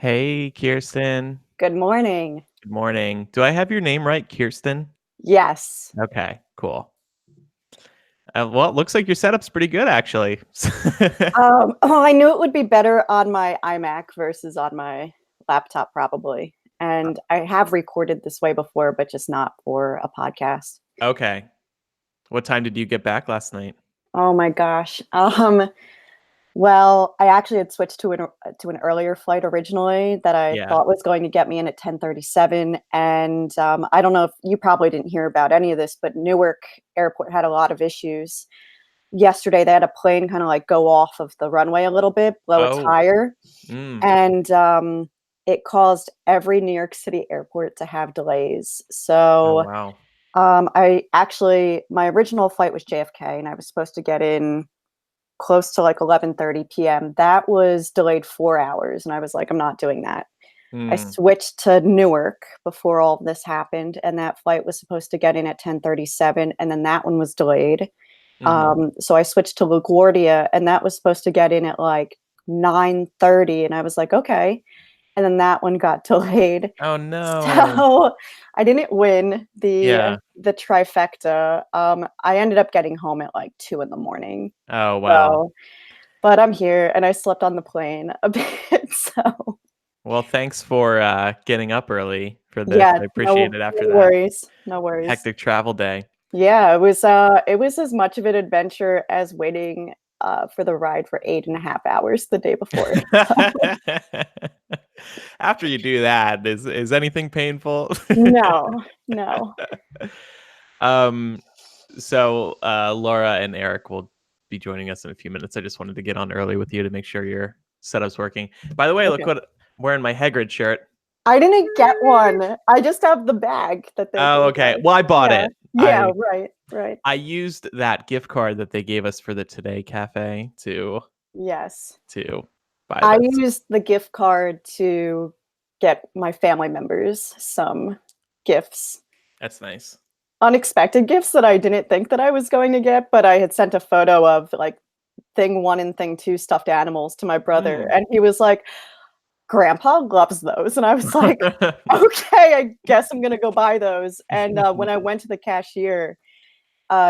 Hey, Kirsten. Good morning. Good morning. Do I have your name right, Kirsten? Yes. Okay, cool. Well, it looks like your setup's pretty good, actually. I knew it would be better on my iMac versus on my laptop, probably. And I have recorded this way before, but just not for a podcast. Okay. What time did you get back last night? Oh my gosh. Well, I actually had switched to an earlier flight originally that I Yeah. thought was going to get me in at 10:37, and I don't know if you probably didn't hear about any of this, but Newark Airport had a lot of issues yesterday. They had a plane kind of like go off of the runway a little bit, blow a Oh. tire, Mm. and it caused every New York City airport to have delays. Oh, So wow. my original flight was JFK, and I was supposed to get in close to like 11:30 p.m. That was delayed 4 hours, and I was like, I'm not doing that. I Mm. switched to Newark before all of this happened, and that flight was supposed to get in at 10:37, and then that one was delayed. Hmm. So I switched to LaGuardia, and that was supposed to get in at like 9:30, and I was like, okay. And then that one got delayed. Oh, no. So I didn't win Yeah. the trifecta. I ended up getting home at like 2 in the morning. Oh, wow. So, but I'm here, and I slept on the plane a bit. So Well, thanks for getting up early for this. yeah, I appreciate no, it after no that worries, no worries. hectic travel day. Yeah, it was as much of an adventure as waiting for the ride for 8.5 hours the day before. After you do that, is anything painful? No, no. um, Laura and Eric will be joining us in a few minutes. I just wanted to get on early with you to make sure your setup's working. By the way, look Okay. what I'm wearing my Hagrid shirt. I didn't get one. I just have the bag that they Oh, gave okay. us. Well, I bought Yeah. it. Yeah, right, right. I used that gift card that they gave us for the Today Cafe Yes. to buy I this. used the gift card to get my family members some gifts. That's nice. Unexpected gifts that I didn't think that I was going to get, but I had sent a photo of like thing one and thing two stuffed animals to my brother, Mm. and he was like, Grandpa loves those. And I was like, okay, I guess I'm gonna go buy those. And when I went to the cashier,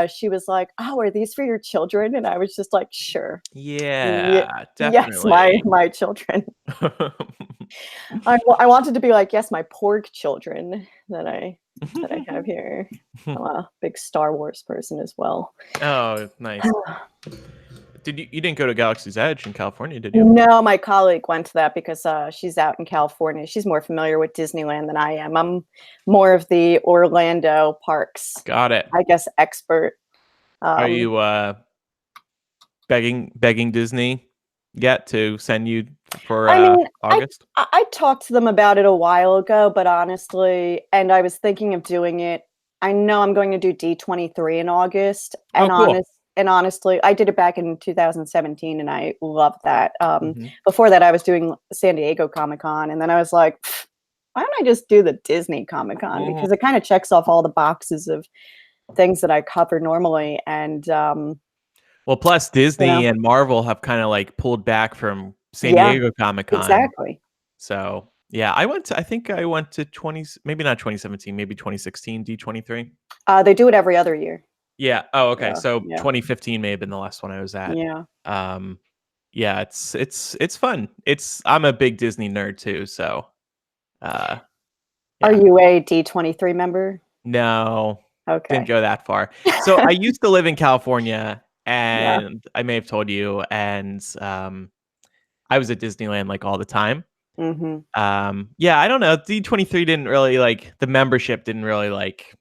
she was like, "Oh, are these for your children?" And I was just like, "Sure, Yeah, yes, my definitely. my children." I wanted to be like, "Yes, my porg children that I have here." I'm a big Star Wars person as well. Oh, nice. You didn't go to Galaxy's Edge in California, did you? No, my colleague went to that because she's out in California. She's more familiar with Disneyland than I am. I'm more of the Orlando parks, Got it. I guess, expert. Are Um, you begging Disney yet to send you for I mean, August? I talked to them about it a while ago, but honestly, and I was thinking of doing it. I know I'm going to do D23 in August, Oh, cool. and honestly, I did it back in 2017, and I loved that. Hmm. Before that, I was doing San Diego Comic Con, and then I was like, why don't I just do the Disney Comic Con, Hmm. because it kind of checks off all the boxes of things that I cover normally, and Well, plus you Disney know, and Marvel have kind of like pulled back from San yeah, Diego Comic Con. exactly. So yeah, I think I went to 20, maybe not 2017, maybe 2016 D23. They do it every other year. Yeah. Oh, okay. So So yeah, 2015 may have been the last one I was at. yeah. Um, yeah, it's fun. I'm a big Disney nerd too, so uh, Are yeah. you a D23 member? No, didn't Okay. go that far. So I used to live in California, Yeah. and I may have told you, and I was at Disneyland like all the time. Mhm. Yeah, I don't know. D23 didn't really like the membership didn't really like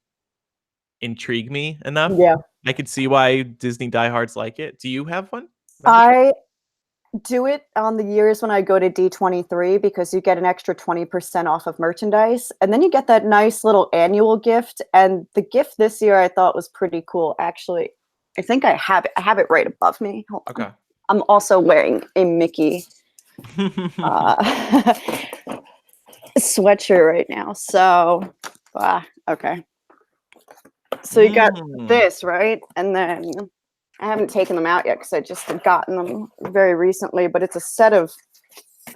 intrigue me enough. Yeah. I could see why Disney diehards like it. Do you have one membership? I do it on the years when I go to D23 because you get an extra 20% off of merchandise, and then you get that nice little annual gift, and the gift this year I thought was pretty cool, actually. I think I have it right above me. Hold on. Okay. I'm also wearing a Mickey uh, sweatshirt right now. So, okay. So you got Mm. this, right? And then I haven't taken them out yet because I just have gotten them very recently, but it's a set of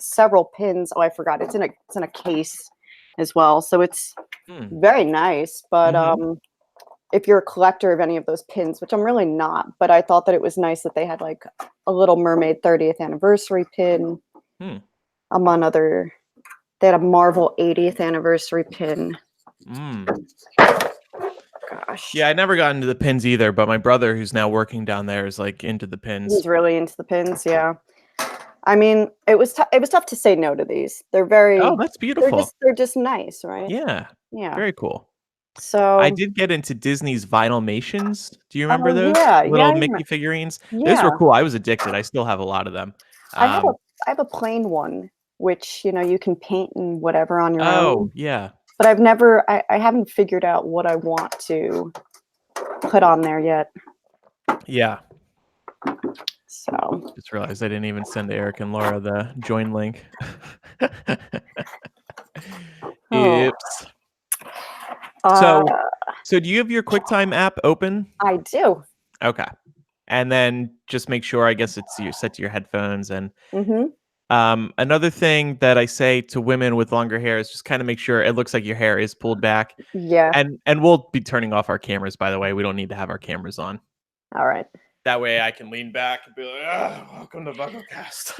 several pins. Oh, I forgot. It's in a case as well. So it's Hmm. very nice. But Mhm. if you're a collector of any of those pins, which I'm really not, but I thought that it was nice that they had like a Little Mermaid 30th anniversary pin, Hmm. among other. They had a Marvel 80th anniversary pin. Mm. Gosh, Yeah, I never got into the pins either, but my brother, who's now working down there, is like into the pins. he's really into the pins. Yeah, I mean, it was tough to say no to these. Oh, that's beautiful. They're just nice, right? Yeah, Yeah. very cool. I So, did get into Disney's Vinylmations. Do you remember oh those yeah, yeah, little Mickey figurines? Those were yeah. cool. I was addicted. I still have a lot of them. I have a Um, I have a plain one, which you can paint and whatever on your oh own. yeah, But I haven't figured out what I want to put on there yet. yeah. So, Just realized I didn't even send Eric and Laura the join link. oh, Oops. uh, So, so do you have your QuickTime app open? I do. Okay. And then just make sure, I guess it's you set to your headphones. And Mm-hmm. another thing that I say to women with longer hair is just kind of make sure it looks like your hair is pulled back. Yeah. And we'll be turning off our cameras, by the way. We don't need to have our cameras on. All right. That way I can lean back and be like, welcome to BuggleCast.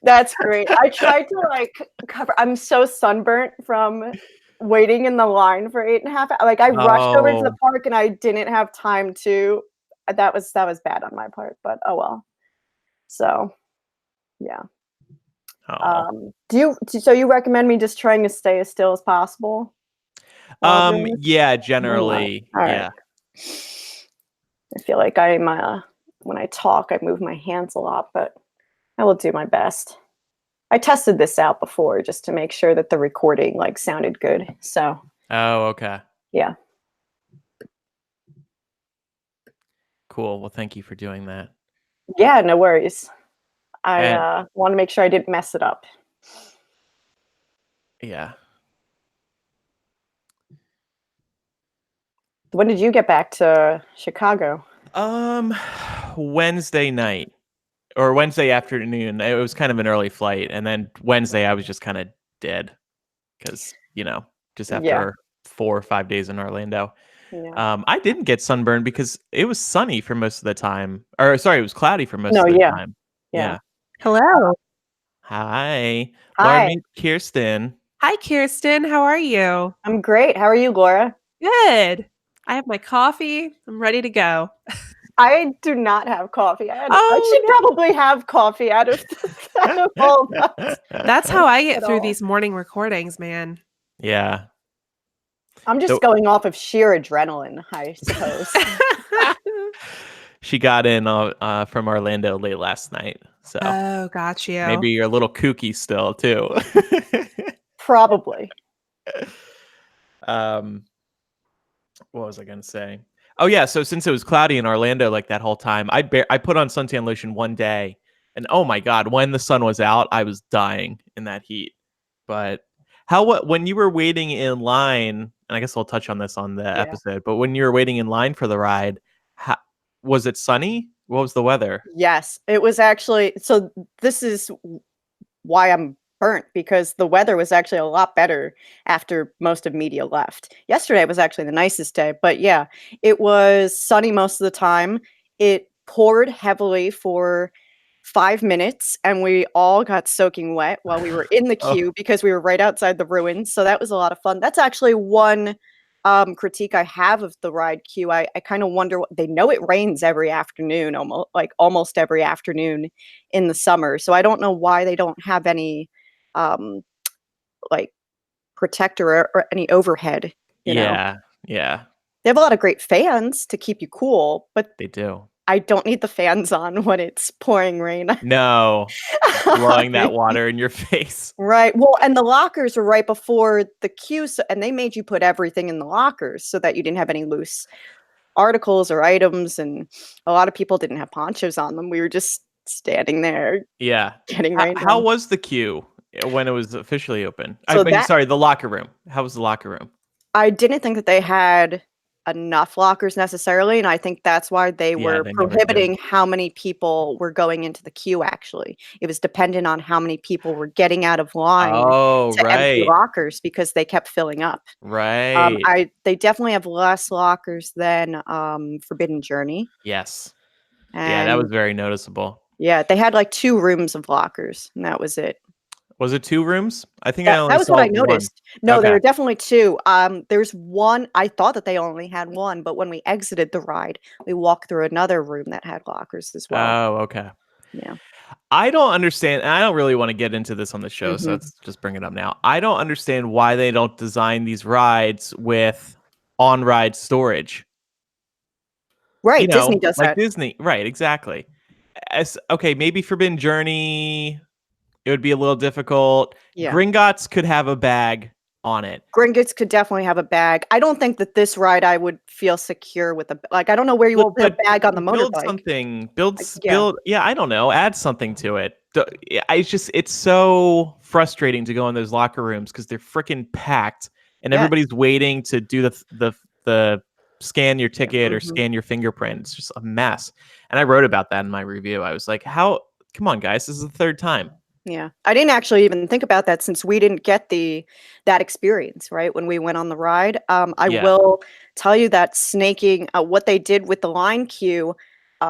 That's great. I tried to like cover. I'm so sunburnt from waiting in the line for 8.5 hours. Like I rushed over to the Oh, park and I didn't have time to. That was bad on my part, but oh well. So yeah. oh. So you recommend me just trying to stay as still as possible while doing this? Yeah, All right. generally, All right. yeah. I feel like when I talk, I move my hands a lot, but I will do my best. I tested this out before just to make sure that the recording like sounded good. So Oh, okay. yeah. Cool. Well, thank you for doing that. Yeah, no worries. I And want to make sure I didn't mess it up. yeah. When did you get back to Chicago? Um Wednesday night or Wednesday afternoon. It was kind of an early flight, and then Wednesday I was just kind of dead cuz, just Yeah. after 4 or 5 days in Orlando. Yeah. I didn't get sunburned because it was sunny for most of the time. Or sorry, it was cloudy for most No, of the yeah. time. Yeah. Yeah. Hello. Hi. Laura, Hi. meet Kirsten. Hi, Kirsten. How are you? I'm great. How are you, Laura? Good. I have my coffee. I'm ready to go. I do not have coffee. I Oh, should probably have coffee out of, out of all that. that's how I get At through all. these morning recordings, man. Yeah. I'm just So going off of sheer adrenaline, I suppose. she got in from Orlando late last night. So Oh, got you. maybe you're a little kooky still too. Probably. um what was I gonna say? Oh yeah, so since it was cloudy in Orlando like that whole time, I put on suntan lotion one day, and oh my god, when the sun was out, I was dying in that heat. But when you were waiting in line, and I guess I'll touch on this on the Yeah. episode, but when you were waiting in line for the ride, how, was it sunny? What was the weather? Yes, it was actually. So this is why I'm burnt, because the weather was actually a lot better after most of media left. Yesterday was actually the nicest day, but yeah, it was sunny most of the time. It poured heavily for 5 minutes, and we all got soaking wet while we were in the Oh, queue because we were right outside the ruins. So that was a lot of fun. That's actually one critique I have of the ride queue. I kind of wonder what they know. It rains every afternoon, almost every afternoon in the summer. So I don't know why they don't have any um, like protector or any overhead. yeah, yeah, They have a lot of great fans to keep you cool, but they do. I don't need the fans on when it's pouring rain. No, blowing that water in your face. Right. Well, and the lockers were right before the queue, and they made you put everything in the lockers so that you didn't have any loose articles or items. And a lot of people didn't have ponchos on them. We were just standing there Yeah. getting How, rained how on. was the queue when it was officially open? I So mean, that sorry, the locker room. How was the locker room? I didn't think that they had enough lockers necessarily, and I think that's why they Yeah, were they never do. prohibiting how many people were going into the queue, actually. It was dependent on how many people were getting out of line Oh, to empty right. lockers because they kept filling up. Right. They definitely have less lockers than Forbidden Journey, Yes. Yeah, that was and very noticeable. yeah, they had like 2 rooms of lockers, and that was it. Was it 2 rooms? I think I That only was what saw I 1. noticed. No, there Okay. were definitely 2. There's one I thought that they only had 1, but when we exited the ride, we walked through another room that had lockers as well. Oh, okay. Yeah. I don't understand, and I don't really want to get into this on the show, so Mhm. let's just bring it up now. I don't understand why they don't design these rides with on-ride storage. Right, Disney does Like that. Disney. Right, exactly. Okay, maybe Forbidden Journey, it would be a little difficult. Yeah. Gringotts could have a bag on it. Gringotts could definitely have a bag. I don't think that this ride I would feel secure with like, I don't know where you would put a bag on the build motorbike. something. Yeah. Yeah, I don't know. Add something to it. It's so frustrating to go in those locker rooms because they're freaking packed and Yeah. everybody's waiting to do the scan your ticket or Mhm. scan your fingerprint. It's just a mess. And I wrote about that in my review. I was like, how? Come on, guys. This is the 3rd time. Yeah. I didn't actually even think about that since we didn't get that experience, right? When we went on the ride. I Yeah. will tell you that snaking, what they did with the line queue,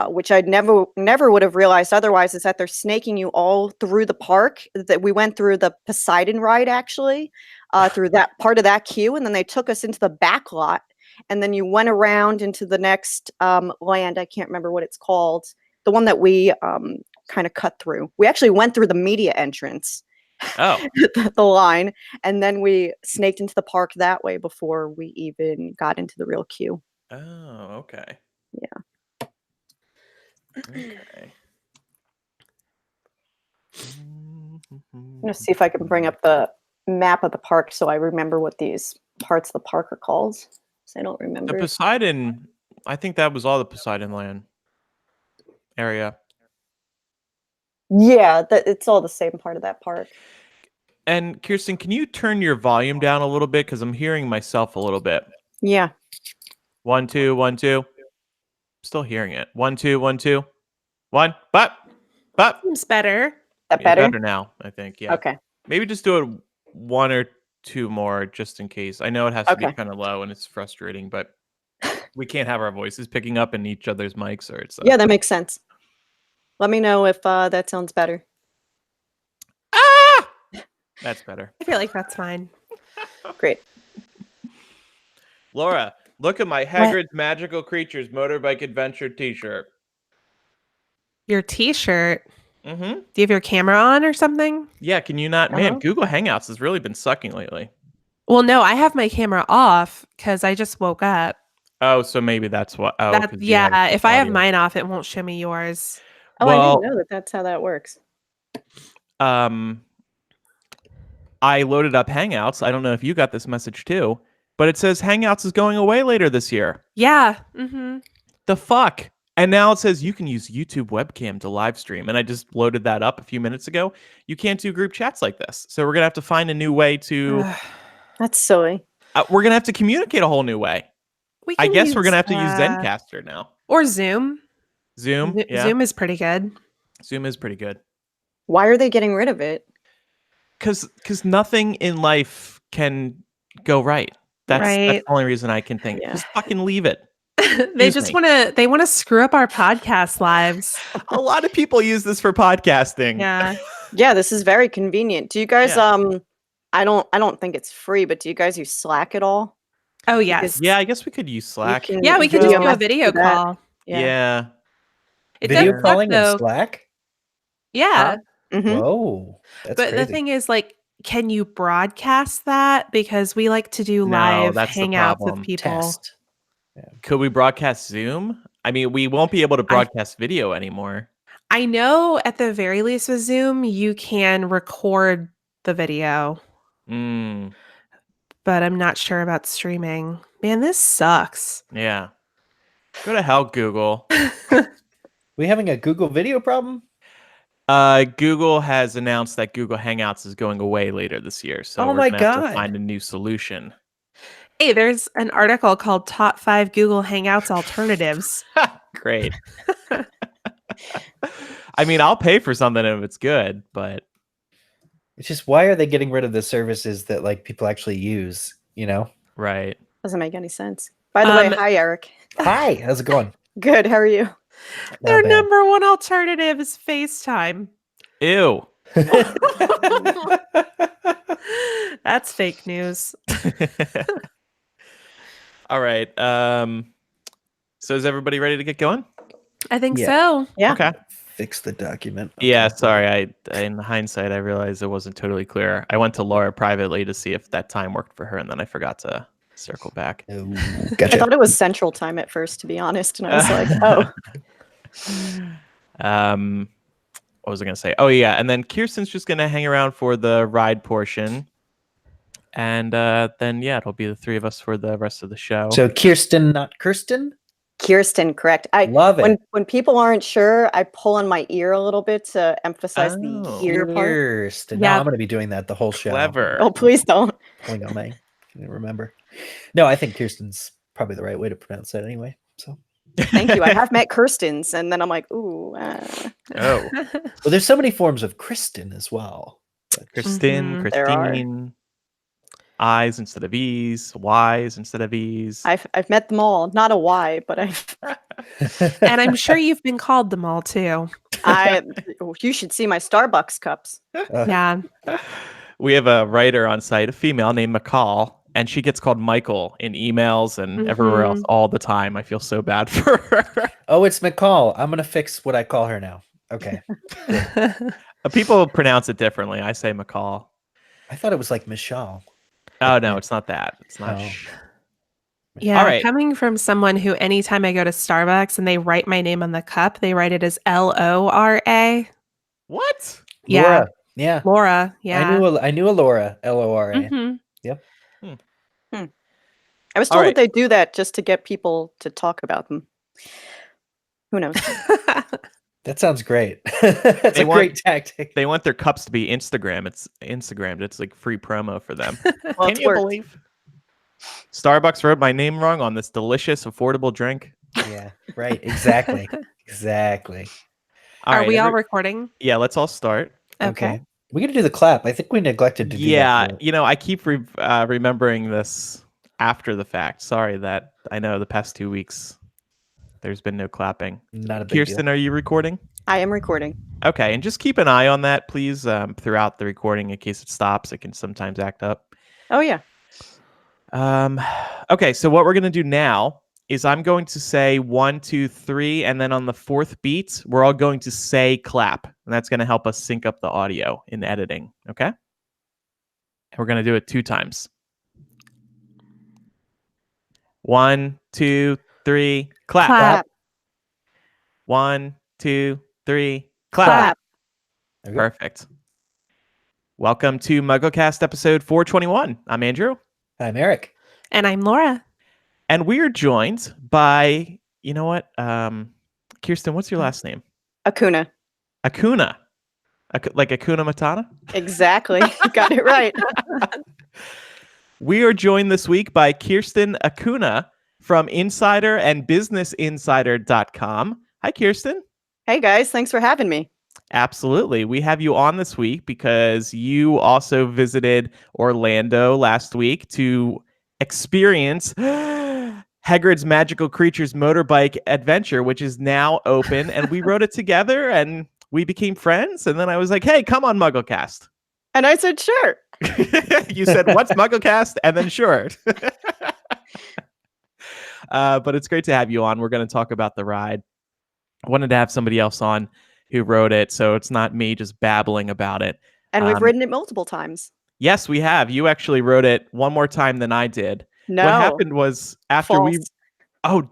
which I'd never would have realized otherwise, is that they're snaking you all through the park. That we went through the Poseidon ride actually, through that part of that queue, and then they took us into the back lot, and then you went around into the next land. I can't remember what it's called. The one that we kind of cut through. We actually went through the media entrance, Oh, the line, and then we snaked into the park that way before we even got into the real queue. oh, okay. Yeah. Okay. I'm gonna see if I can bring up the map of the park so I remember what these parts of the park are called. So I don't The remember. Poseidon, I think that was all the Poseidon land area. Yeah, it's all the same part of that park. And Kirsten, can you turn your volume down a little bit? Because I'm hearing myself a little bit. Yeah. 1 2 1 2. Still hearing it. 1 2 1 2 1. But Seems better. That yeah, better? better now. I think. Yeah. Okay. Maybe just do it 1 or 2 more just in case. I know it has to be Okay. kind of low and it's frustrating, but we can't have our voices picking up in each other's mics, or it's Yeah, that makes sense. Let me know if that sounds better. ah! That's better. I feel like that's fine. Great. Laura, look at my Hagrid's Magical Creatures Motorbike Adventure t-shirt. Your T-shirt. Mm-hmm. Do you have your camera on or something? Yeah, can you not? Man, Google Hangouts has really been sucking lately. Well, no, I have my camera off because I just woke up. Oh, so maybe that's what. Oh, 'cause you have Yeah. If I have audio. mine off, it won't show me yours. Oh, I Well, didn't know that that's how that works. I loaded up Hangouts. I don't know if you got this message too, but it says Hangouts is going away later this year. Yeah. Mm-hmm. The fuck? And now it says you can use YouTube webcam to live stream. And I just loaded that up a few minutes ago. You can't do group chats like this. So we're going to have to find a new way to... That's silly. we're going to have to communicate a whole new way. I guess we're going to have to use Zencaster now. Or Zoom. Zoom? Yeah. Zoom is pretty good. Zoom is pretty good. Why are they getting rid of it? Because nothing in life can go right. That's the only reason I can think. Yeah. Just fucking leave it. They just want to screw up our podcast lives. A lot of people use this for podcasting. Yeah. Yeah, this is very convenient. Do you guys I don't think it's free, but do you guys use Slack at all? Oh yes. Yeah, I guess we could use Slack. Yeah, we could just do a video call. Yeah. It Video does suck, calling in though. Slack? Yeah. Mhm. Whoa. That's But crazy. the thing is, like, can you broadcast that? Because we like to do No, live that's the hangouts problem. with people. Test. Could we broadcast Zoom? I mean, we won't be able to broadcast video anymore. I know at the very least with Zoom, you can record the video, Mm, but I'm not sure about streaming. Man, this sucks. yeah. Go to hell, Google. We having a Google video problem? Google has announced that Google Hangouts is going away later this year. So Oh we're my gonna have to God. find a new solution. Hey, there's an article called Top 5 Google Hangouts Alternatives. Great. I mean, I'll pay for something if it's good, but It's just, why are they getting rid of the services that like people actually use? You know. right. Doesn't make any sense. By the way, hi, Eric. Hi, how's it going? Good. How are you? Their Not bad. number one alternative is FaceTime. Ew. That's fake news. All right. So is everybody ready to get going? I think Yeah. so. Yeah. Okay. Fix the document. Yeah, Okay. sorry. In hindsight, I realized it wasn't totally clear. I went to Laura privately to see if that time worked for her, and then I forgot to circle back. Oh, I gotcha. thought it was Central Time at first, to be honest, and I was like, oh. What was I going to say? Oh, yeah. And then Kirsten's just going to hang around for the ride portion. And then, yeah, it'll be the three of us for the rest of the show. So Kirsten, not Kirsten. Kirsten, correct. I Love it. when people aren't sure, I pull on my ear a little bit to emphasize the Oh. ear part. Kirsten. Yeah. No, I'm going to be doing that the whole show. Clever. Oh, please don't. Pulling on my. Can remember? No, I think Kirsten's probably the right way to pronounce that anyway. So. Thank you. I have met Kirstens, and then I'm like, ooh. Oh, Well, there's so many forms of Kristen as well. But Kristen, Mhm. There are. Christine. I's instead of E's. Y's instead of E's. I've met them all. Not a Y, but And I'm sure you've been called them all too. you should see my Starbucks cups. Yeah. We have a writer on site, a female named McCall, and she gets called Michael in emails and everywhere else all the time. I feel so bad for her. Oh, it's McCall. I'm going to fix what I call her now. Okay. People pronounce it differently. I say McCall. I thought it was like Michelle. Oh, no, it's not that. It's not. Oh. Yeah, All right. coming from someone who anytime I go to Starbucks and they write my name on the cup, they write it as Lora. What? Yeah. Laura. Yeah. Laura. Yeah. I knew a Laura. Lora. Mhm. I was All told right. that they do that just to get people to talk about them. Who knows? That sounds great. That's They a want- great tactic. They want their cups to be Instagram. It's Instagrammed. It's like free promo for them. Well, Can it's you worked. believe? Starbucks wrote my name wrong on this delicious, affordable drink. Yeah. Right. Exactly. Exactly. Are we all every- recording? Yeah, let's all start. Okay. We got to do the clap. I think we neglected to do Yeah, that. I keep remembering this after the fact. Sorry that I know the past 2 weeks there's been no clapping. Not a big Kirsten, are you recording? I am recording. Okay, and just keep an eye on that, please, throughout the recording in case it stops. It can sometimes act up. Oh yeah. Okay, so what we're going to do now is I'm going to say 1, 2, 3, and then on the fourth beat, we're all going to say clap. And that's going to help us sync up the audio in editing. Okay? And we're going to do it 2 times. 1, 2, 3, clap. Clap. 1, 2, 3, clap. Clap. Okay. Perfect. Welcome to MuggleCast episode 421. I'm Andrew. I'm Eric. And I'm Laura. And we are joined by, you know what? Kirsten, what's your last name? Acuna. Acuna. Like Acuna Matata? Exactly. You got it right. We are joined this week by Kirsten Acuna from Insider and BusinessInsider.com. Hi, Kirsten. Hey guys, thanks for having me. Absolutely. We have you on this week because you also visited Orlando last week to experience Hagrid's Magical Creatures Motorbike Adventure, which is now open. And we wrote it together and we became friends. And then I was like, hey, come on, MuggleCast. And I said, sure. You said, what's MuggleCast? And then sure. But it's great to have you on. We're going to talk about the ride. I wanted to have somebody else on who wrote it, so it's not me just babbling about it. And we've Um, written it multiple times. Yes, we have. You actually wrote it one more time than I did. No. What happened was after we... false.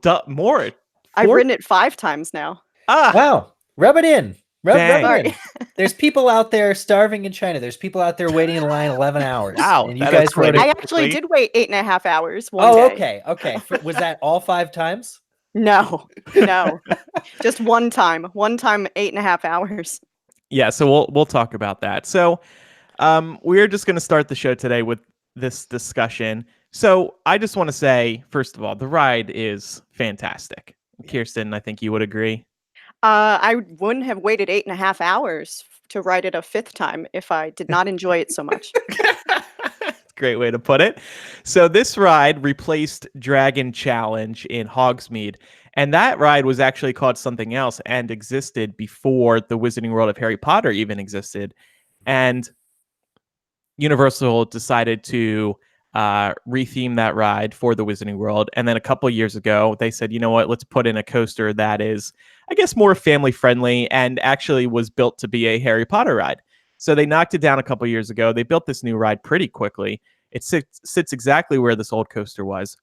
Oh, more. I've Four? written it 5 times now. Ah, Wow. Rub it in. Rub Dang. it in. There's people out there starving in China. There's people out there waiting in line 11 hours. Wow, And you that guys is wrote quick. I it. actually did wait 8.5 hours one Oh, day. okay. Okay. Was that all 5 times? No. Just one time. One time, 8.5 hours. yeah, so we'll talk about that. So we're just going to start the show today with this discussion. So I just want to say, first of all, the ride is fantastic. Kirsten, I think you would agree. I wouldn't have waited 8.5 hours to ride it a fifth time if I did not enjoy it so much. Great way to put it. So this ride replaced Dragon Challenge in Hogsmeade, and that ride was actually called something else and existed before the Wizarding World of Harry Potter even existed. And Universal decided to retheme that ride for the Wizarding World. And then a couple of years ago, they said, you know what, let's put in a coaster that is, I guess, more family friendly and actually was built to be a Harry Potter ride. So they knocked it down a couple of years ago. They built this new ride pretty quickly. It sits exactly where this old coaster was.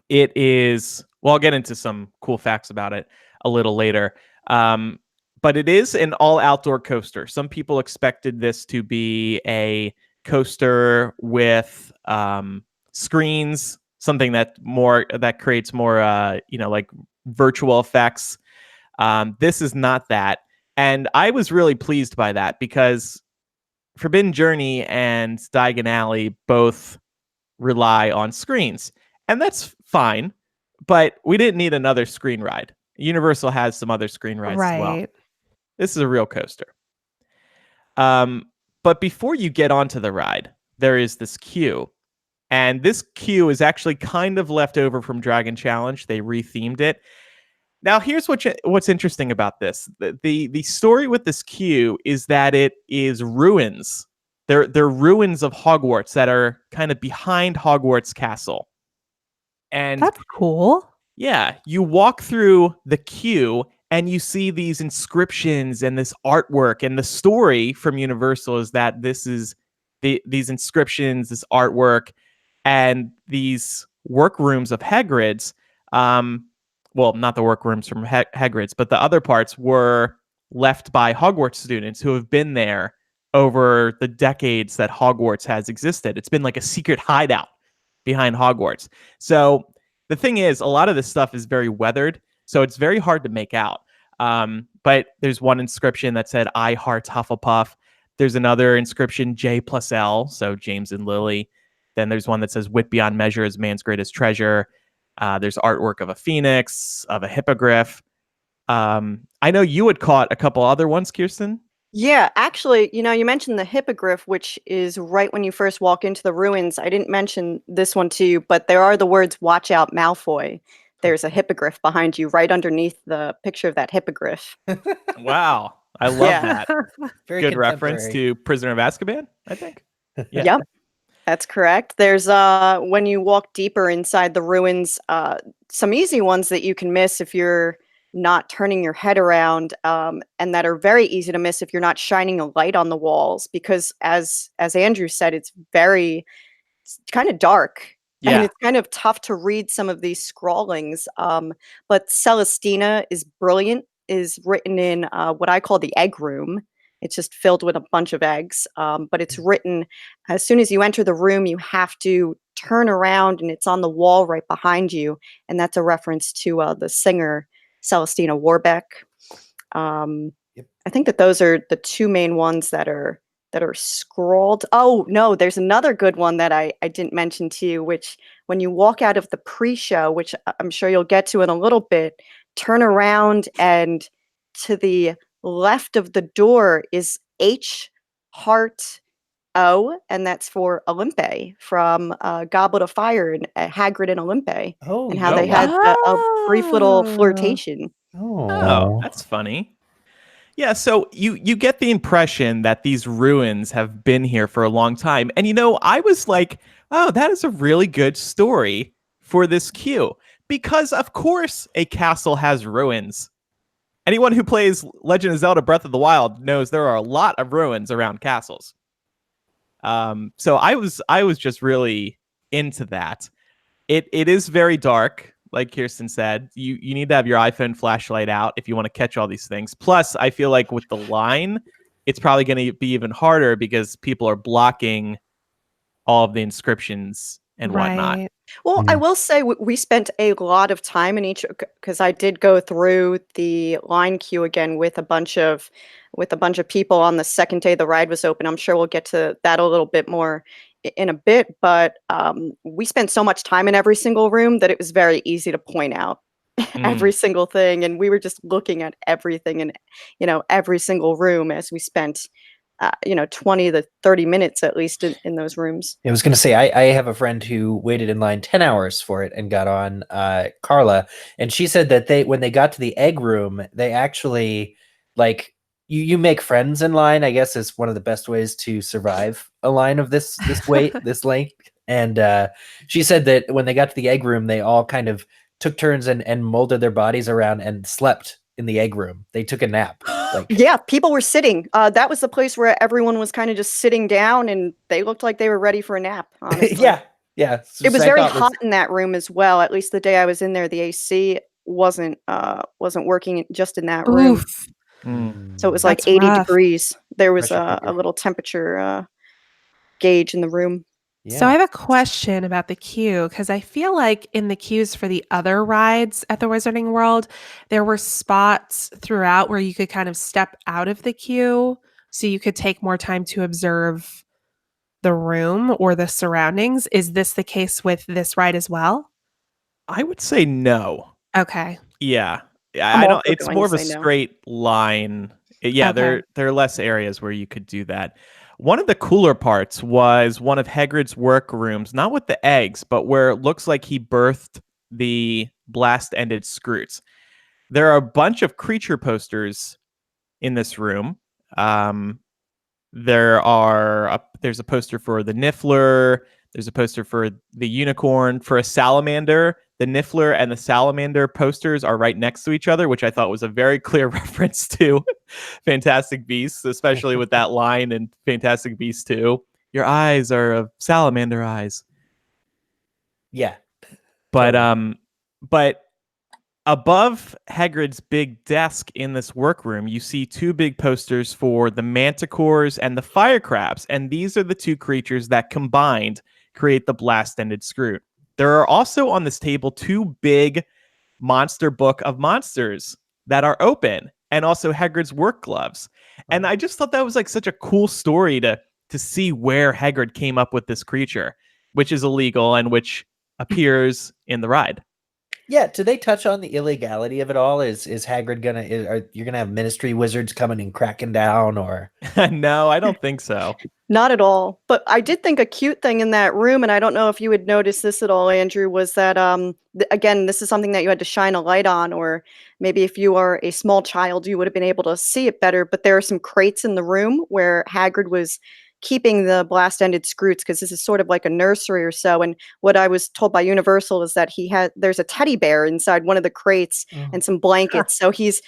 It is, well, I'll get into some cool facts about it a little later. But it is an all outdoor coaster. Some people expected this to be a coaster with screens, something that creates more like virtual effects. This is not that. And I was really pleased by that because Forbidden Journey and Diagon Alley both rely on screens. And that's fine, but we didn't need another screen ride. Universal has some other screen rides as well. Right. This is a real coaster. But before you get onto the ride, there is this queue. And this queue is actually kind of left over from Dragon Challenge. They rethemed it. Now, here's what's interesting about this. The story with this queue is that it is ruins. They're ruins of Hogwarts that are kind of behind Hogwarts Castle. And That's cool. yeah, you walk through the queue and you see these inscriptions and this artwork. And the story from Universal is that this is these inscriptions, this artwork, and these workrooms of Hagrid's. Well, not the workrooms from Hagrid's, but the other parts were left by Hogwarts students who have been there over the decades that Hogwarts has existed. It's been like a secret hideout behind Hogwarts. So the thing is, a lot of this stuff is very weathered, so it's very hard to make out. But there's one inscription that said, I heart Hufflepuff. There's another inscription, J plus L, so James and Lily. Then there's one that says, wit beyond measure is man's greatest treasure. There's artwork of a phoenix, of a hippogriff. I know you had caught a couple other ones, Kirsten. Yeah, actually, you mentioned the hippogriff, which is right when you first walk into the ruins. I didn't mention this one to you, but there are the words, watch out, Malfoy. There's a hippogriff behind you right underneath the picture of that hippogriff. Wow. I love Yeah. that. Very Good reference contemporary. to Prisoner of Azkaban, I think. Yeah. Yep, that's correct. There's when you walk deeper inside the ruins, some easy ones that you can miss if you're not turning your head around, and that are very easy to miss if you're not shining a light on the walls, because as Andrew said, it's kind of dark. Yeah. And it's kind of tough to read some of these scrawlings. But Celestina is brilliant, is written in what I call the egg room. It's just filled with a bunch of eggs. But it's written, as soon as you enter the room, you have to turn around and it's on the wall right behind you. And that's a reference to the singer, Celestina Warbeck. Yep. I think that those are the two main ones that are scrolled. Oh no, there's another good one that I didn't mention to you, which when you walk out of the pre-show, which I'm sure you'll get to in a little bit, turn around and to the left of the door is H Heart O, and that's for Olympe from Goblet of Fire and Hagrid and Olympe, Oh, and how Oh, they wow. had a brief little Oh. flirtation. Oh, that's funny. Yeah, so you get the impression that these ruins have been here for a long time. And I was like, oh, that is a really good story for this queue. Because of course a castle has ruins. Anyone who plays Legend of Zelda Breath of the Wild knows there are a lot of ruins around castles. So I was just really into that. It is very dark. Like Kirsten said, you need to have your iPhone flashlight out if you want to catch all these things. Plus, I feel like with the line, it's probably going to be even harder because people are blocking all of the inscriptions and whatnot. Right. Well, I will say we spent a lot of time in each, because I did go through the line queue again with a bunch of people on the second day the ride was open. I'm sure we'll get to that a little bit more in a bit, but we spent so much time in every single room that it was very easy to point out every single thing, and we were just looking at everything in every single room as we spent 20 to 30 minutes at least in those rooms. I was going to say, I have a friend who waited in line 10 hours for it and got on, Carla, and she said that when they got to the egg room, they actually, like, you make friends in line, I guess, is one of the best ways to survive a line of this weight, this length. And she said that when they got to the egg room, they all kind of took turns and molded their bodies around and slept in the egg room. They took a nap. Like, Yeah, people were sitting. That was the place where everyone was kind of just sitting down, and they looked like they were ready for a nap. Honestly. yeah. It was I very thought hot in that room as well. At least the day I was in there, the AC wasn't working just in that room. Oof. So it was like That's 80 rough. degrees. There was Pressure a cooker. little temperature gauge in the room. So I have a question about the queue because I feel like in the queues for the other rides at the Wizarding World, there were spots throughout where you could kind of step out of the queue so you could take more time to observe the room or the surroundings. Is this the case with this ride as well? I would say no. Okay. Yeah. I'm I don't. also It's going more to of a say no. straight line. Yeah, Okay. there are less areas where you could do that. One of the cooler parts was one of Hagrid's workrooms, not with the eggs, but where it looks like he birthed the blast-ended Scroots. There are a bunch of creature posters in this room. There's a poster for the Niffler. There's a poster for the unicorn. For a salamander, the Niffler and the salamander posters are right next to each other, which I thought was a very clear reference to Fantastic Beasts, especially with that line in Fantastic Beasts 2. Your eyes are of salamander eyes. Yeah. But Totally. but above Hagrid's big desk in this workroom, you see two big posters for the manticores and the fire crabs, and these are the two creatures that combined create the blast-ended Scroot. There are also on this table two big monster book of monsters that are open, and also Hagrid's work gloves. And I just thought that was like such a cool story to see where Hagrid came up with this creature, which is illegal and which appears in the ride. Yeah, do they touch on the illegality of it all? Is Hagrid are you gonna have ministry wizards coming and cracking down, or No, I don't think so. Not at all. But I did think a cute thing in that room, and I don't know if you would notice this at all, Andrew, was that again, this is something that you had to shine a light on, or maybe if you are a small child, you would have been able to see it better. But there are some crates in the room where Hagrid was keeping the blast-ended Scroots, because this is sort of like a nursery or so. And what I was told by Universal is that there's a teddy bear inside one of the crates and some blankets. So he's,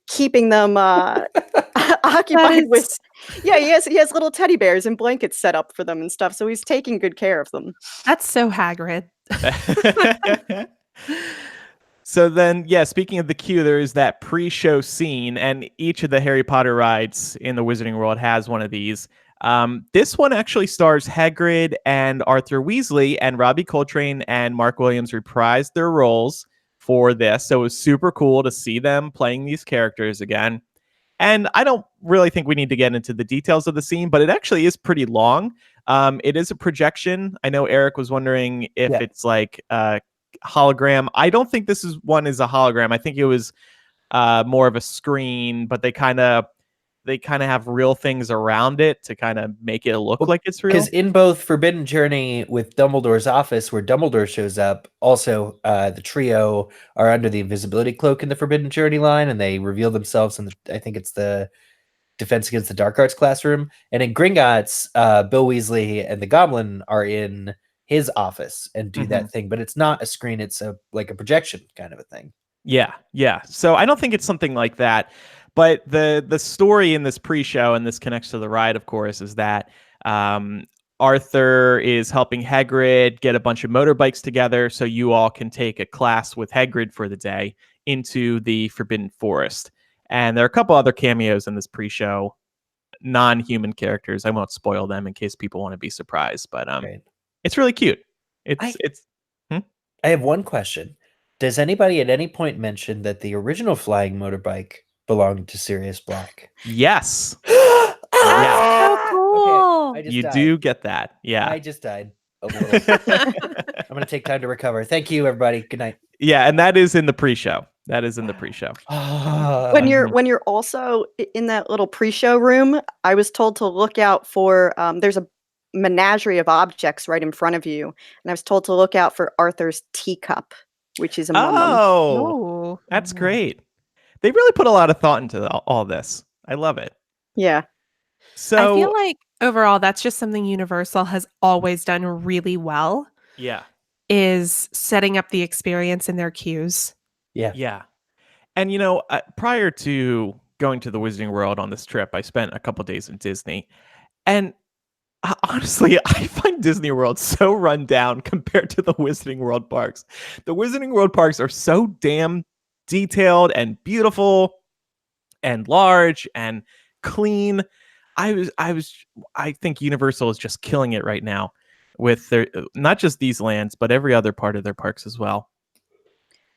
keeping them occupied with. Yeah, he has little teddy bears and blankets set up for them and stuff. So he's taking good care of them. That's so Hagrid. So then, yeah, speaking of the queue, there is that pre-show scene, and each of the Harry Potter rides in the Wizarding World has one of these. This one actually stars Hagrid and Arthur Weasley, and Robbie Coltrane and Mark Williams reprised their roles for this. So it was super cool to see them playing these characters again. And I don't really think we need to get into the details of the scene, but it actually is pretty long. It is a projection. I know Eric was wondering if it's like a hologram. I don't think this one is a hologram. I think it was more of a screen, but they kind of have real things around it to kind of make it look like it's real. Because in both Forbidden Journey with Dumbledore's office, where Dumbledore shows up, also the trio are under the invisibility cloak in the Forbidden Journey line, and they reveal themselves in I think it's the Defense Against the Dark Arts classroom. And in Gringotts, Bill Weasley and the Goblin are in his office and do that thing, but it's not a screen; it's like a projection kind of a thing. Yeah. So I don't think it's something like that. But the story in this pre-show, and this connects to the ride, of course, is that Arthur is helping Hagrid get a bunch of motorbikes together so you all can take a class with Hagrid for the day into the Forbidden Forest. And there are a couple other cameos in this pre-show, non-human characters. I won't spoil them in case people want to be surprised, but it's really cute. I have one question. Does anybody at any point mention that the original flying motorbike belonged to Sirius Black? Yes. So cool. cool. I just You died. do get that. Yeah. I just died a little. I'm gonna take time to recover. Thank you, everybody. Good night. Yeah, and that is in the pre-show. That is in the pre-show. When Mhm. you're also in that little pre-show room, I was told to look out for there's a menagerie of objects right in front of you, and I was told to look out for Arthur's teacup, which is among them. Oh, Oh, that's great. They really put a lot of thought into all this. I love it. Yeah. So I feel like overall that's just something Universal has always done really well yeah, is setting up the experience in their queues. yeah. And prior to going to the Wizarding World on this trip, I spent a couple days in Disney, and honestly, I find Disney World so run down compared to the Wizarding World parks. The Wizarding World parks are so damn detailed and beautiful and large and clean. I think Universal is just killing it right now with their not just these lands, but every other part of their parks as well.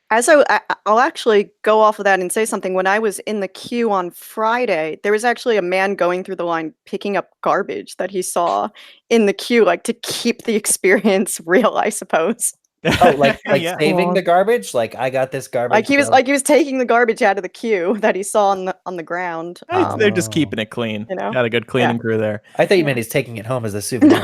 I'll actually go off of that and say something. When I was in the queue on Friday, there was actually a man going through the line picking up garbage that he saw in the queue, like to keep the experience real, I suppose. Oh, like Yeah. saving Cool. the garbage. Like I got this garbage. Like he was from- taking the garbage out of the queue that he saw on the ground. They're just Oh. keeping it clean. You know? Got a good cleaning crew there. I thought you meant he's taking it home as a souvenir.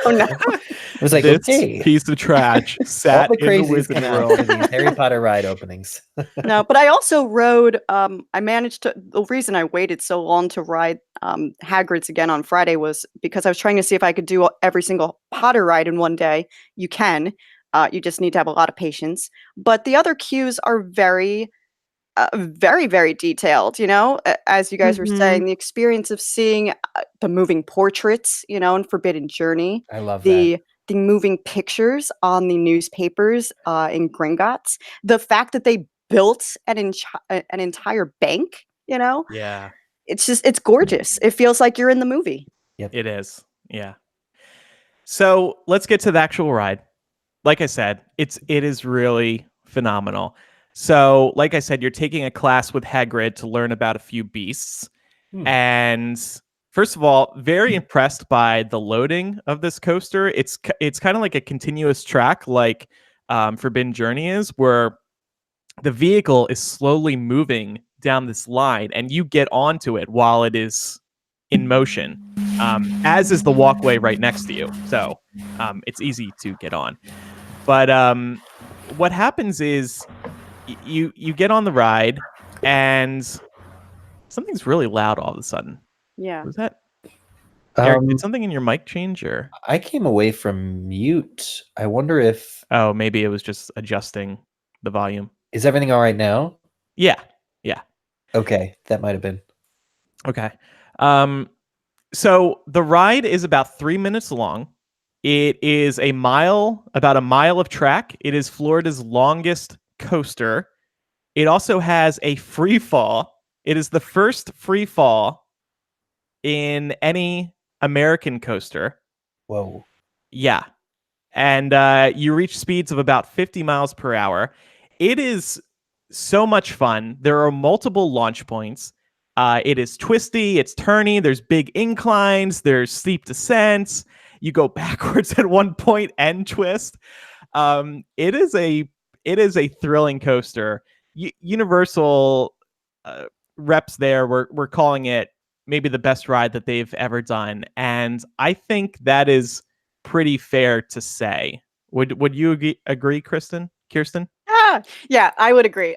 No, no. I was like, This okay. piece of trash All sat the in the crazies Wizarding come out World. for these Harry Potter ride openings. No, but I also rode. I managed to. The reason I waited so long to ride Hagrid's again on Friday was because I was trying to see if I could do every single Potter ride in one day. You can. You just need to have a lot of patience. But the other queues are very, very, very detailed. As you guys were Mhm. saying, the experience of seeing the moving portraits, in Forbidden Journey, I love the moving pictures on the newspapers in Gringotts, the fact that they built an entire bank, Yeah, it's gorgeous. It feels like you're in the movie. it is. Yeah. So let's get to the actual ride. Like I said, it is really phenomenal. So, like I said, you're taking a class with Hagrid to learn about a few beasts. And first of all, very impressed by the loading of this coaster. It's kind of like a continuous track, like Forbidden Journey is, where the vehicle is slowly moving down this line, and you get onto it while it is in motion, as is the walkway right next to you. So it's easy to get on. But what happens is you get on the ride, and something's really loud all of a sudden. Yeah. Was that Eric, that. did something in your mic change, or I came away from mute. I wonder if oh, maybe it was just adjusting the volume. is everything all right now? Yeah. Okay, that might have been. Okay. So the ride is about 3 minutes long. It is about a mile of track. It is Florida's longest coaster. It also has a free fall. It is the first free fall in any American coaster. Whoa. Yeah. And you reach speeds of about 50 miles per hour. It is so much fun. There are multiple launch points. It is twisty, it's turny, there's big inclines, there's steep descents. You go backwards at one point and twist. It is a thrilling coaster. Universal reps there we're calling it maybe the best ride that they've ever done, and I think that is pretty fair to say. Would you agree, Kirsten? Yeah, I would agree.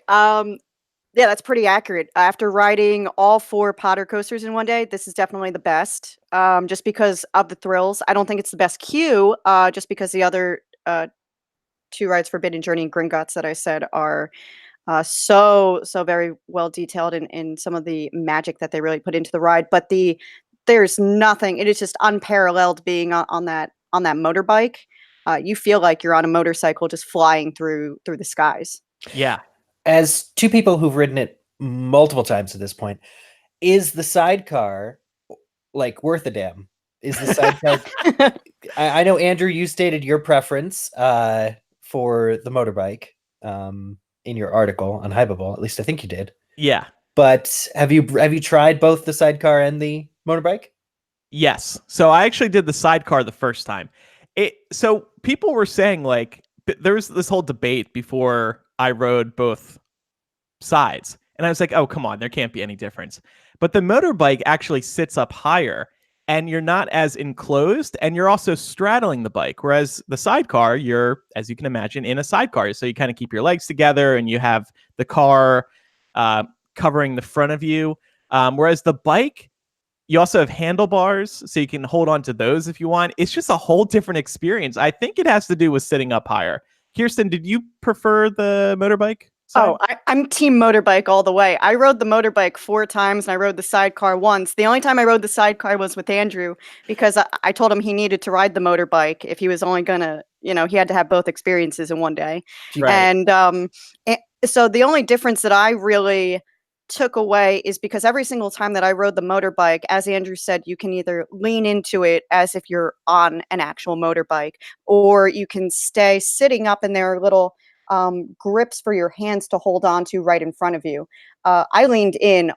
Yeah, that's pretty accurate. After riding all 4 Potter coasters in one day, this is definitely the best. Just because of the thrills. I don't think it's the best queue. Just because the other 2 rides, Forbidden Journey and Gringotts, that I said are so very well detailed in some of the magic that they really put into the ride. But there's nothing. It is just unparalleled being on that motorbike. You feel like you're on a motorcycle just flying through the skies. Yeah. As 2 people who've ridden it multiple times at this point, is the sidecar like worth a damn? Is the sidecar? I know, Andrew, you stated your preference for the motorbike in your article on Hypable. At least I think you did. Yeah. But have you tried both the sidecar and the motorbike? Yes. So I actually did the sidecar the first time. So people were saying like there was this whole debate before I rode both sides. And I was like, oh, come on, there can't be any difference. But the motorbike actually sits up higher and you're not as enclosed and you're also straddling the bike. Whereas the sidecar, you're, as you can imagine, in a sidecar. So you kind of keep your legs together and you have the car covering the front of you. Whereas the bike, you also have handlebars, so you can hold on to those if you want. It's just a whole different experience. I think it has to do with sitting up higher. Kirsten, did you prefer the motorbike side? Oh, I'm team motorbike all the way. I rode the motorbike 4 times and I rode the sidecar once. The only time I rode the sidecar was with Andrew because I told him he needed to ride the motorbike if he was only gonna, he had to have both experiences in one day. Right. And so the only difference that I really took away is because every single time that I rode the motorbike, as Andrew said, you can either lean into it as if you're on an actual motorbike, or you can stay sitting up and there are little grips for your hands to hold on to right in front of you. I leaned in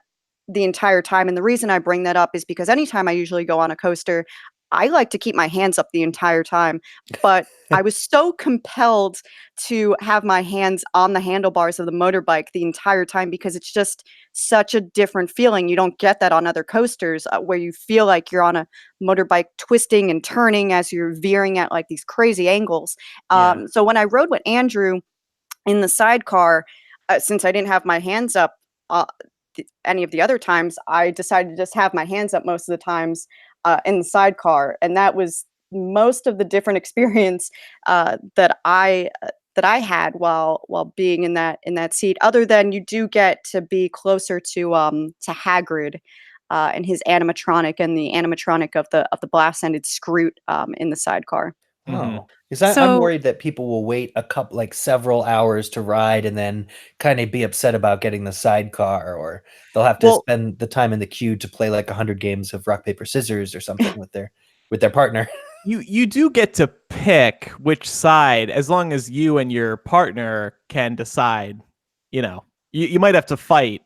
the entire time. And the reason I bring that up is because anytime I usually go on a coaster, I like to keep my hands up the entire time. But I was so compelled to have my hands on the handlebars of the motorbike the entire time because it's just such a different feeling. You don't get that on other coasters where you feel like you're on a motorbike twisting and turning as you're veering at like these crazy angles. So when I rode with Andrew in the sidecar, since I didn't have my hands up any of the other times, I decided to just have my hands up most of the times in the sidecar, and that was most of the different experience that I had while being in that seat. Other than you do get to be closer to Hagrid and his animatronic and the animatronic of the blast-ended Scroot in the sidecar. Oh, because I'm worried that people will wait several hours to ride and then kind of be upset about getting the sidecar, or they'll have to spend the time in the queue to play like 100 games of rock, paper, scissors or something with their partner. You do get to pick which side as long as you and your partner can decide. You might have to fight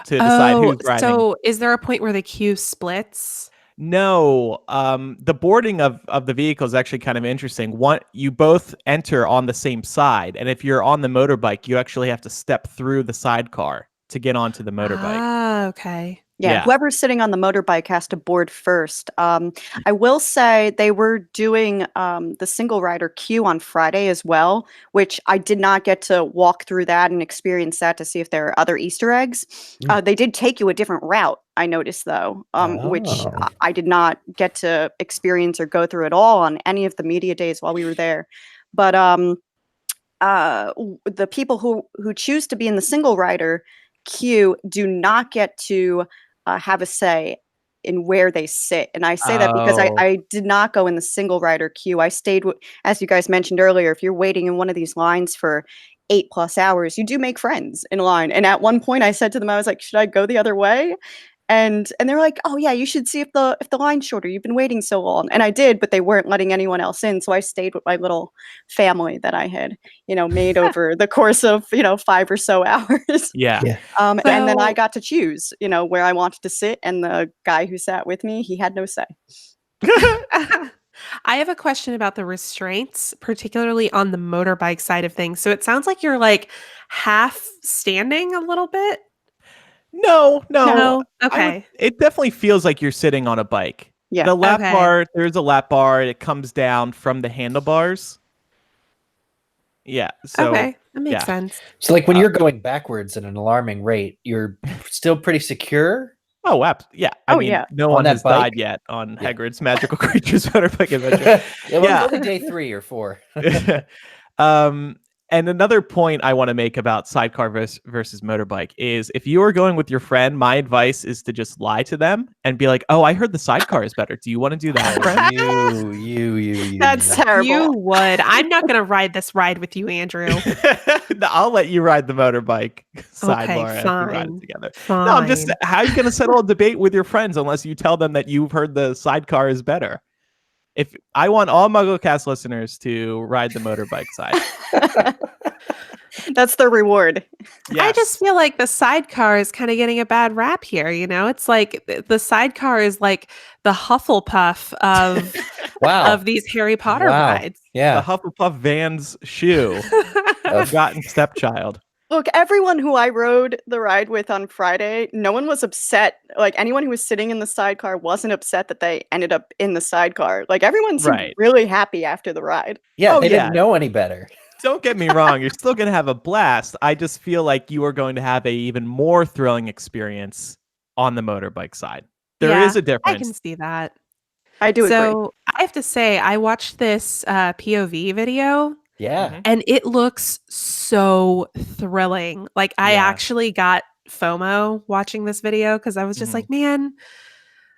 to decide who's riding. So is there a point where the queue splits? No, the boarding of the vehicle is actually kind of interesting. You both enter on the same side, and if you're on the motorbike, you actually have to step through the sidecar to get onto the motorbike. Ah, okay. Yeah, whoever's sitting on the motorbike has to board first. I will say they were doing the single rider queue on Friday as well, which I did not get to walk through that and experience that to see if there are other Easter eggs. They did take you a different route, I noticed, though, which I did not get to experience or go through at all on any of the media days while we were there. But the people who choose to be in the single rider queue do not get to have a say in where they sit. And I say that because I did not go in the single rider queue. I stayed, as you guys mentioned earlier, if you're waiting in one of these lines for 8+ hours, you do make friends in line. And at one point I said to them, I was like, should I go the other way? And they're like, oh yeah, you should see if the line's shorter. You've been waiting so long. And I did, but they weren't letting anyone else in. So I stayed with my little family that I had, made over the course of, 5 or so hours. Yeah. And then I got to choose, where I wanted to sit. And the guy who sat with me, he had no say. I have a question about the restraints, particularly on the motorbike side of things. So it sounds like you're like half standing a little bit. No. Okay. It definitely feels like you're sitting on a bike. Yeah. The lap bar, there's a lap bar. It comes down from the handlebars. Yeah. So, okay. That makes sense. So like when you're going backwards at an alarming rate, you're still pretty secure? Oh, yeah. I mean, no one has died yet on Hagrid's Magical Creatures Motorbike Adventure. It's only day 3 or 4. And another point I want to make about sidecar versus motorbike is if you are going with your friend, my advice is to just lie to them and be like, oh, I heard the sidecar is better. Do you want to do that, friend? You. That's terrible. You would. I'm not going to ride this ride with you, Andrew. I'll let you ride the motorbike sidebar as we ride it together. Fine. No, I'm just, how are you going to settle a debate with your friends unless you tell them that you've heard the sidecar is better? If I want all MuggleCast listeners to ride the motorbike side. That's the reward. I just feel like the sidecar is kind of getting a bad rap here. You know, it's like the sidecar is like the Hufflepuff of Wow. of these Harry Potter Wow. rides. the Yeah. Hufflepuff Van's shoe, forgotten stepchild. Look, everyone who I rode the ride with on Friday, no one was upset. Like anyone who was sitting in the sidecar wasn't upset that they ended up in the sidecar. Like everyone seemed Right. really happy after the ride. Yeah, Oh, they yeah. didn't know any better. Don't get me wrong, you're still going to have a blast. I just feel like you are going to have a even more thrilling experience on the motorbike side. There is Yeah, a difference. I can see that. I do agree. So I have to say, I watched this POV video Yeah. Mhm. and it looks so thrilling. Like I Yeah. actually got FOMO watching this video because I was just Mhm. like, man,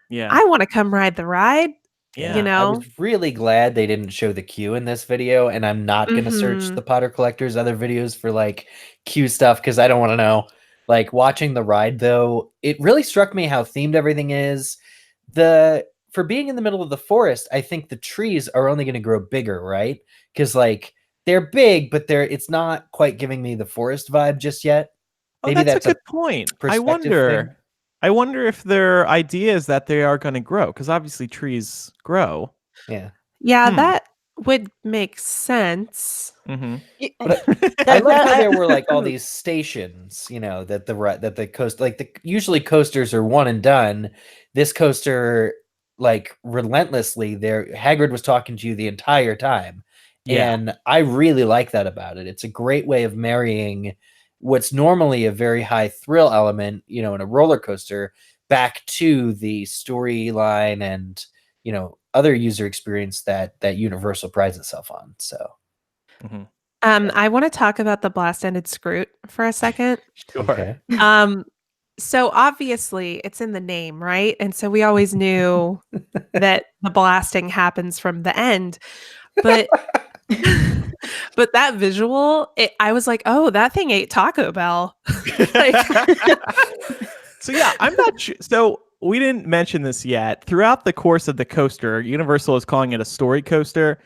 Yeah. I want to come ride the ride. Yeah. You I know? was really glad they didn't show the queue in this video, and I'm not going to search Mhm. the Potter Collector's other videos for like queue stuff because I don't want to know. Like watching the ride though, it really struck me how themed everything is. For being in the middle of the forest, I think the trees are only going to grow bigger, right? Because like they're big, but it's not quite giving me the forest vibe just yet. Oh, Maybe that's that's a a good point. I perspective wonder. thing. I wonder if their idea is that they are going to grow, because obviously trees grow. Yeah. Yeah, Hmm. that would make sense. Mm-hmm. But I love how there were like all these stations, you know, that the coast, like usually coasters are one and done. This coaster, like relentlessly, there Hagrid was talking to you the entire time, Yeah. and I really like that about it. It's a great way of marrying what's normally a very high thrill element, you know, in a roller coaster, back to the storyline and other user experience that Universal prides itself on. So. Mm-hmm. I want to talk about the blast-ended Scroot for a second. Sure. Okay. So obviously it's in the name, right? And so we always knew that the blasting happens from the end. But but that visual, I was like, oh, that thing ate Taco Bell. So yeah, I'm not sure. So we didn't mention this yet. Throughout the course of the coaster, Universal is calling it a story coaster.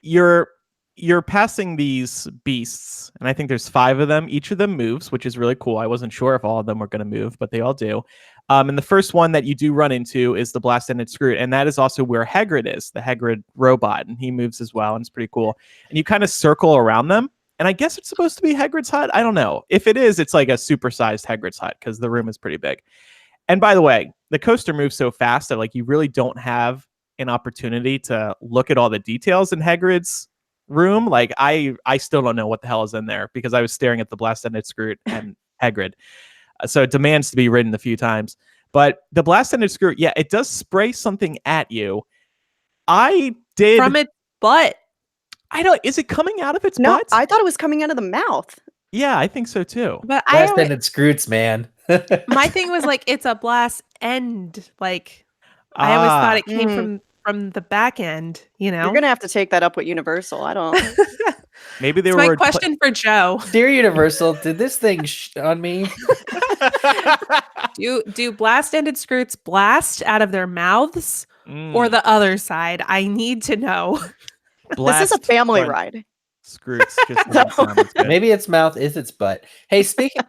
You're passing these beasts, and I think there's 5 of them. Each of them moves, which is really cool. I wasn't sure if all of them were going to move, but they all do. And the first one that you do run into is the blast-ended Scroot, and that is also where Hagrid is, the Hagrid robot, and he moves as well, and it's pretty cool. And you kind of circle around them, and I guess it's supposed to be Hagrid's hut. I don't know. If it is, it's like a supersized Hagrid's hut because the room is pretty big. And by the way, the coaster moves so fast that like you really don't have an opportunity to look at all the details in Hagrid's room. Like I still don't know what the hell is in there because I was staring at the blast-ended Scroot and Hagrid. So it demands to be ridden a few times. But the blast-ended Scroot, yeah, it does spray something at you. I did From its butt. I don't. Is it coming out of its No, butt? I thought it was coming out of the mouth. Yeah, I think so too. But I Blast-ended Scroots, man. my thing was like it's a blast end. Like I always thought it came Mm. from the back end, you know. You're gonna have to take that up with Universal. I don't. Maybe they It's were my question for Joe. Dear Universal, did this thing on me? Do blast-ended Scroots blast out of their mouths Mm. or the other side? I need to know. This is a Blast family front ride. Scroots just doesn't sound as good. Maybe its mouth is its butt. Hey, speaking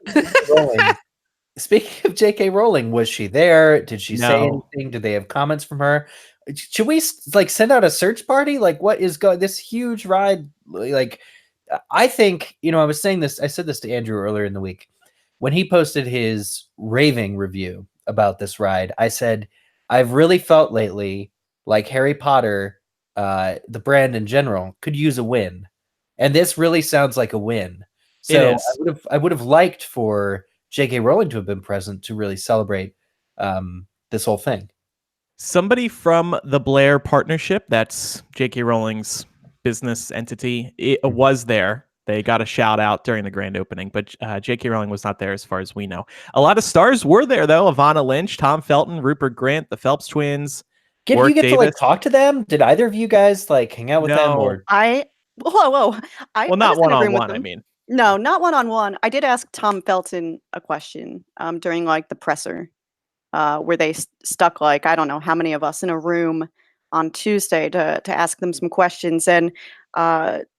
of J.K. Rowling, was she there? Did she say No. anything? Did they have comments from her? Should we like send out a search party? Like, what is going this huge ride? Like, I think I was saying this. I said this to Andrew earlier in the week when he posted his raving review about this ride. I said, I've really felt lately like Harry Potter, the brand in general, could use a win, and this really sounds like a win. So is. I would have liked for J.K. Rowling to have been present to really celebrate this whole thing. Somebody from the Blair Partnership, that's J.K. Rowling's business entity, it was there. They got a shout out during the grand opening, but J.K. Rowling was not there as far as we know. A lot of stars were there, though. Ivana Lynch, Tom Felton, Rupert Grint, the Phelps twins. Did Warwick you get to like Davis. talk to them? Did either of you guys like hang out with them? No. Or Whoa. I Well, not was in a room with one-on-one, I them. mean. No, not one-on-one. I did ask Tom Felton a question during like the presser where they stuck like I don't know how many of us in a room on Tuesday to ask them some questions, and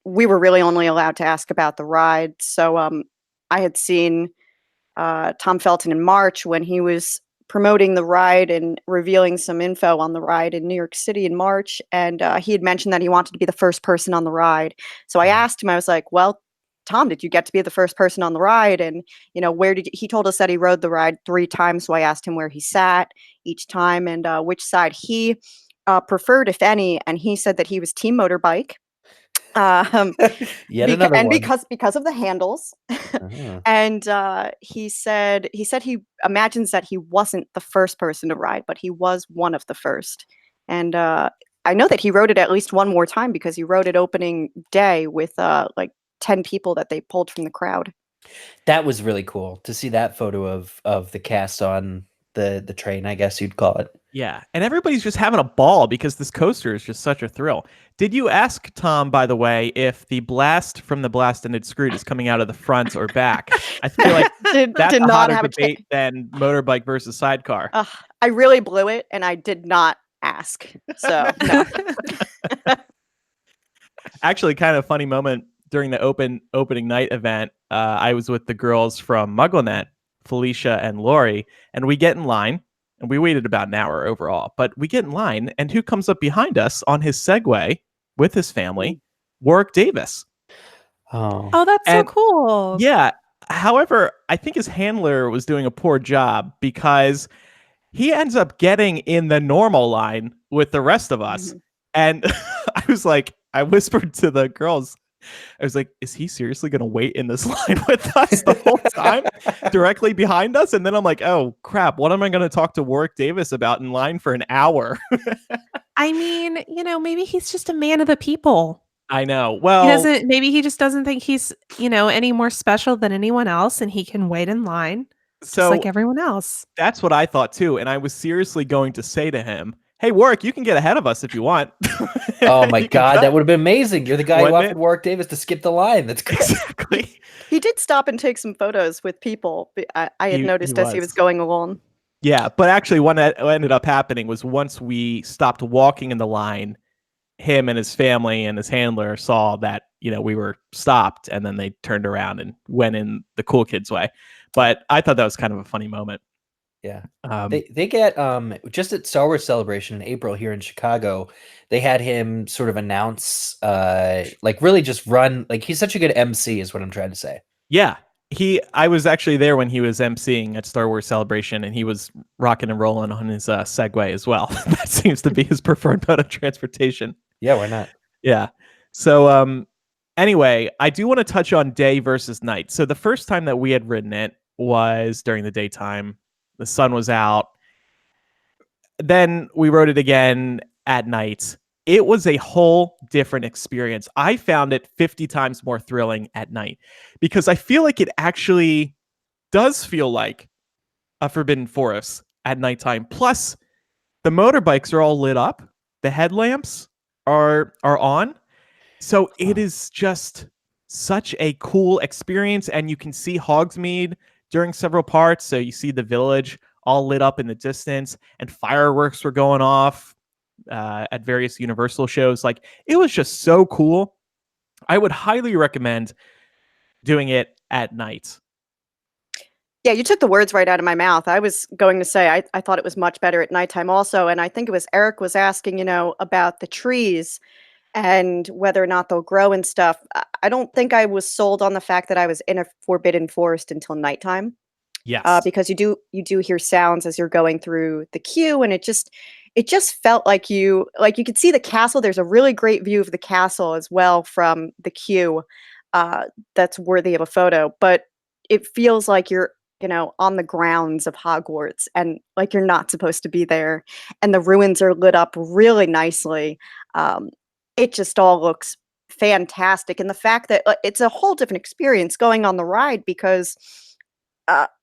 we were really only allowed to ask about the ride. So I had seen Tom Felton in March when he was promoting the ride and revealing some info on the ride in New York City in March. And he had mentioned that he wanted to be the first person on the ride. So I asked him, I was like, well, Tom, did you get to be the first person on the ride? And, where did he told us that he rode the ride 3 times. So I asked him where he sat each time and which side he preferred, if any. And he said that he was team motorbike. Yet another And one. because of the handles. Uh-huh. And he said he imagines that he wasn't the first person to ride, but he was one of the first. And I know that he rode it at least one more time because he rode it opening day with like 10 people that they pulled from the crowd. That was really cool to see that photo of the cast on the train, I guess you'd call it. Yeah, and everybody's just having a ball because this coaster is just such a thrill. Did you ask Tom, by the way, if the blast from the Blasted Screwed is coming out of the front or back? I feel like that's did a not hotter have a debate than motorbike versus sidecar. I really blew it, and I did not ask. So no. Actually, kind of funny moment during the opening night event. I was with the girls from MuggleNet, Felicia and Lori, and we get in line. And we waited about an hour overall, but we get in line, and who comes up behind us on his Segway with his family? Warwick Davis. Oh, that's so cool. Yeah. However, I think his handler was doing a poor job because he ends up getting in the normal line with the rest of us. Mhm. And I whispered to the girls, I was like, is he seriously going to wait in this line with us the whole time directly behind us? And then I'm like, oh, crap. What am I going to talk to Warwick Davis about in line for an hour? I mean, maybe he's just a man of the people. I know. Well, maybe he just doesn't think he's, any more special than anyone else and he can wait in line just like everyone else. That's what I thought too. And I was seriously going to say to him, hey, Warwick, you can get ahead of us if you want. Oh my God, that would have been amazing. You're the guy who offered Warwick Davis to skip the line. That's great. Exactly. He did stop and take some photos with people. I had noticed as he was going along. Yeah, but actually what ended up happening was once we stopped walking in the line, him and his family and his handler saw that, we were stopped, and then they turned around and went in the cool kids way. But I thought that was kind of a funny moment. Yeah. They get just at Star Wars Celebration in April here in Chicago, they had him sort of announce really just run, like he's such a good MC is what I'm trying to say. Yeah. I was actually there when he was emceeing at Star Wars Celebration, and he was rocking and rolling on his Segway as well. That seems to be his preferred mode of transportation. Yeah, why not? Yeah. So anyway, I do want to touch on day versus night. So the first time that we had ridden it was during the daytime. The sun was out. Then we rode it again at night. It was a whole different experience. I found it 50 times more thrilling at night because I feel like it actually does feel like a Forbidden Forest at nighttime. Plus, the motorbikes are all lit up. The headlamps are on. So it is just such a cool experience, and you can see Hogsmeade during several parts. So you see the village all lit up in the distance, and fireworks were going off at various Universal shows. Like, it was just so cool. I would highly recommend doing it at night. Yeah, you took the words right out of my mouth. I was going to say I thought it was much better at nighttime also. And I think it was Eric was asking, about the trees and whether or not they'll grow and stuff. I don't think I was sold on the fact that I was in a Forbidden Forest until nighttime. Yes. Because you do hear sounds as you're going through the queue, and it just felt like you could see the castle. There's a really great view of the castle as well from the queue. That's worthy of a photo, but it feels like you're on the grounds of Hogwarts, and like you're not supposed to be there, and the ruins are lit up really nicely. It just all looks fantastic, and the fact that it's a whole different experience going on the ride because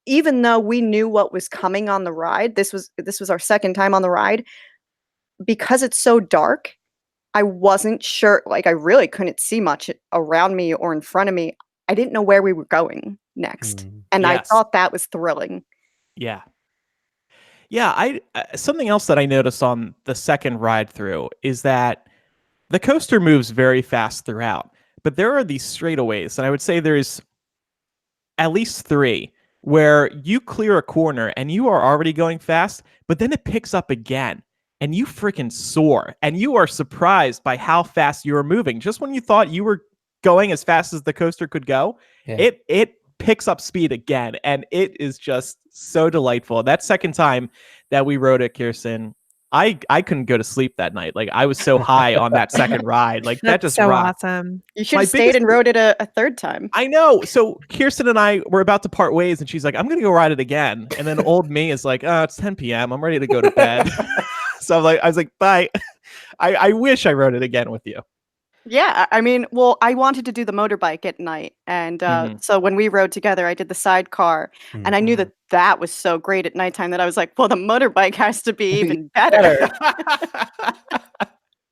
even though we knew what was coming on the ride, this was our second time on the ride. Because it's so dark, I wasn't sure. Like, I really couldn't see much around me or in front of me. I didn't know where we were going next, and Yes. I thought that was thrilling. Yeah. Yeah, something else that I noticed on the second ride through is that the coaster moves very fast throughout, but there are these straightaways, and I would say there's at least three where you clear a corner and you are already going fast, but then it picks up again and you freaking soar and you are surprised by how fast you are moving. Just when you thought you were going as fast as the coaster could go, Yeah. it picks up speed again, and it is just so delightful. That second time that we rode it, Kirsten, I couldn't go to sleep that night. Like, I was so high on that second ride. Like, that That's just so rocked. awesome. You should My have stayed biggest- and rode it a third time. I know. So Kirsten and I were about to part ways, and she's like, "I'm gonna go ride it again." And then old me is like, "Oh, it's 10 p.m. I'm ready to go to bed." So I was like, "Bye." I wish I rode it again with you. Yeah, I mean, well, I wanted to do the motorbike at night, and Mhm. so when we rode together, I did the sidecar, and I knew that that was so great at nighttime that I was like, well, the motorbike has to be even better.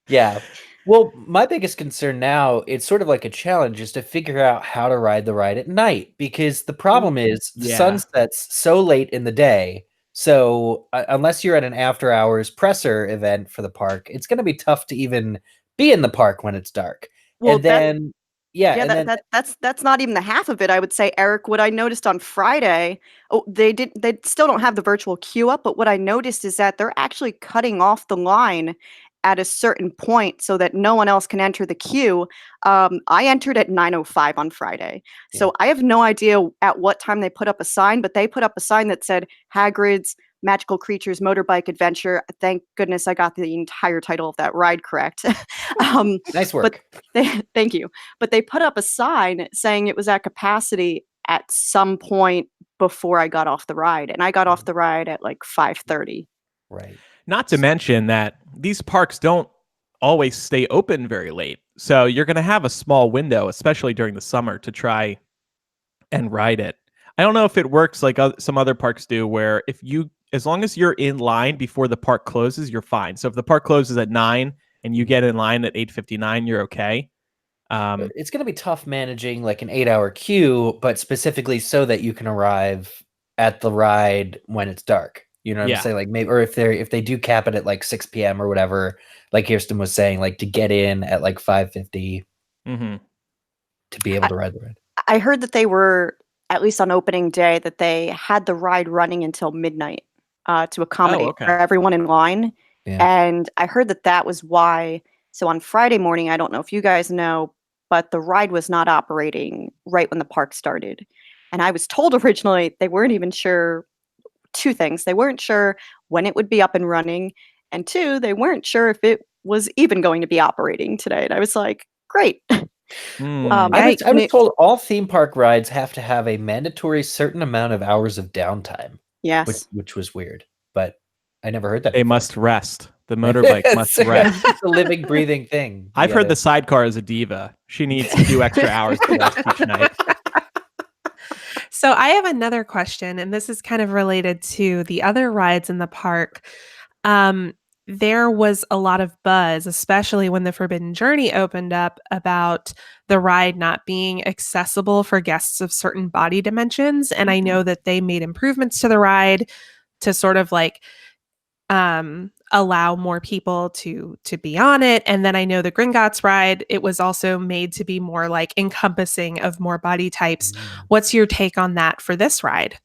Yeah. Well, my biggest concern now, it's sort of like a challenge, is to figure out how to ride the ride at night, because the problem is the sun Yeah. sets so late in the day. So unless you're at an after hours presser event for the park, it's going to be tough to even be in the park when it's dark. Well, And then, yeah, that's not even the half of it. I would say, Eric, what I noticed on Friday, they still don't have the virtual queue up, but what I noticed is that they're actually cutting off the line at a certain point so that no one else can enter the queue. I entered at 9:05 on Friday, so I have no idea at what time they put up a sign, but they put up a sign that said Hagrid's Magical Creatures Motorbike Adventure. Thank goodness I got the entire title of that ride correct. nice work. Thank you. But they put up a sign saying it was at capacity at some point before I got off the ride, and I got off the ride at like 5:30. Right. Not to mention that these parks don't always stay open very late. So you're going to have a small window, especially during the summer, to try and ride it. I don't know if it works like some other parks do, where as long as you're in line before the park closes, you're fine. So if the park closes at 9 and you get in line at 8:59, you're okay. It's going to be tough managing like an 8-hour queue, but specifically so that you can arrive at the ride when it's dark. You know what Yeah. I'm saying? Like maybe, or if they do cap it at like 6 p.m. or whatever, like Kirsten was saying, like to get in at like 5:50 Mm-hmm. to be able to ride the ride. I heard that they were, at least on opening day, that they had the ride running until midnight to accommodate okay. for everyone in line. Yeah. And I heard that that was why. So on Friday morning, I don't know if you guys know, but the ride was not operating right when the park started. And I was told originally they weren't even sure two things. They weren't sure when it would be up and running. And two, they weren't sure if it was even going to be operating today. And I was like, great. I was told all theme park rides have to have a mandatory certain amount of hours of downtime. Yes. Which was weird, but I never heard that. They must rest. The motorbike must rest. It's a living, breathing thing. I've heard the sidecar is a diva. She needs to do extra hours to rest each night. So I have another question, and this is kind of related to the other rides in the park. There was a lot of buzz, especially when the Forbidden Journey opened up, about the ride not being accessible for guests of certain body dimensions. And I know that they made improvements to the ride to sort of like allow more people to be on it. And then I know the Gringotts ride, it was also made to be more like encompassing of more body types. What's your take on that for this ride?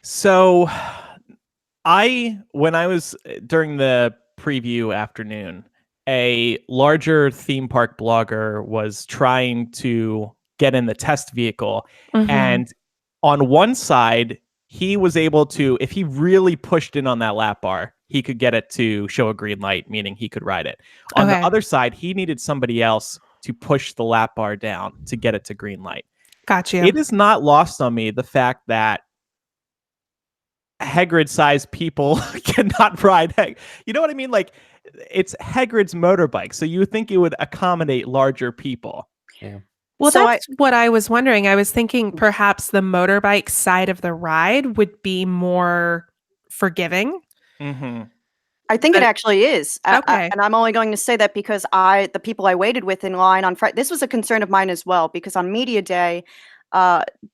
So when I was during the preview afternoon, a larger theme park blogger was trying to get in the test vehicle. And on one side, he was able to, if he really pushed in on that lap bar, he could get it to show a green light, meaning he could ride it. On the other side, he needed somebody else to push the lap bar down to get it to green light. Gotcha. It is not lost on me the fact that Hagrid-sized people cannot ride. You know what I mean? Like, it's Hagrid's motorbike, so you would think it would accommodate larger people. Yeah. Well, So that's what I was wondering. I was thinking perhaps the motorbike side of the ride would be more forgiving. Mm-hmm. I think it actually is. Okay. And I'm only going to say that because the people I waited with in line on Friday, this was a concern of mine as well, because on media day,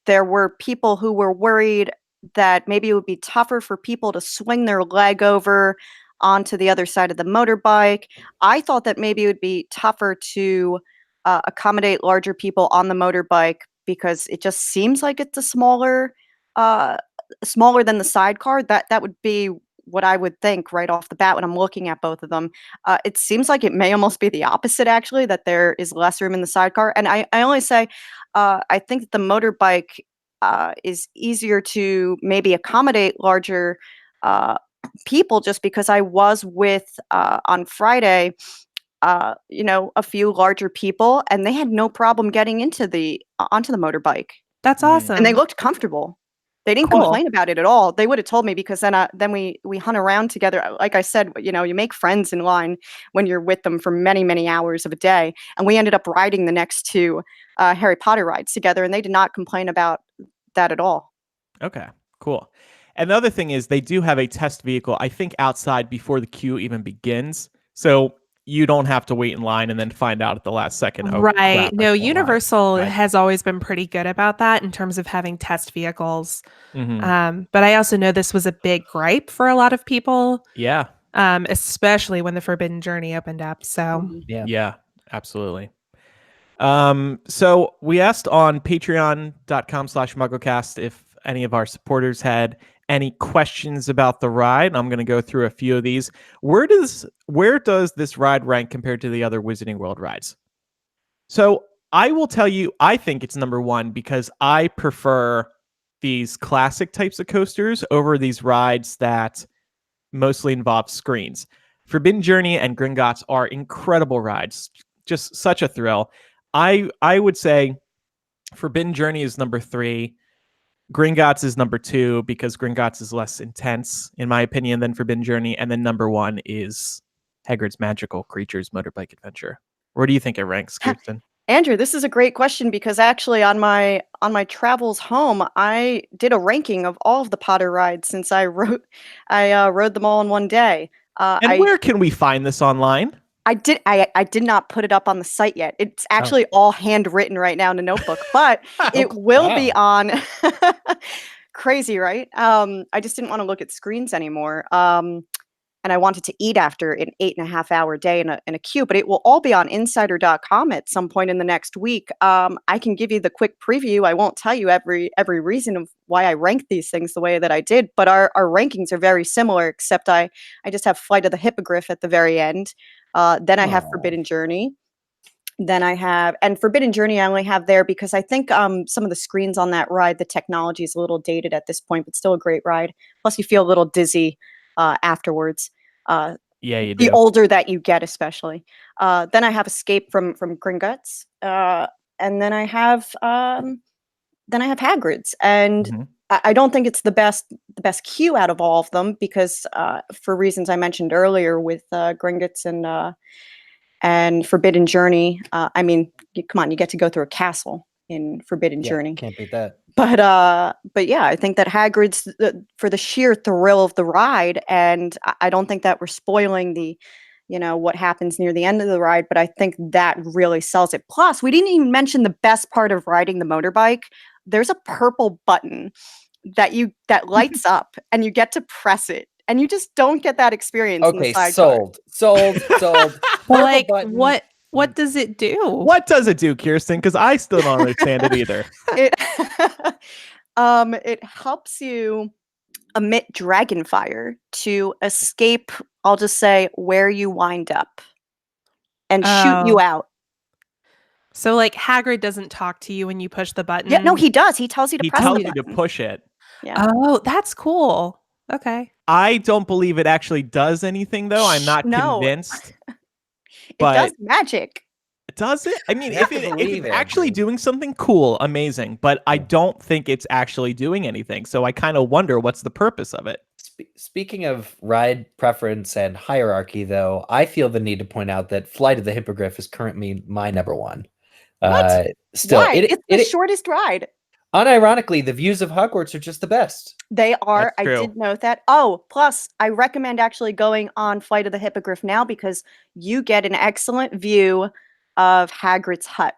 there were people who were worried that maybe it would be tougher for people to swing their leg over onto the other side of the motorbike. I thought that maybe it would be tougher to accommodate larger people on the motorbike because it just seems like it's a smaller than the sidecar. That would be what I would think right off the bat when I'm looking at both of them. It seems like it may almost be the opposite, actually, that there is less room in the sidecar. And I only say I think that the motorbike is easier to maybe accommodate larger people, just because I was with on Friday, a few larger people, and they had no problem getting into onto the motorbike, That's Mm. awesome. and they looked comfortable. They didn't Cool. complain about it at all. They would have told me, because then we hunt around together. Like I said, you make friends in line when you're with them for many, many hours of a day. And we ended up riding the next two Harry Potter rides together, and they did not complain about that at all. Okay, cool. And the other thing is they do have a test vehicle, I think, outside before the queue even begins. So you don't have to wait in line and then find out at the last second. Oh, crap, I Right. No, can't ride. Universal Right. has always been pretty good about that in terms of having test vehicles. Mhm. But I also know this was a big gripe for a lot of people, Yeah. especially when the Forbidden Journey opened up. So Mhm. Yeah, absolutely. So we asked on patreon.com/mugglecast if any of our supporters had any questions about the ride. I'm going to go through a few of these. Where does this ride rank compared to the other Wizarding World rides? So I will tell you, I think it's number one because I prefer these classic types of coasters over these rides that mostly involve screens. Forbidden Journey and Gringotts are incredible rides, just such a thrill. I would say Forbidden Journey is number 3. Gringotts is number 2 because Gringotts is less intense, in my opinion, than Forbidden Journey. And then number 1 is Hagrid's Magical Creatures Motorbike Adventure. Where do you think it ranks, Kirsten? Andrew, this is a great question, because actually on my travels home, I did a ranking of all of the Potter rides since I rode them all in one day. And where can we find this online? I did not put it up on the site yet. It's actually all handwritten right now in a notebook, but it will be on. Crazy, right? I just didn't want to look at screens anymore. And I wanted to eat after an 8.5-hour day in a queue, but it will all be on insider.com at some point in the next week. I can give you the quick preview. I won't tell you every reason of why I ranked these things the way that I did, but our rankings are very similar, except I just have Flight of the Hippogriff at the very end. Then I have Forbidden Journey. Then I have, and Forbidden Journey I only have there because I think some of the screens on that ride, the technology is a little dated at this point, but still a great ride. Plus you feel a little dizzy afterwards. Yeah, you The do. older that you get, especially. Then I have Escape from Gringotts, and then I have Hagrid's, and Mhm. I don't think it's the best queue out of all of them because for reasons I mentioned earlier with Gringotts and Forbidden Journey. I mean, come on, you get to go through a castle in Forbidden Journey. Can't beat that. But yeah, I think that Hagrid's for the sheer thrill of the ride, and I don't think that we're spoiling the, what happens near the end of the ride, but I think that really sells it. Plus, we didn't even mention the best part of riding the motorbike. There's a purple button that lights up, and you get to press it, and you just don't get that experience in the Okay, sidecar. sold. Purple like button. what does it do? What does it do, Kirsten? Because I still don't understand it either. It it helps you emit dragon fire to escape, I'll just say, where you wind up and shoot you Oh. out. So like Hagrid doesn't talk to you when you push the button. Yeah, no, he does. He tells you to He press tells the you to button. push it. Yeah. Oh, that's cool. Okay. I don't believe it actually does anything, though. I'm not No. convinced. It but- does magic. Does it? I mean, You if have to it's believe, actually Andrew. doing something cool, amazing. But I don't think it's actually doing anything. So I kind of wonder what's the purpose of it. Speaking of ride preference and hierarchy, though, I feel the need to point out that Flight of the Hippogriff is currently my number one. What? Still, Why? It's the shortest ride. unironically, the views of Hogwarts are just the best. They are. That's I true. did note that. Oh, plus, I recommend actually going on Flight of the Hippogriff now because you get an excellent view of Hagrid's hut.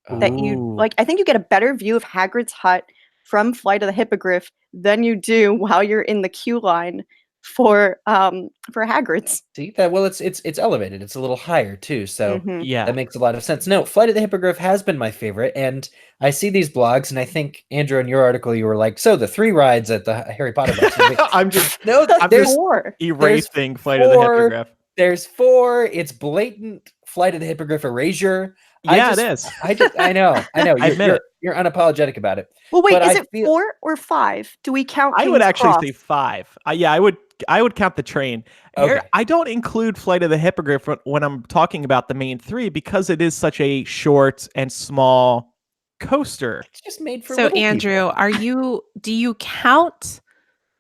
That you Ooh. like. I think you get a better view of Hagrid's hut from Flight of the Hippogriff than you do while you're in the queue line for Hagrid's. See that? Well, it's elevated. It's a little higher too, so Mhm. Yeah. that makes a lot of sense. No, Flight of the Hippogriff has been my favorite, and I see these blogs, and I think Andrew, in your article, you were like, "So the 3 rides at the Harry Potter bus." I was like, I'm just no, I'm there's just Four. erasing Flight of the 4 Hippogriff. there's 4. It's blatant Flight of the Hippogriff erasure. Yeah, it is. I know. I admit it. You're unapologetic about it. Well, wait, But is I it feel 4 or 5? Do we count I would King's actually Cross? say 5. Yeah, I would count the train. Here, Okay. I don't include Flight of the Hippogriff when I'm talking about the main 3 because it is such a short and small coaster. It's just made for So little Andrew, people. do you count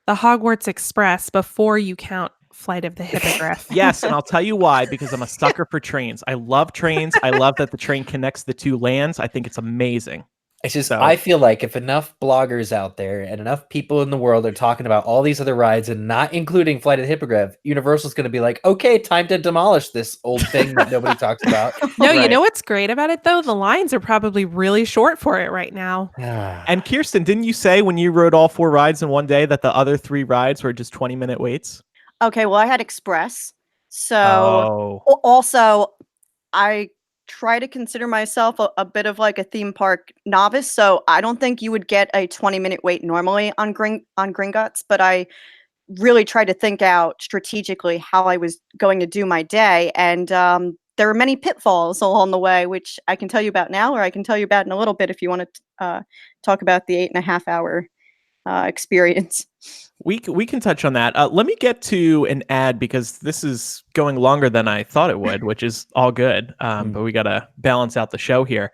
the Hogwarts Express before you count Flight of the Hippogriff? Yes, and I'll tell you why, because I'm a sucker for trains. I love trains. I love that the train connects the 2 lands. I think it's amazing. It's just So- I feel like if enough bloggers out there and enough people in the world are talking about all these other rides and not including Flight of the Hippogriff, Universal's going to be like, okay, time to demolish this old thing that nobody talks about. No, you Right. know what's great about it though? The lines are probably really short for it right now. And Kirsten, didn't you say when you rode all 4 rides in one day that the other 3 rides were just 20-minute waits? Okay, well, I had Express. So Oh. also, I try to consider myself a bit of like a theme park novice. So I don't think you would get a 20-minute wait normally on Gringotts, but I really tried to think out strategically how I was going to do my day. And there were many pitfalls along the way, which I can tell you about now, or I can tell you about in a little bit if you want to talk about the 8.5 hour experience. We can touch on that. Let me get to an ad because this is going longer than I thought it would, which is all good. But we got to balance out the show here.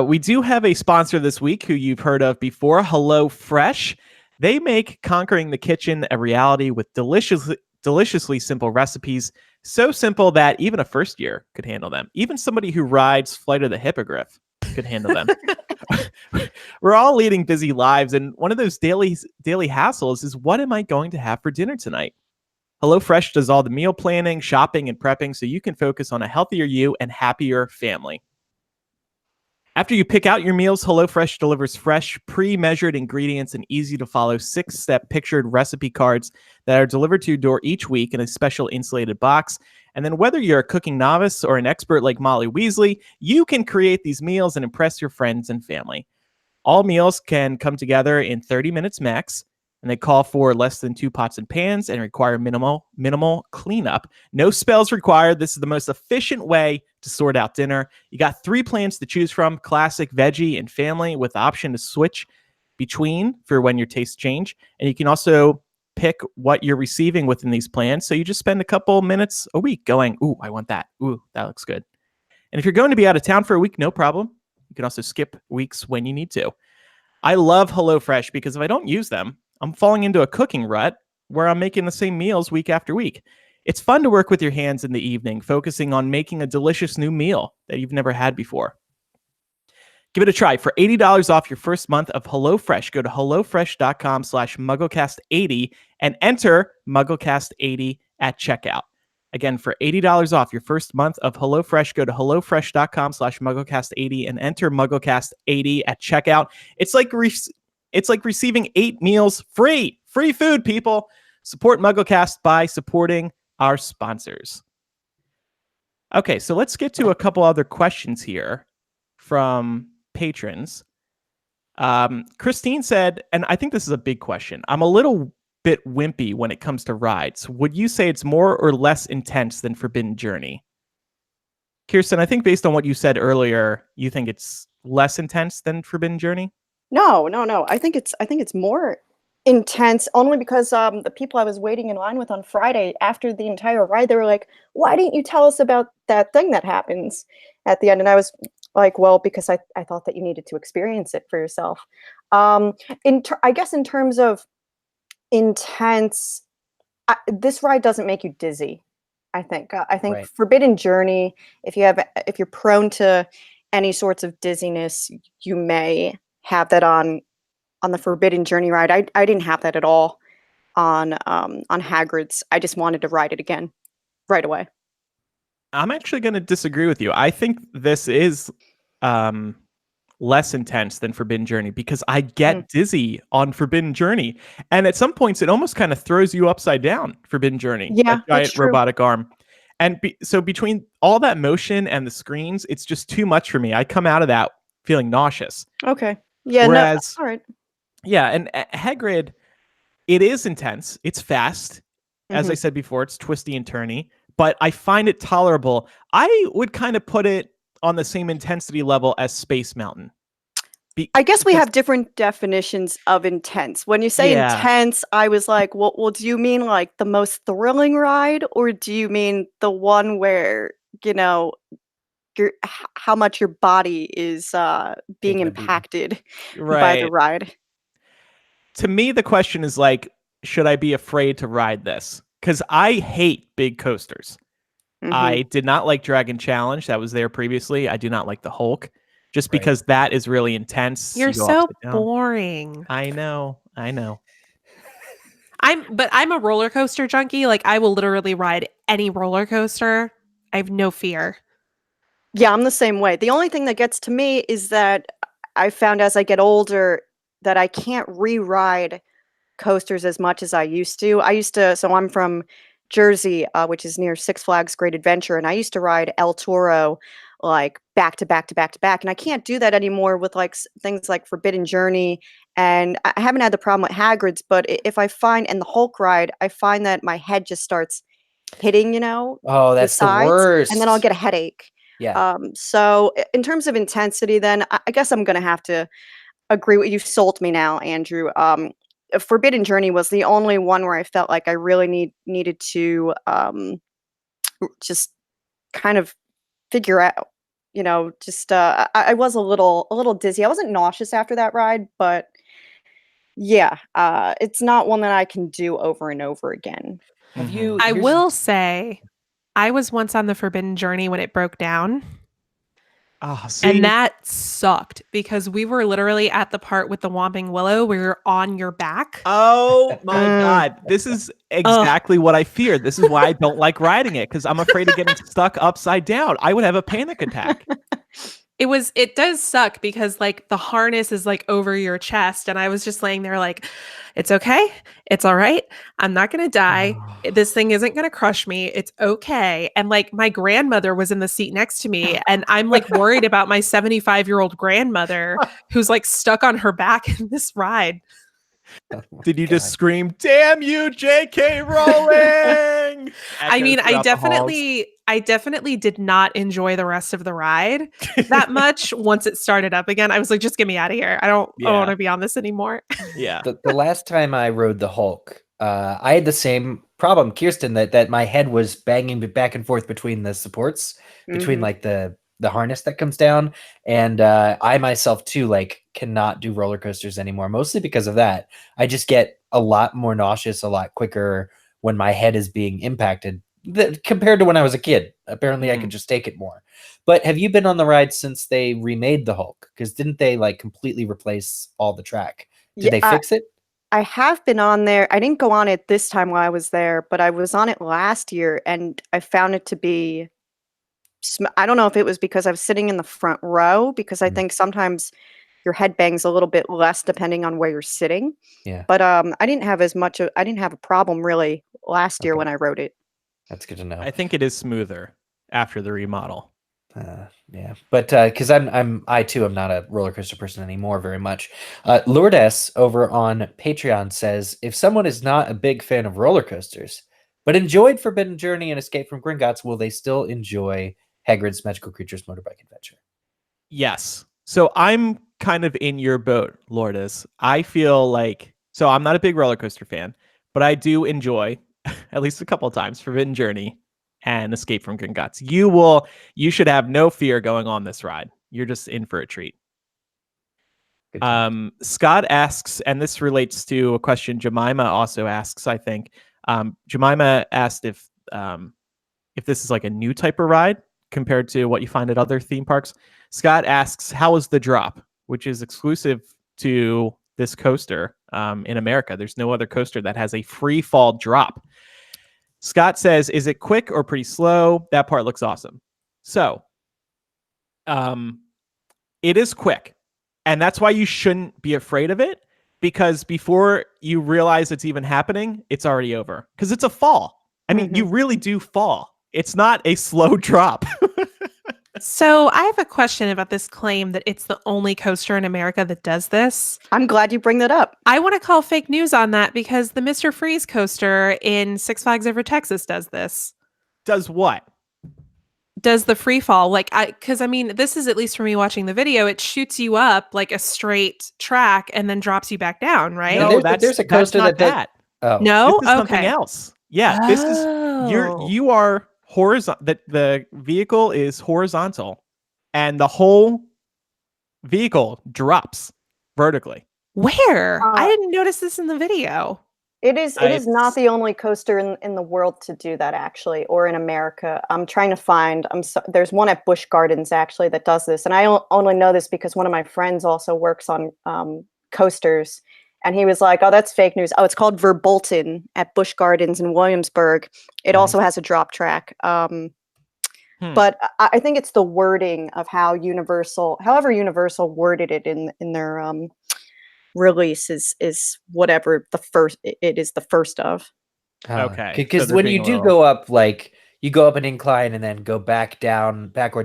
We do have a sponsor this week who you've heard of before, HelloFresh. They make conquering the kitchen a reality with deliciously simple recipes. So simple that even a first year could handle them. Even somebody who rides Flight of the Hippogriff could handle them. We're all leading busy lives, and one of those daily hassles is, what am I going to have for dinner tonight? HelloFresh does all the meal planning, shopping, and prepping so you can focus on a healthier you and happier family. After you pick out your meals, HelloFresh delivers fresh, pre-measured ingredients and easy-to-follow 6-step pictured recipe cards that are delivered to your door each week in a special insulated box. And then whether you're a cooking novice or an expert like Molly Weasley, you can create these meals and impress your friends and family. All meals can come together in 30 minutes max, and they call for less than 2 pots and pans and require minimal cleanup. No spells required. This is the most efficient way to sort out dinner. You got 3 plans to choose from: classic, veggie, and family, with the option to switch between for when your tastes change. And you can also pick what you're receiving within these plans. So you just spend a couple minutes a week going, ooh, I want that. Ooh, that looks good. And if you're going to be out of town for a week, no problem. You can also skip weeks when you need to. I love HelloFresh because if I don't use them, I'm falling into a cooking rut where I'm making the same meals week after week. It's fun to work with your hands in the evening, focusing on making a delicious new meal that you've never had before. Give it a try. For $80 off your first month of HelloFresh, go to HelloFresh.com/MuggleCast80 and enter MuggleCast80 at checkout. Again, for $80 off your first month of HelloFresh, go to HelloFresh.com/MuggleCast80 and enter MuggleCast80 at checkout. It's like receiving 8 meals free. Free food, people. Support MuggleCast by supporting our sponsors. Okay, so let's get to a couple other questions here from patrons. Christine said, and I think this is a big question, I'm a little bit wimpy when it comes to rides. Would you say it's more or less intense than Forbidden Journey? Kirsten, I think based on what you said earlier, you think it's less intense than Forbidden Journey? No. I think it's more intense only because the people I was waiting in line with on Friday after the entire ride, they were like, "Why didn't you tell us about that thing that happens at the end?" And I was like, "Well, because I thought that you needed to experience it for yourself." I guess in terms of intense, this ride doesn't make you dizzy. I think Right. Forbidden Journey, if you're prone to any sorts of dizziness, you may have that on the Forbidden Journey ride. I didn't have that at all on Hagrid's. I just wanted to ride it again right away. I'm actually going to disagree with you. I think this is less intense than Forbidden Journey because I get dizzy on Forbidden Journey. And at some points, it almost kind of throws you upside down, Forbidden Journey. Yeah, that that's giant true. robotic arm. And so between all that motion and the screens, it's just too much for me. I come out of that feeling nauseous. Okay. Yeah. Whereas, No. All right. yeah, and Hagrid, it is intense. It's fast. As I Mhm. said before, it's twisty and turny, but I find it tolerable. I would kind of put it on the same intensity level as Space Mountain. I guess we Because- have different definitions of intense. When you say Yeah. intense, I was like, well, do you mean like the most thrilling ride, or do you mean the one where, you know, how much your body is being Taking a beating. impacted by right. the ride? To me, the question is like, should I be afraid to ride this? Because I hate big coasters. Mhm. I did not like Dragon Challenge. That was there previously. I do not like the Hulk, just Right. because that is really intense. You're You go so upside down. boring. I know. I'm a roller coaster junkie. Like I will literally ride any roller coaster. I have no fear. Yeah, I'm the same way. The only thing that gets to me is that I found as I get older that I can't re-ride coasters as much as I used to. So I'm from Jersey, which is near Six Flags Great Adventure, and I used to ride El Toro like back to back to back to back, and I can't do that anymore with like things like Forbidden Journey. And I haven't had the problem with Hagrid's, but if I find in the Hulk ride, I find that my head just starts hitting, Oh, the that's the sides, worst. and then I'll get a headache. Yeah. So in terms of intensity, then I guess I'm gonna have to agree with you. Sold me now, Andrew. Forbidden Journey was the only one where I felt like I really needed to just kind of figure out, just I was a little dizzy. I wasn't nauseous after that ride, but yeah, it's not one that I can do over and over again. Have Mhm. you? I here's- will say, I was once on the Forbidden Journey when it broke down, Oh, see, and that sucked because we were literally at the part with the Whomping Willow where you're on your back. oh my Mm. God, this is exactly what I feared. This is why I don't like riding it because I'm afraid of getting stuck upside down. I would have a panic attack. It does suck because like the harness is like over your chest, and I was just laying there like, it's okay, it's all right, I'm not gonna die, this thing isn't gonna crush me, it's okay. And like my grandmother was in the seat next to me, and I'm like worried about my 75-year-old grandmother who's like stuck on her back in this ride. Oh my Did you just God. scream, "Damn you, J.K. Rowling"? I mean, Echo throughout the halls. I definitely did not enjoy the rest of the ride that much once it started up again. I was like, just get me out of here. I don't Yeah. want to be on this anymore. Yeah. The last time I rode the Hulk, I had the same problem, Kirsten, that my head was banging back and forth between the supports, between Mhm. like the harness that comes down, and I myself too like cannot do roller coasters anymore, mostly because of that. I just get a lot more nauseous a lot quicker when my head is being impacted compared to when I was a kid. Apparently, I Mm. can just take it more. But have you been on the ride since they remade the Hulk? Because didn't they like completely replace all the track? Did they Yeah, fix it? I have been on there. I didn't go on it this time while I was there, but I was on it last year, and I found it to be. I don't know if it was because I was sitting in the front row, because I Mm. think sometimes your head bangs a little bit less depending on where you're sitting. Yeah. But I didn't have I didn't have a problem really last year Okay. when I wrote it. That's good to know. I think it is smoother after the remodel. Yeah, but because I too am not a roller coaster person anymore very much. Lourdes over on Patreon says, if someone is not a big fan of roller coasters but enjoyed Forbidden Journey and Escape from Gringotts, will they still enjoy Hagrid's Magical Creatures Motorbike Adventure? Yes. So I'm kind of in your boat, Lourdes. I feel like, so I'm not a big roller coaster fan, but I do enjoy at least a couple of times Forbidden Journey and Escape from Gringotts. You should have no fear going on this ride. You're just in for a treat. Good to Scott asks, and this relates to a question Jemima also asks, I think. Jemima asked if this is like a new type of ride compared to what you find at other theme parks. Scott asks, how is the drop, which is exclusive to this coaster in America? There's no other coaster that has a free fall drop. Scott says, is it quick or pretty slow? That part looks awesome. So it is quick. And that's why you shouldn't be afraid of it, because before you realize it's even happening, it's already over. Because it's a fall. I mean, you really do fall. It's not a slow drop. So I have a question about this claim that it's the only coaster in America that does this. I'm glad you bring that up. I want to call fake news on that because the Mr. Freeze coaster in Six Flags Over Texas does this. Does what? Does the free fall. Because I mean, this is, at least for me watching the video, it shoots you up like a straight track and then drops you back down, right? No, there's a coaster that's not that. Oh, No? This is something else. Yeah, this is you are horizontal. The vehicle is horizontal, and the whole vehicle drops vertically. Where? I Uh, didn't notice this in the video. It is not It's- the only coaster in the world to do that, actually, or in America. I'm trying to find. There's one at Busch Gardens actually that does this, and I only know this because one of my friends also works on coasters, and he was like, "Oh, that's fake news. Oh, it's called Verbolten at Busch Gardens in Williamsburg. It Nice. also has a drop track." But I think it's the wording of however Universal worded it in their release is whatever it is the first of. Okay, so Because they're when being you a do little- go up, like you go up an incline and then go backwards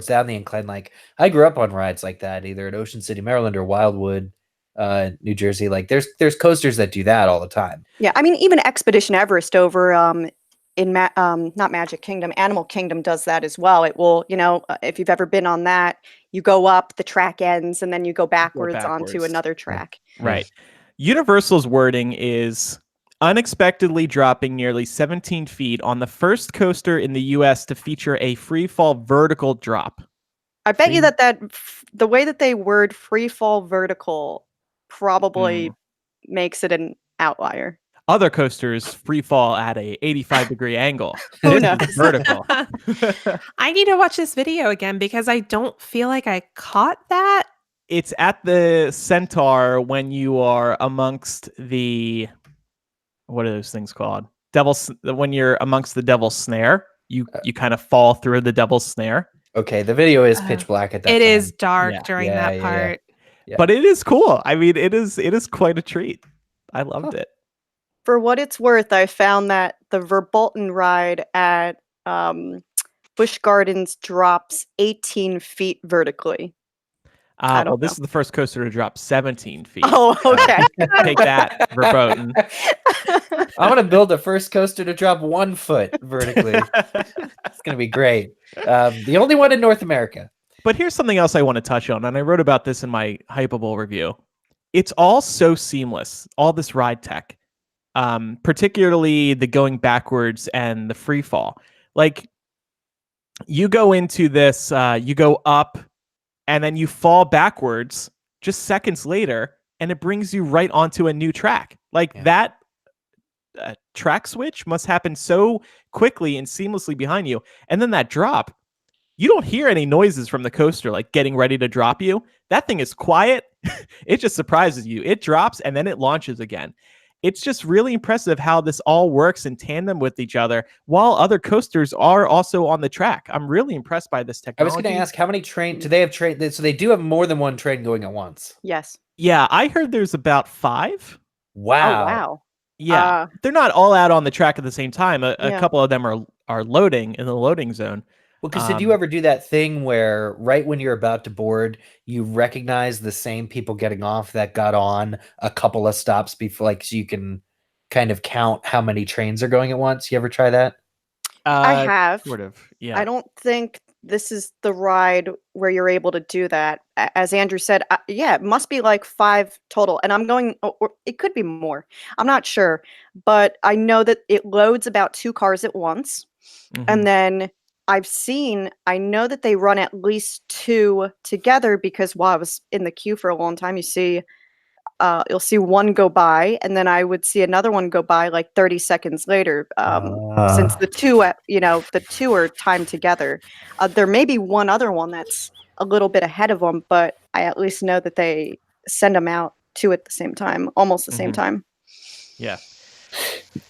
down the incline. Like I grew up on rides like that, either at Ocean City, Maryland, or Wildwood, New Jersey. Like there's coasters that do that all the time. Yeah, I mean even Expedition Everest over in not Magic Kingdom, Animal Kingdom does that as well. It will, if you've ever been on that, you go up, the track ends, and then you go backwards onto backwards. another track. Right. Universal's wording is unexpectedly dropping nearly 17 feet on the first coaster in the U.S. to feature a free fall vertical drop. I bet you Free- the way that they word free fall vertical probably makes it an outlier. Other coasters free fall at a 85-degree angle. Who This is knows? vertical. I need to watch this video again because I don't feel like I caught that. It's at the Centaur when you are amongst the, what are those things called? When you're amongst the devil's snare, you kind of fall through the devil's snare. Okay, the video is pitch black at that. It is time. dark Yeah. during Yeah, that yeah, part. Yeah. But it is cool. I mean, it is quite a treat. I loved it. For what it's worth, I found that the Verbolten ride at Busch Gardens drops 18 feet vertically. I don't This know. is the first coaster to drop 17 feet. Oh, okay. Take that, verboten. I'm gonna build the first coaster to drop 1 foot vertically. It's gonna be great. The only one in North America. But here's something else I want to touch on, and I wrote about this in my Hypable review. It's all so seamless, all this ride tech, particularly the going backwards and the free fall. Like, you go into this, you go up, and then you fall backwards just seconds later, and it brings you right onto a new track. Like that track switch must happen so quickly and seamlessly behind you. And then that drop, you don't hear any noises from the coaster, like getting ready to drop you. That thing is quiet. It just surprises you. It drops and then it launches again. It's just really impressive how this all works in tandem with each other while other coasters are also on the track. I'm really impressed by this I technology. was going to ask how many do they have train? So they do have more than one train going at once. Yes. Yeah, I heard there's about 5. Wow. Oh, wow. Yeah, they're not all out on the track at the same time. A Yeah. couple of them are loading in the loading zone. Well, because did you ever do that thing where right when you're about to board, you recognize the same people getting off that got on a couple of stops before, like, so you can kind of count how many trains are going at once? You ever try that? I have. Sort of. Yeah. I don't think this is the ride where you're able to do that. As Andrew said, yeah, it must be like 5 total. And I'm going, or it could be more. I'm not sure. But I know that it loads about 2 cars at once. Mhm. And then I know that they run at least 2 together because while I was in the queue for a long time, you'll see one go by, and then I would see another one go by like 30 seconds later. Since the two are timed together. There may be one other one that's a little bit ahead of them, but I at least know that they send them out 2 at the same time, almost the same Mhm. time. Yeah.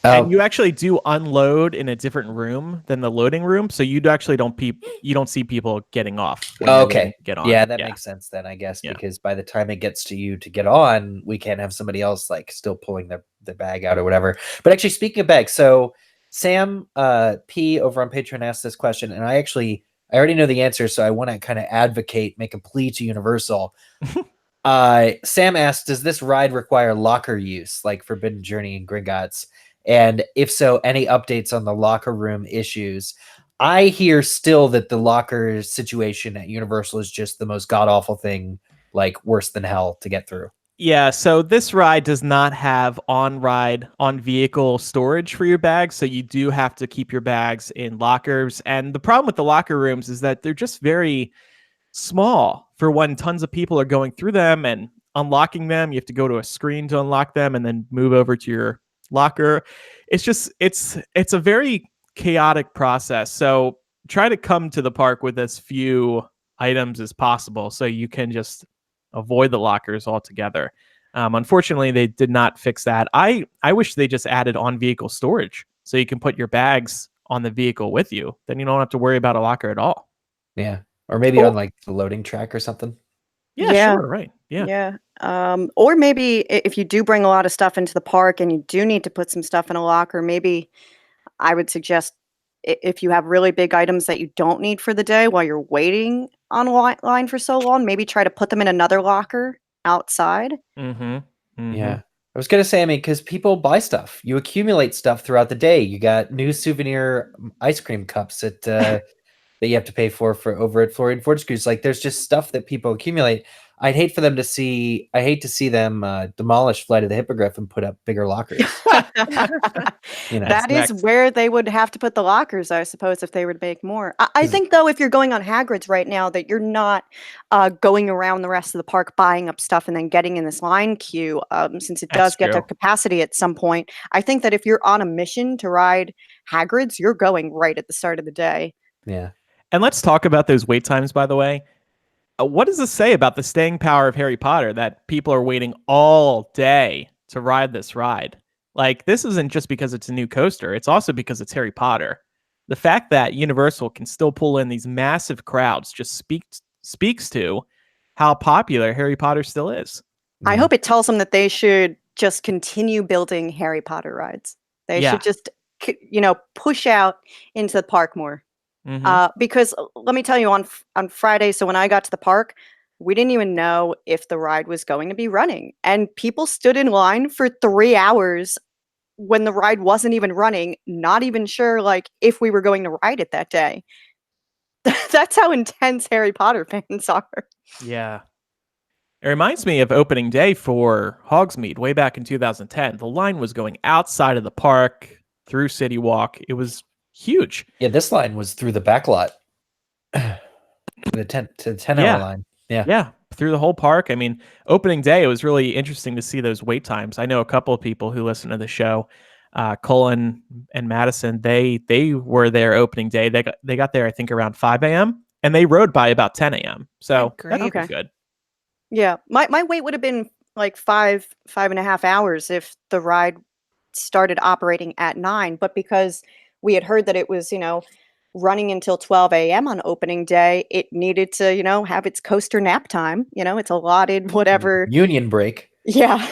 Oh, And you actually do unload in a different room than the loading room, so you actually you don't see people getting off when you're waiting okay. to get on. Yeah, that makes sense then, I guess, Yeah. because by the time it gets to you to get on, we can't have somebody else like still pulling their bag out or whatever. But actually, speaking of bags, so Sam P over on Patreon asked this question, and I already know the answer, so I want to kind of make a plea to Universal. Sam asked, does this ride require locker use like Forbidden Journey and Gringotts? And if so, any updates on the locker room issues? I hear still that the locker situation at Universal is just the most god awful thing, like worse than hell to get through. Yeah, so this ride does not have on vehicle storage for your bags, so you do have to keep your bags in lockers. And the problem with the locker rooms is that they're just very small for when tons of people are going through them and unlocking them. You have to go to a screen to unlock them and then move over to your locker. It's a very chaotic process. So try to come to the park with as few items as possible so you can just avoid the lockers altogether. Unfortunately, they did not fix that. I wish they just added on vehicle storage so you can put your bags on the vehicle with you. Then you don't have to worry about a locker at all. Yeah. Or maybe on like the loading track or something. Yeah. Sure, right. Yeah. Or maybe if you do bring a lot of stuff into the park and you do need to put some stuff in a locker, maybe I would suggest if you have really big items that you don't need for the day while you're waiting on line for so long, maybe try to put them in another locker outside. Mm-hmm. Yeah. I was going to say, I mean, because people buy stuff. You accumulate stuff throughout the day. You got new souvenir ice cream cups that you have to pay for over at Florian Fortescue's. Like, there's just stuff that people accumulate. I hate to see them demolish Flight of the Hippogriff and put up bigger lockers. That is where they would have to put the lockers, I suppose, if they were to make more. I think, though, if you're going on Hagrid's right now, that you're not going around the rest of the park buying up stuff and then getting in this line queue, since it does get to capacity at some point. I think that if you're on a mission to ride Hagrid's, you're going right at the start of the day. Yeah. And let's talk about those wait times, by the way. What does this say about the staying power of Harry Potter that people are waiting all day to ride this ride? Like, this isn't just because it's a new coaster. It's also because it's Harry Potter. The fact that Universal can still pull in these massive crowds just speaks to how popular Harry Potter still is. I hope it tells them that they should just continue building Harry Potter rides. They should just, push out into the park more. Because let me tell you, on Friday, so when I got to the park, we didn't even know if the ride was going to be running. And people stood in line for 3 hours when the ride wasn't even running, not even sure if we were going to ride it that day. That's how intense Harry Potter fans are. Yeah. It reminds me of opening day for Hogsmeade way back in 2010. The line was going outside of the park through City Walk. It was huge. Yeah, this line was through the back lot. the 10-hour line. Yeah, through the whole park. I mean, opening day, it was really interesting to see those wait times. I know a couple of people who listen to the show, Cullen and Madison. They were there opening day. They got there, I think, around 5 a.m. and they rode by about 10 a.m. So that's pretty good. Yeah, my wait would have been like 5.5 hours if the ride started operating at 9, but because we had heard that it was, running until 12 a.m. on opening day, it needed to, have its coaster nap time. It's allotted whatever. Union break. Yeah.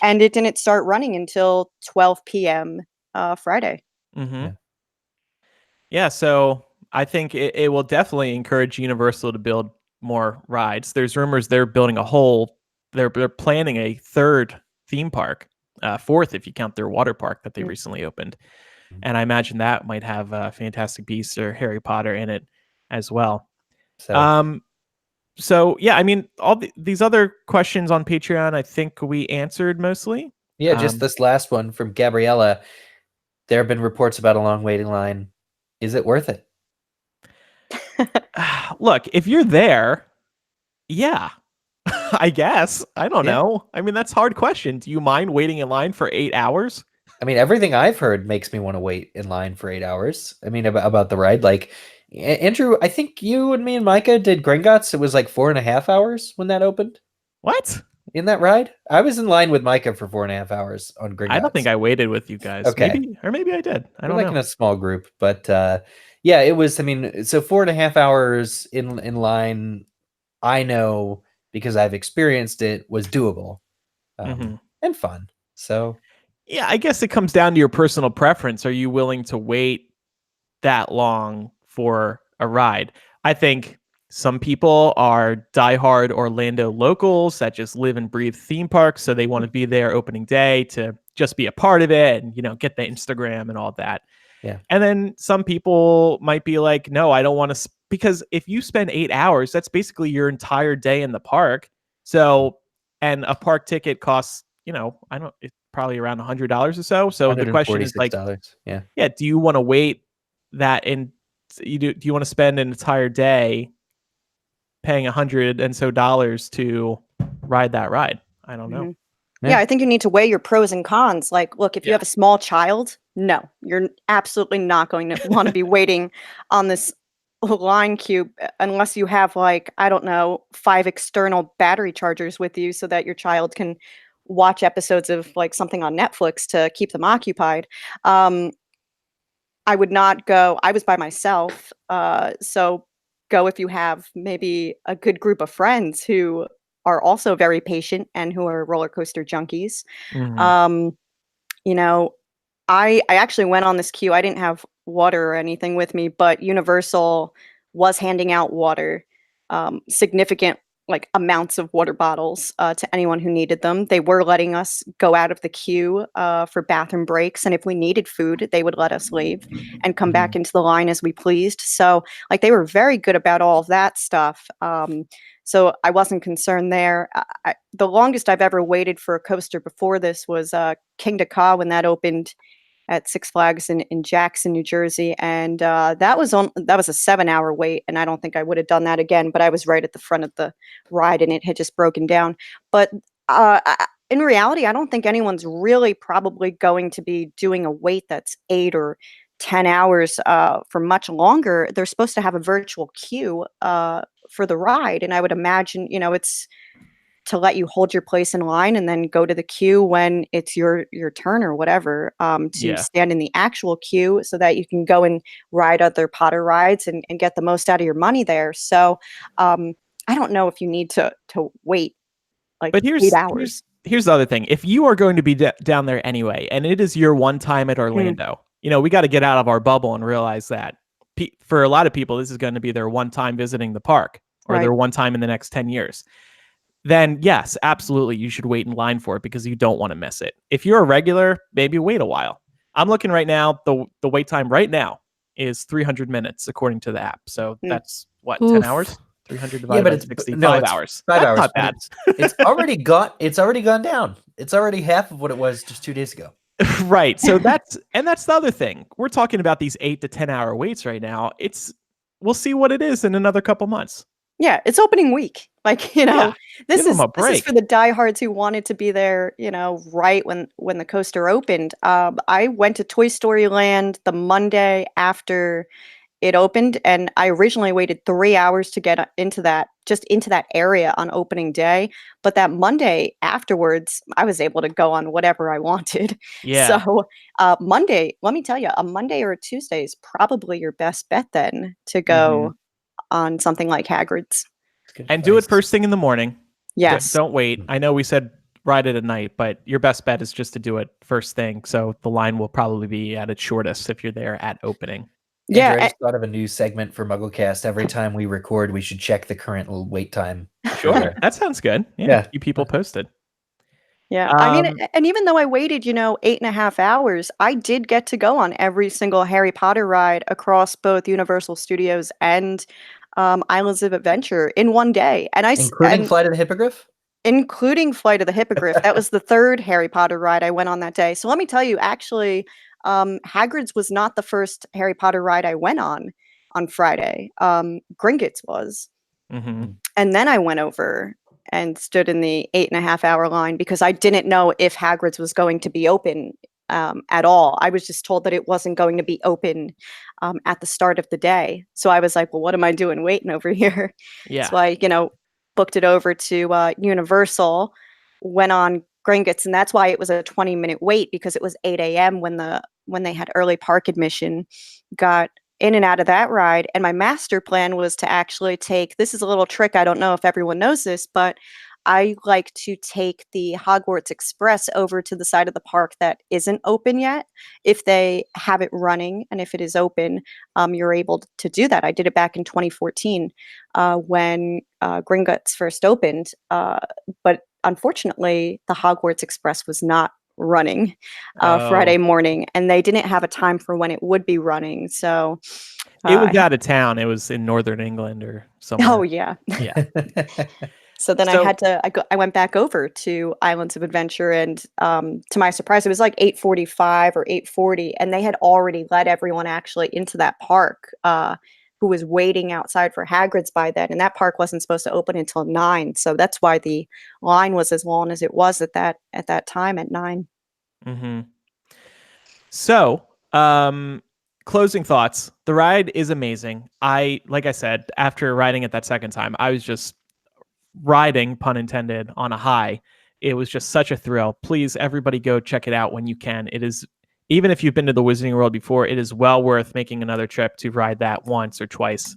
And it didn't start running until 12 p.m. Friday. Mm-hmm. Yeah, so I think it will definitely encourage Universal to build more rides. There's rumors they're building they're planning a third theme park, fourth if you count their water park that they recently opened. And I imagine that might have Fantastic Beasts or Harry Potter in it as well. So yeah, I mean, all these other questions on Patreon, I think we answered mostly. Yeah, just this last one from Gabriella. There have been reports about a long waiting line. Is it worth it? Look, if you're there, yeah, I guess. I don't know. I mean, that's a hard question. Do you mind waiting in line for 8 hours? I mean, everything I've heard makes me want to wait in line for 8 hours. I mean, about the ride. Like, Andrew, I think you and me and Micah did Gringotts. It was like 4.5 hours when that opened. What? in that ride? I was in line with Micah for 4.5 hours on Gringotts. I don't think I waited with you guys. Okay. Maybe I did. I We're don't like know. in a small group, but yeah, it was. I mean, so 4.5 hours in line, I know because I've experienced it, was doable and fun. So Yeah, I guess it comes down to your personal preference. Are you willing to wait that long for a ride? I think some people are diehard Orlando locals that just live and breathe theme parks, so they want to be there opening day to just be a part of it and get the Instagram and all that. Yeah. And then some people might be like, no, I don't want to, because if you spend 8 hours, that's basically your entire day in the park. So, and a park ticket costs, it's probably around $100 or so. So the question is like, $146. yeah, do you want to wait that do you want to spend an entire day paying $100 and so to ride that ride? I don't know. Mhm. Yeah, I think you need to weigh your pros and cons. Like, look, if you have a small child, no, you're absolutely not going to want to be waiting on this line queue unless you have, like, I don't know, 5 external battery chargers with you so that your child can watch episodes of like something on Netflix to keep them occupied. I would not go. I was by myself. So go if you have maybe a good group of friends who are also very patient and who are roller coaster junkies. Mhm. You know, I actually went on this queue. I didn't have water or anything with me, but Universal was handing out water, significant like amounts of water bottles to anyone who needed them. They were letting us go out of the queue for bathroom breaks, and if we needed food, they would let us leave and come back into the line as we pleased. So, like, they were very good about all of that stuff. So I wasn't concerned there. The longest I've ever waited for a coaster before this was Kingda Ka when that opened at Six Flags in Jackson, New Jersey, and that was a 7-hour wait, and I don't think I would have done that again. But I was right at the front of the ride, and it had just broken down. But in reality, I don't think anyone's really probably going to be doing a wait that's 8 or 10 hours for much longer. They're supposed to have a virtual queue for the ride, and I would imagine it's to let you hold your place in line and then go to the queue when it's your turn or whatever, to stand in the actual queue so that you can go and ride other Potter rides and get the most out of your money there. So I don't know if you need to wait like But 8 hours. here's the other thing. If you are going to be down there anyway, and it is your one time at Orlando, we got to get out of our bubble and realize that for a lot of people, this is going to be their one time visiting the park or their one time in the next 10 years. Then yes, absolutely, you should wait in line for it because you don't want to miss it. If you're a regular, maybe wait a while. I'm looking right now. The wait time right now is 300 minutes according to the app. So that's what, 10 hours? 300 divided by 60, 5 hours. 5 That's hours. not bad. It's already gone down. It's already half of what it was just 2 days ago. Right. So that's the other thing. We're talking about these 8 to 10 hour waits right now. We'll see what it is in another couple months. Yeah, it's opening week. Like, this is for the diehards who wanted to be there, right when the coaster opened. I went to Toy Story Land the Monday after it opened, and I originally waited 3 hours to get into that area on opening day. But that Monday afterwards, I was able to go on whatever I wanted. Yeah. So Monday, let me tell you, a Monday or a Tuesday is probably your best bet then to go on something like Hagrid's. And do it first thing in the morning. Yes. Don't wait. I know we said ride it at night, but your best bet is just to do it first thing. So the line will probably be at its shortest if you're there at opening. Yeah. Andrew, I just thought of a new segment for MuggleCast. Every time we record, we should check the current wait time. Sure. That sounds good. Yeah. You people posted. Yeah. I mean, and even though I waited, 8.5 hours, I did get to go on every single Harry Potter ride across both Universal Studios and Islands of Adventure in one day. And including Flight of the Hippogriff? Including Flight of the Hippogriff. That was the third Harry Potter ride I went on that day. So let me tell you, actually, Hagrid's was not the first Harry Potter ride I went on Friday. Gringotts was. Mm-hmm. And then I went over and stood in the 8.5 hour line because I didn't know if Hagrid's was going to be open at all. I was just told that it wasn't going to be open at the start of the day. So I was like, well, what am I doing waiting over here? Yeah. So I, booked it over to Universal. went on Gringotts, and that's why it was a 20-minute wait, because it was 8 a.m. when they had early park admission. Got in and out of that ride, and my master plan was to actually take, this is a little trick, I don't know if everyone knows this, but I like to take the Hogwarts Express over to the side of the park that isn't open yet. If they have it running and if it is open, you're able to do that. I did it back in 2014 when Gringotts first opened. But unfortunately, the Hogwarts Express was not running Friday morning, and they didn't have a time for when it would be running. So It was out of town. It was in northern England or somewhere. oh yeah. Yeah. So then So- I went back over to Islands of Adventure, and to my surprise, it was like 8:45 or 8:40, and they had already let everyone actually into that park who was waiting outside for Hagrid's by then, and that park wasn't supposed to open until 9. So that's why the line was as long as it was at that time at 9. Mm-hmm. So, closing thoughts. The ride is amazing. Like I said, after riding it that second time, I was just riding, pun intended, on a high. It was just such a thrill. Please, everybody go check it out when you can. It is, even if you've been to the Wizarding World before, it is well worth making another trip to ride that once or twice.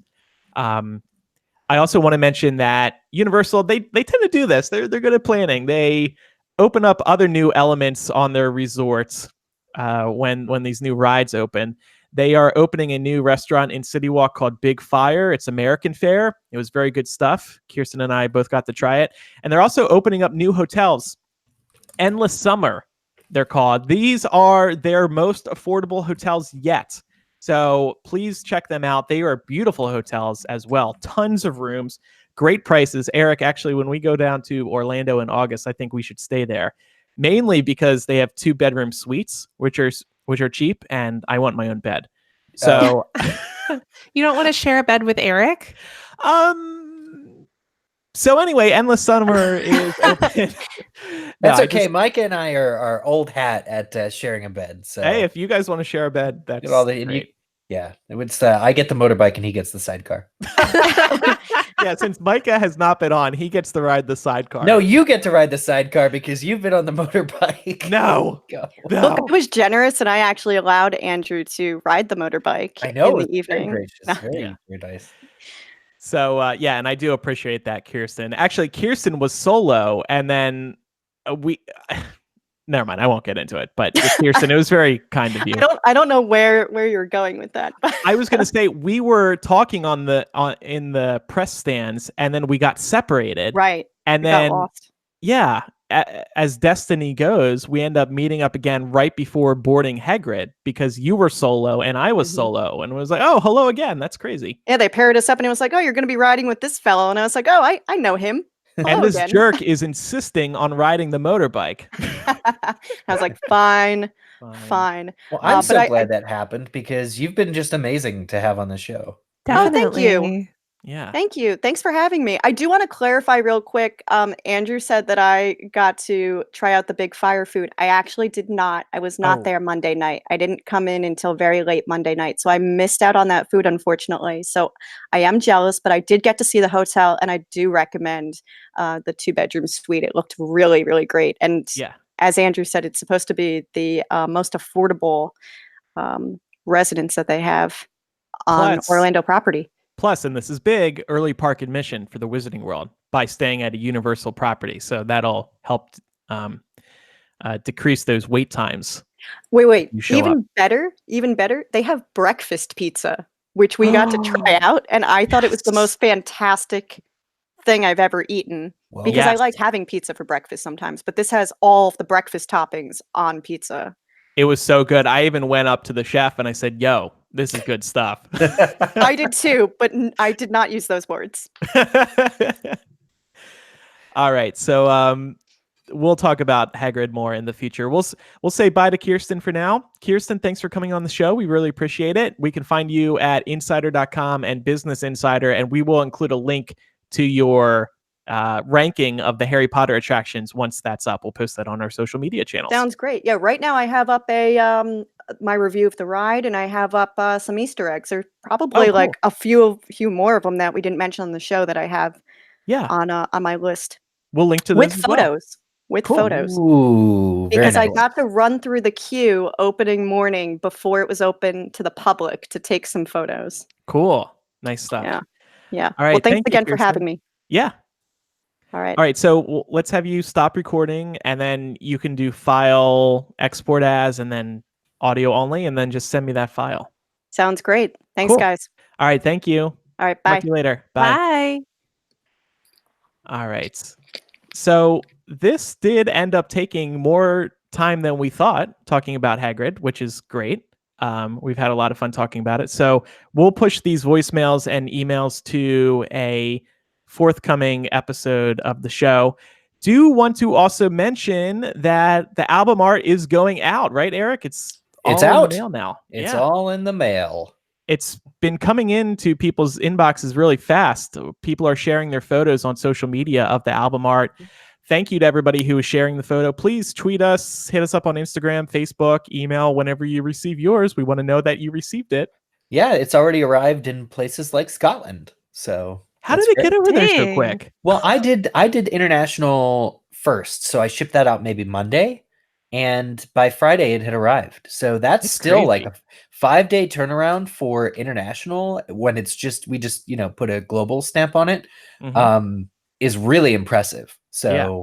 I also want to mention that Universal, they tend to do this. They're good at planning. They open up other new elements on their resorts when these new rides open. They are opening a new restaurant in City Walk called Big Fire. It's American fare. It was very good stuff. Kirsten and I both got to try it. And they're also opening up new hotels. Endless Summer, they're called. These are their most affordable hotels yet. So please check them out. They are beautiful hotels as well. Tons of rooms, great prices. Eric, actually, when we go down to Orlando in August, I think we should stay there. Mainly because they have 2-bedroom suites, which are cheap, and I want my own bed. So, You don't want to share a bed with Eric? So anyway, Endless Summer is open. That's No, okay. Micah and I are old hat at sharing a bed. So Hey, if you guys want to share a bed, that's get all the- and great. it's I get the motorbike and he gets the sidecar. Yeah, since Micah has not been on, he gets to ride the sidecar. No, you get to ride the sidecar because you've been on the motorbike. No. Go. No. Look, I was generous, and I actually allowed Andrew to ride the motorbike I know. in It's the very evening. gracious. Very, Yeah. very nice. So yeah, and I do appreciate that, Kirsten. Actually, Kirsten was solo, and then we. Never mind, I won't get into it. But with Kirsten, it was very kind of you. I don't know where you're going with that. But I was going to say we were talking in the press stands, and then we got separated. right, And we got then lost. yeah, as destiny goes, we end up meeting up again right before boarding Hagrid because you were solo and I was Mhm. solo, and was like, oh, hello again. That's crazy. Yeah, they paired us up, and it was like, oh, you're going to be riding with this fellow, and I was like, oh, I know him. And Hello this again. jerk is insisting on riding the motorbike. I was like, fine. Well, I'm but so glad that happened because you've been just amazing to have on the show. Oh, thank you. Definitely. Yeah. Thank you. Thanks for having me. I do want to clarify real quick. Andrew said that I got to try out the Big Fire food. I actually did not. I was not Oh. there Monday night. I didn't come in until very late Monday night. So I missed out on that food, unfortunately. So I am jealous, but I did get to see the hotel, and I do recommend the 2-bedroom suite. It looked really, really great. And Yeah. as Andrew said, it's supposed to be the most affordable residence that they have on Plus- Orlando property. Plus, and this is big, early park admission for the Wizarding World by staying at a Universal property. So that'll help decrease those wait times. Wait. You show Even better. They have breakfast pizza, which we got to try out, and I thought it was the Yes. most fantastic thing I've ever eaten. Well, Because I Yes. like having pizza for breakfast sometimes, but this has all of the breakfast toppings on pizza. It was so good. I even went up to the chef and I said, yo, this is good stuff. I did too, but I did not use those words. All right. So we'll talk about Hagrid more in the future. We'll say bye to Kirsten for now. Kirsten, thanks for coming on the show. We really appreciate it. We can find you at insider.com and Business Insider, and we will include a link to your ranking of the Harry Potter attractions once that's up. We'll post that on our social media channels. Sounds great. Yeah, right now I have up my review of the ride, and I have up some Easter eggs. There's probably Oh, like a few more of them that we didn't mention on the show that I have Yeah. on my list We'll link to those with as well. photos. with Cool. photos. Ooh, very Because I nice. got to run through the queue opening morning before it was open to the public to take some photos. Cool. Nice stuff. Yeah. Yeah. All Well, right. thanks Thank you, again for Kirsten. having me. Yeah. All right. All right. So let's have you stop recording, and then you can do file export as, and then audio only, and then just send me that file. Sounds great. Thanks, Cool. guys. All right. Thank you. All right. Talk Bye. to you later. Bye. Bye. All right. So this did end up taking more time than we thought talking about Hagrid, which is great. We've had a lot of fun talking about it. So we'll push these voicemails and emails to a forthcoming episode of the show. Do want to also mention that the album art is going out, right, Eric? It's all in out. the mail now. It's Yeah. all in the mail. It's been coming into people's inboxes really fast. People are sharing their photos on social media of the album art. Thank you to everybody who is sharing the photo. Please tweet us, hit us up on Instagram, Facebook, email whenever you receive yours. We want to know that you received it. Yeah, it's already arrived in places like Scotland. So How that's did it great. get over there so Dang. quick? Well, I did international first, so I shipped that out maybe Monday, and by Friday it had arrived. So that's It's still like crazy. a 5-day turnaround for international when it's just we just put a global stamp on it. Mhm. Is really impressive. So Yeah.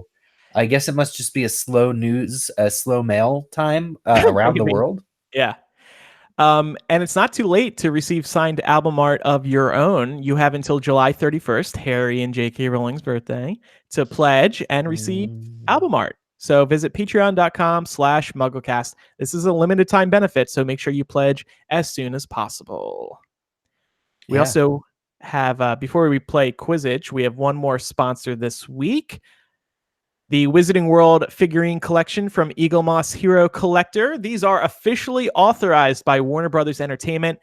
I guess it must just be a slow mail time around the Maybe. world. Yeah. And it's not too late to receive signed album art of your own. You have until July 31st, Harry and J.K. Rowling's birthday, to pledge and receive album art. So visit patreon.com/mugglecast. This is a limited time benefit, so make sure you pledge as soon as possible. We Yeah. also have, before we play Quizzitch, we have one more sponsor this week. The Wizarding World figurine collection from Eagle Moss Hero Collector. These are officially authorized by Warner Brothers Entertainment,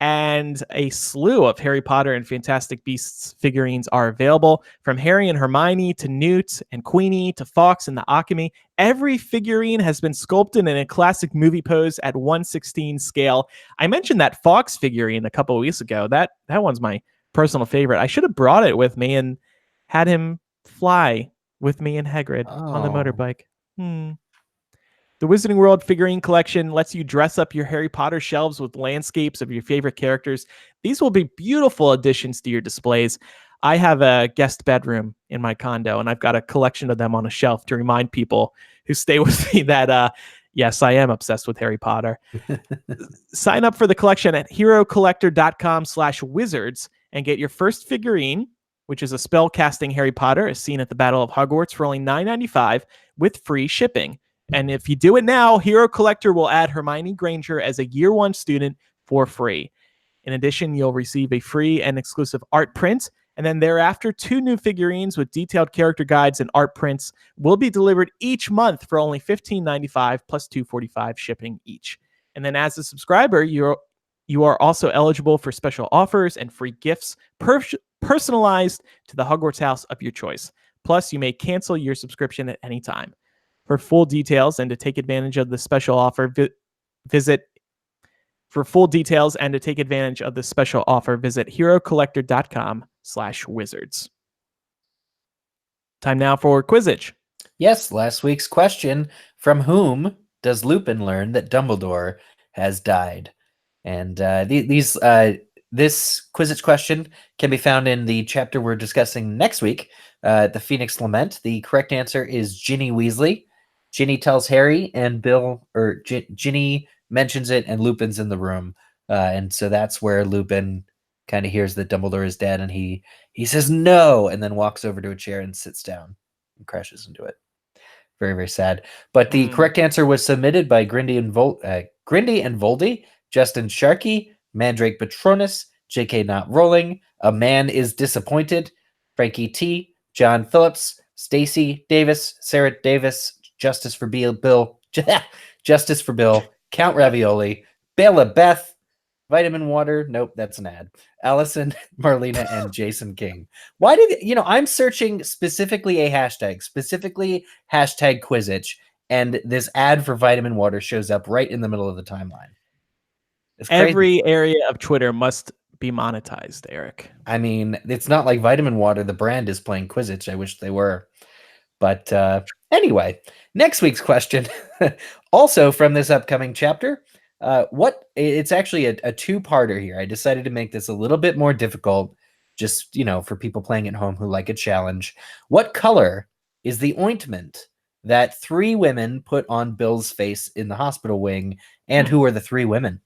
and a slew of Harry Potter and Fantastic Beasts figurines are available. From Harry and Hermione to Newt and Queenie to Fawkes and the Occamy, every figurine has been sculpted in a classic movie pose at 1/16 scale. I mentioned that Fawkes figurine a couple of weeks ago. That one's my personal favorite. I should have brought it with me and had him fly with me and Hagrid on the Oh. motorbike. The Wizarding World figurine collection lets you dress up your Harry Potter shelves with landscapes of your favorite characters. These will be beautiful additions to your displays. I have a guest bedroom in my condo, and I've got a collection of them on a shelf to remind people who stay with me that, yes, I am obsessed with Harry Potter. Sign up for the collection at herocollector.com/wizards and get your first figurine, which is a spell-casting Harry Potter as seen at the Battle of Hogwarts, for only $9.95 with free shipping. And if you do it now, Hero Collector will add Hermione Granger as a year one student for free. In addition, you'll receive a free and exclusive art print. And then thereafter, 2 new figurines with detailed character guides and art prints will be delivered each month for only $15.95 plus $2.45 shipping each. And then as a subscriber, you are also eligible for special offers and free gifts personalized to the Hogwarts house of your choice. Plus, you may cancel your subscription at any time. For full details and to take advantage of the special offer, visit herocollector.com/wizards. Time now for Quizzitch. Yes, last week's question: from whom does Lupin learn that Dumbledore has died? And this Quizzitch question can be found in the chapter we're discussing next week, the Phoenix Lament. The correct answer is Ginny Weasley. Ginny tells Harry and Bill, or Ginny mentions it, and Lupin's in the room, and so that's where Lupin kind of hears that Dumbledore is dead, and he says no, and then walks over to a chair and sits down and crashes into it. Very, very sad. But the correct answer was submitted by Grindy and Voldy, Justin Sharkey, Mandrake Patronus, J.K. Not Rolling, A Man Is Disappointed, Frankie T, John Phillips, Stacy Davis, Sarah Davis, Justice for Bill, Count Ravioli, Bella Beth, Vitamin Water. Nope, that's an ad. Allison, Marlena, and Jason King. Why did I'm searching specifically a hashtag, specifically hashtag Quizzitch, and this ad for Vitamin Water shows up right in the middle of the timeline. It's crazy. Every area of Twitter must be monetized, Eric. I mean, it's not like Vitamin Water, the brand, is playing Quizzitch. I wish they were. But anyway, next week's question, also from this upcoming chapter, it's actually a two-parter here. I decided to make this a little bit more difficult, just, for people playing at home who like a challenge. What color is the ointment that 3 women put on Bill's face in the hospital wing? And who are the 3 women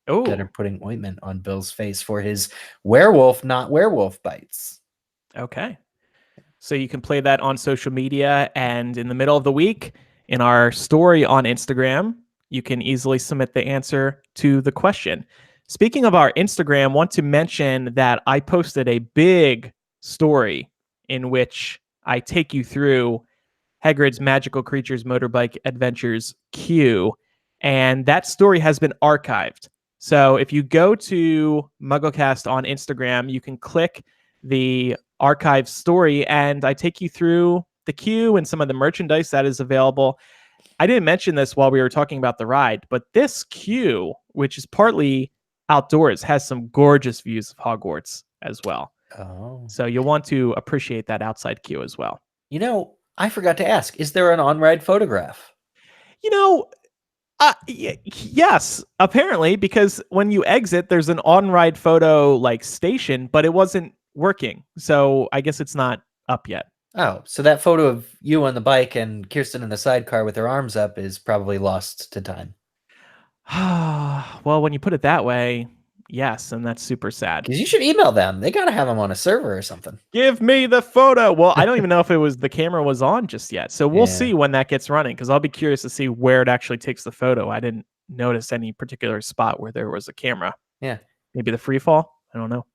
that are Oh, putting ointment on Bill's face for his werewolf, not werewolf bites? okay. So you can play that on social media, and in the middle of the week, in our story on Instagram, you can easily submit the answer to the question. Speaking of our Instagram, want to mention that I posted a big story in which I take you through Hagrid's Magical Creatures Motorbike Adventures Q, and that story has been archived. So if you go to MuggleCast on Instagram, you can click the archive story, and I take you through the queue and some of the merchandise that is available. I didn't mention this while we were talking about the ride, but this queue, which is partly outdoors, has some gorgeous views of Hogwarts as well. Oh. So you'll want to appreciate that outside queue as well. I forgot to ask, is there an on-ride photograph? Yes, apparently, because when you exit, there's an on-ride photo like station, but it wasn't working. So I guess it's not up yet. Oh, so that photo of you on the bike and Kirsten in the sidecar with her arms up is probably lost to time. Well, when you put it that way, yes, and that's super sad. Because you should email them. They got to have them on a server or something. Give me the photo. Well, I don't even know if the camera was on just yet. So we'll Yeah. see when that gets running, because I'll be curious to see where it actually takes the photo. I didn't notice any particular spot where there was a camera. Yeah. Maybe the free fall. I don't know.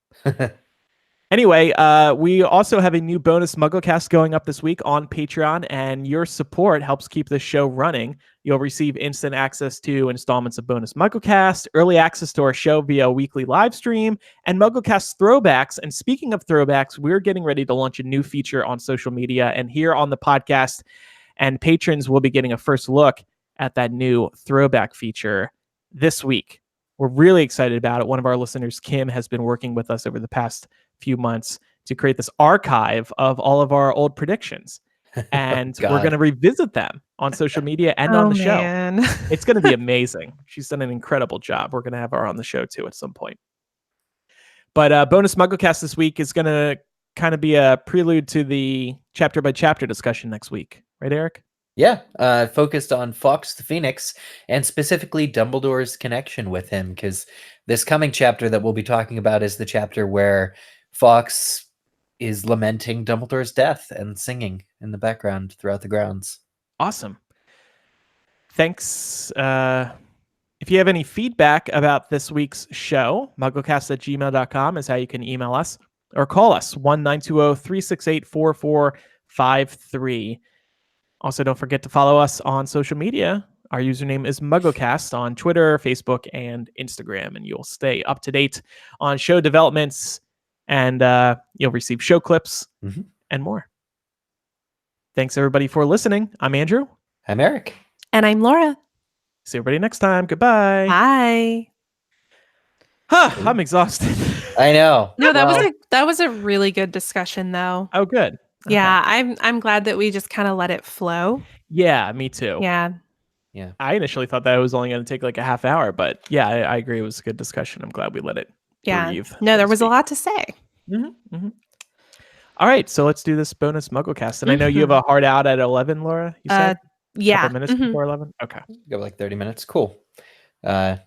Anyway, we also have a new bonus MuggleCast going up this week on Patreon, and your support helps keep this show running. You'll receive instant access to installments of bonus MuggleCast, early access to our show via a weekly live stream, and MuggleCast throwbacks. And speaking of throwbacks, we're getting ready to launch a new feature on social media and here on the podcast, and patrons will be getting a first look at that new throwback feature this week. We're really excited about it. One of our listeners, Kim, has been working with us over the past few months to create this archive of all of our old predictions. And we're God. going to revisit them on social media and on the show. Man. It's going to be amazing. She's done an incredible job. We're going to have her on the show too at some point. But bonus MuggleCast this week is going to kind of be a prelude to the chapter by chapter discussion next week. Right, Eric? Yeah, focused on Fawkes the Phoenix and specifically Dumbledore's connection with him, because this coming chapter that we'll be talking about is the chapter where Fawkes is lamenting Dumbledore's death and singing in the background throughout the grounds. Awesome. Thanks. If you have any feedback about this week's show, mugglecast@gmail.com is how you can email us or call us 1-920-368-4453. Also, don't forget to follow us on social media. Our username is MuggleCast on Twitter, Facebook, and Instagram, and you'll stay up to date on show developments, and you'll receive show clips and more. Thanks, everybody, for listening. I'm Andrew. I'm Eric. And I'm Laura. See everybody next time. Goodbye. Bye. I'm exhausted. I know. No, Well, that was a really good discussion though. Oh, good. Yeah, I'm glad that we just kind of let it flow. Yeah, me too. Yeah. I initially thought that it was only going to take like a half hour, but yeah, I agree. It was a good discussion. I'm glad we let it Yeah. breathe. No, there was a lot to say. All right, so let's do this bonus MuggleCast. And I know you have a hard out at 11, Laura. You said Yeah. couple minutes Mhm. before 11. Okay. go like 30 minutes. Cool. Yeah,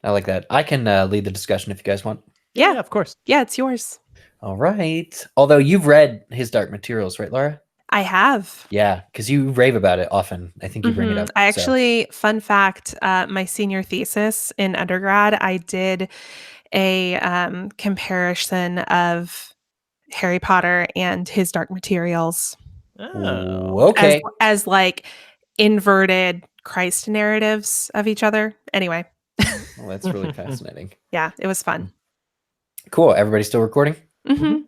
I like that. I can lead the discussion if you guys want. Yeah. of course. Yeah, it's yours. All right. Although you've read His Dark Materials, right, Laura? I have. Yeah, because you rave about it often. I think you bring it Mhm. up. I so- actually, fun fact, my senior thesis in undergrad, I did a comparison of Harry Potter and His Dark Materials Oh. Okay. as like inverted Christ narratives of each other. Anyway, Well, that's really fascinating. yeah, it was fun. Cool. Everybody still recording? hmm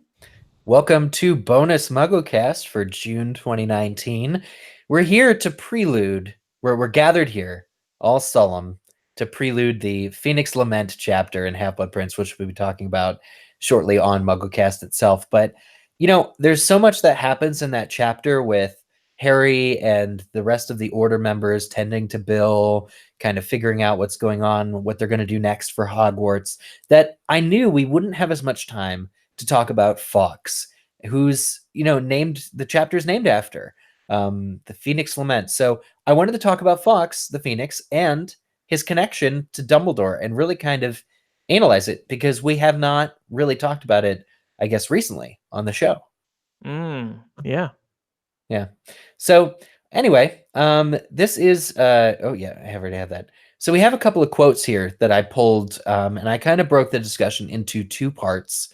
Welcome to Bonus MuggleCast for June 2019. We're here to prelude, we're gathered here, all solemn, to prelude the Phoenix Lament chapter in Half-Blood Prince, which we'll be talking about shortly on MuggleCast itself. But You know, there's so much that happens in that chapter with Harry and the rest of the Order members tending to Bill, kind of figuring out what's going on, what they're going to do next for Hogwarts, that I knew we wouldn't have as much time to talk about Fawkes, who's, named, the chapter's named after, the Phoenix Lament. So I wanted to talk about Fawkes, the Phoenix, and his connection to Dumbledore and really kind of analyze it, because we have not really talked about it, I guess, recently on the show. Yeah. Yeah. So anyway, this is oh yeah, I already have that. So we have a couple of quotes here that I pulled, and I kind of broke the discussion into two parts.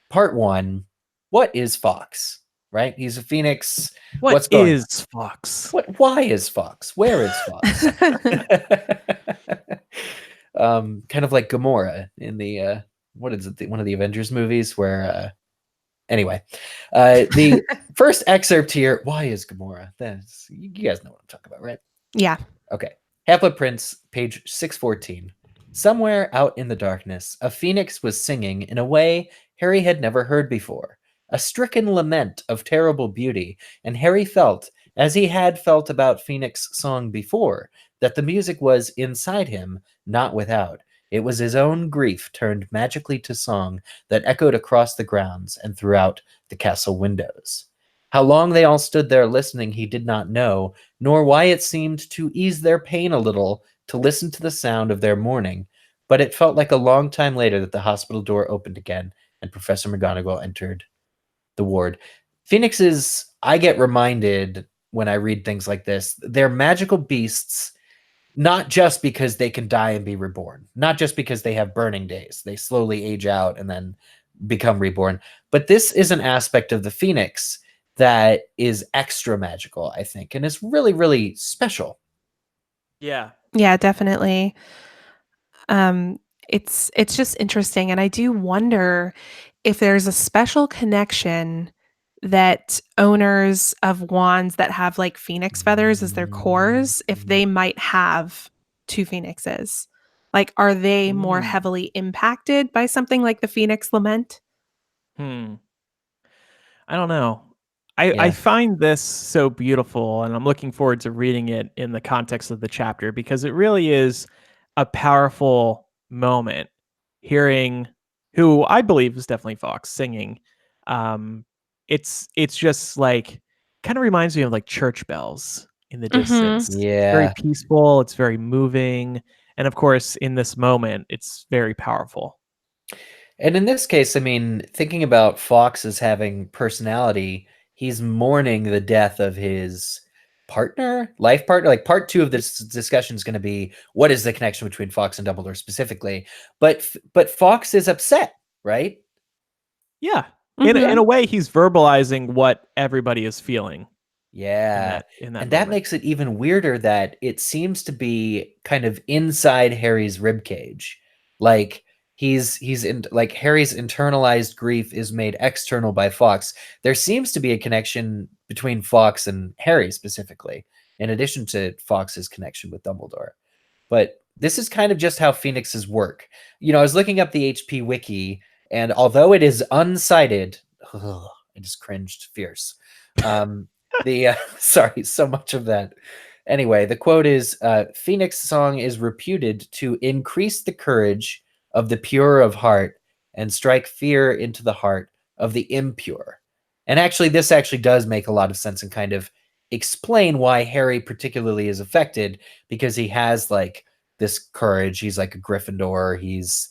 Part one, what is Fawkes? Right? He's a Phoenix. What's Fawkes? Why is Fawkes? Where is Fawkes? Kind of like Gamora in the what is it? One of the Avengers movies where anyway, the first excerpt here. Why is Gamora? That's, you guys know what I'm talking about, right? Yeah. Okay. Half-Blood Prince, page 614. Somewhere out in the darkness, a phoenix was singing in a way Harry had never heard before. A stricken lament of terrible beauty, and Harry felt, as he had felt about Phoenix song before, that the music was inside him, not without. It was his own grief turned magically to song that echoed across the grounds and throughout the castle windows. How long they all stood there listening he did not know, nor why it seemed to ease their pain a little to listen to the sound of their mourning, but it felt like a long time later that the hospital door opened again and Professor McGonagall entered the ward. Phoenixes, I get reminded when I read things like this, they're magical beasts, not just because they can die and be reborn, not just because they have burning days. They slowly age out and then become reborn. But this is an aspect of the Phoenix that is extra magical, I think, and is really, really special. Yeah. Yeah, definitely. It's just interesting, and I do wonder if there's a special connection that owners of wands that have like phoenix feathers as their cores, if they might have two phoenixes. Like, are they more Mm. heavily impacted by something like the Phoenix Lament? I don't know. I Yeah. find this so beautiful, and I'm looking forward to reading it in the context of the chapter, because it really is a powerful moment hearing who I believe is definitely Fawkes singing. It's just like, kind of reminds me of like church bells in the distance. It's very Yeah. peaceful, it's very moving, and of course in this moment it's very powerful. And in this case, I mean, thinking about Fawkes as having personality, he's mourning the death of his life partner. Like, part two of this discussion is going to be what is the connection between Fawkes and Dumbledore specifically. But Fawkes is upset, right? Yeah. In Mhm. a way, he's verbalizing what everybody is feeling Yeah. in that And that moment. makes it even weirder that it seems to be kind of inside Harry's ribcage. Like, like Harry's internalized grief is made external by Fawkes. There seems to be a connection between Fawkes and Harry specifically, in addition to Fawkes's connection with Dumbledore. But this is kind of just how Phoenixes work. I was looking up the HP wiki, and although it is unsighted, I just cringed fierce. Sorry, so much of that. Anyway, the quote is, Phoenix song is reputed to increase the courage of the pure of heart and strike fear into the heart of the impure. And actually, this actually does make a lot of sense and kind of explain why Harry particularly is affected, because he has like this courage. He's like a Gryffindor. He's,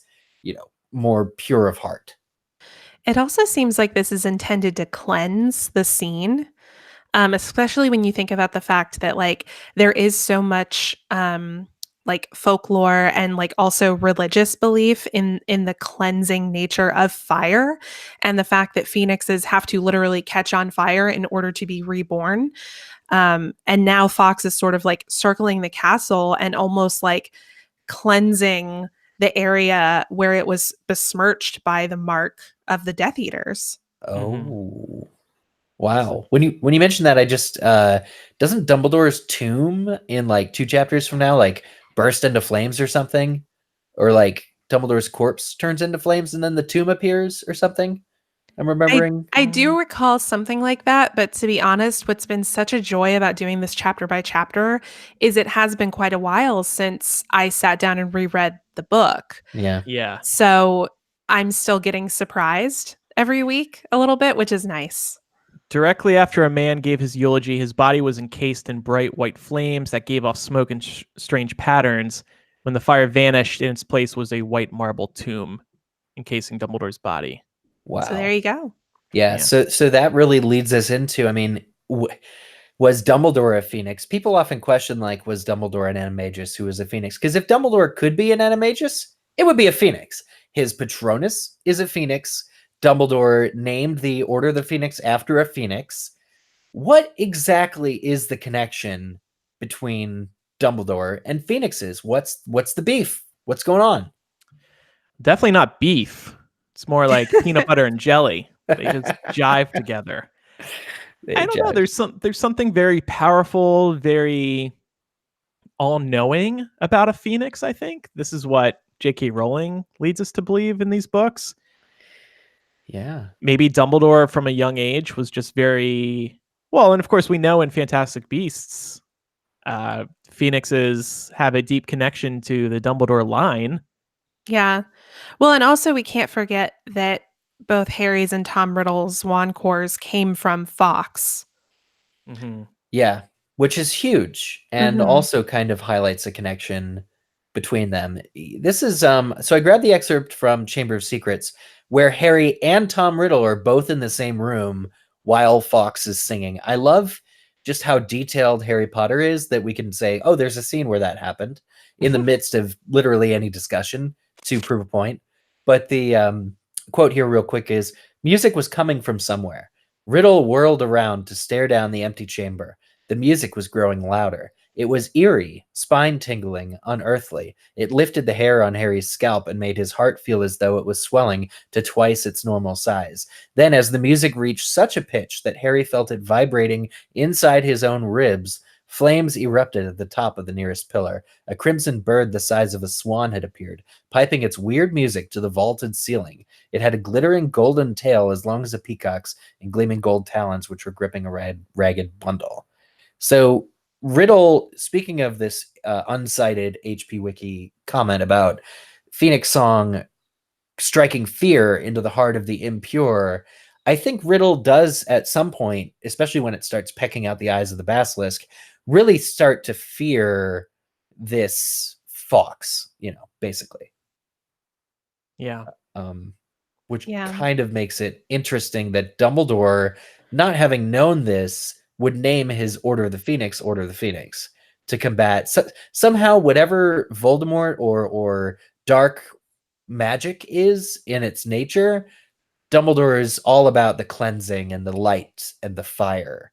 more pure of heart. It also seems like this is intended to cleanse the scene, especially when you think about the fact that like there is so much like folklore and like also religious belief in the cleansing nature of fire, and the fact that phoenixes have to literally catch on fire in order to be reborn. And now Fawkes is sort of like circling the castle and almost like cleansing the area where it was besmirched by the mark of the Death Eaters. Oh, wow. When you mentioned that, I just doesn't Dumbledore's tomb in like 2 chapters from now like burst into flames or something? Or like Dumbledore's corpse turns into flames and then the tomb appears or something? I'm remembering. I do recall something like that, but to be honest, what's been such a joy about doing this chapter by chapter is it has been quite a while since I sat down and reread the book. Yeah. Yeah. So I'm still getting surprised every week a little bit, which is nice. Directly after a man gave his eulogy, his body was encased in bright white flames that gave off smoke in strange patterns. When the fire vanished, in its place was a white marble tomb encasing Dumbledore's body. Wow. So there you go. Yeah. Yeah. So that really leads us into, I mean, was Dumbledore a phoenix? People often question, like, was Dumbledore an animagus who was a phoenix? Because if Dumbledore could be an animagus, it would be a phoenix. His Patronus is a phoenix. Dumbledore named the Order of the Phoenix after a phoenix. What exactly is the connection between Dumbledore and phoenixes? What's the beef? What's going on? Definitely not beef. It's more like peanut butter and jelly. They just jive together. I don't know. There's something very powerful, very all-knowing about a phoenix, I think. This is what J.K. Rowling leads us to believe in these books. Yeah. Maybe Dumbledore from a young age was just very well, and of course we know in Fantastic Beasts, phoenixes have a deep connection to the Dumbledore line. Yeah. Well, and also we can't forget that both Harry's and Tom Riddle's wand cores came from Fox. Mm-hmm. Yeah, which is huge and Mhm. also kind of highlights a connection between them. This is so I grabbed the excerpt from Chamber of Secrets where Harry and Tom Riddle are both in the same room while Fox is singing. I love just how detailed Harry Potter is that we can say, "Oh, there's a scene where that happened," in the midst of literally any discussion to prove a point. But the quote here real quick is, "Music was coming from somewhere. Riddle whirled around to stare down the empty chamber. The music was growing louder. It was eerie, spine-tingling, unearthly. It lifted the hair on Harry's scalp and made his heart feel as though it was swelling to twice its normal size. Then, as the music reached such a pitch that Harry felt it vibrating inside his own ribs, flames erupted at the top of the nearest pillar. A crimson bird the size of a swan had appeared, piping its weird music to the vaulted ceiling. It had a glittering golden tail as long as a peacock's and gleaming gold talons which were gripping a ragged bundle." So Riddle, speaking of this uncited HP Wiki comment about Phoenix Song striking fear into the heart of the impure, I think Riddle does at some point, especially when it starts pecking out the eyes of the basilisk, really start to fear this fox, basically. Yeah. Which Yeah. kind of makes it interesting that Dumbledore, not having known this, would name his Order of the Phoenix to combat somehow whatever Voldemort or dark magic is in its nature. Dumbledore is all about the cleansing and the light and the fire,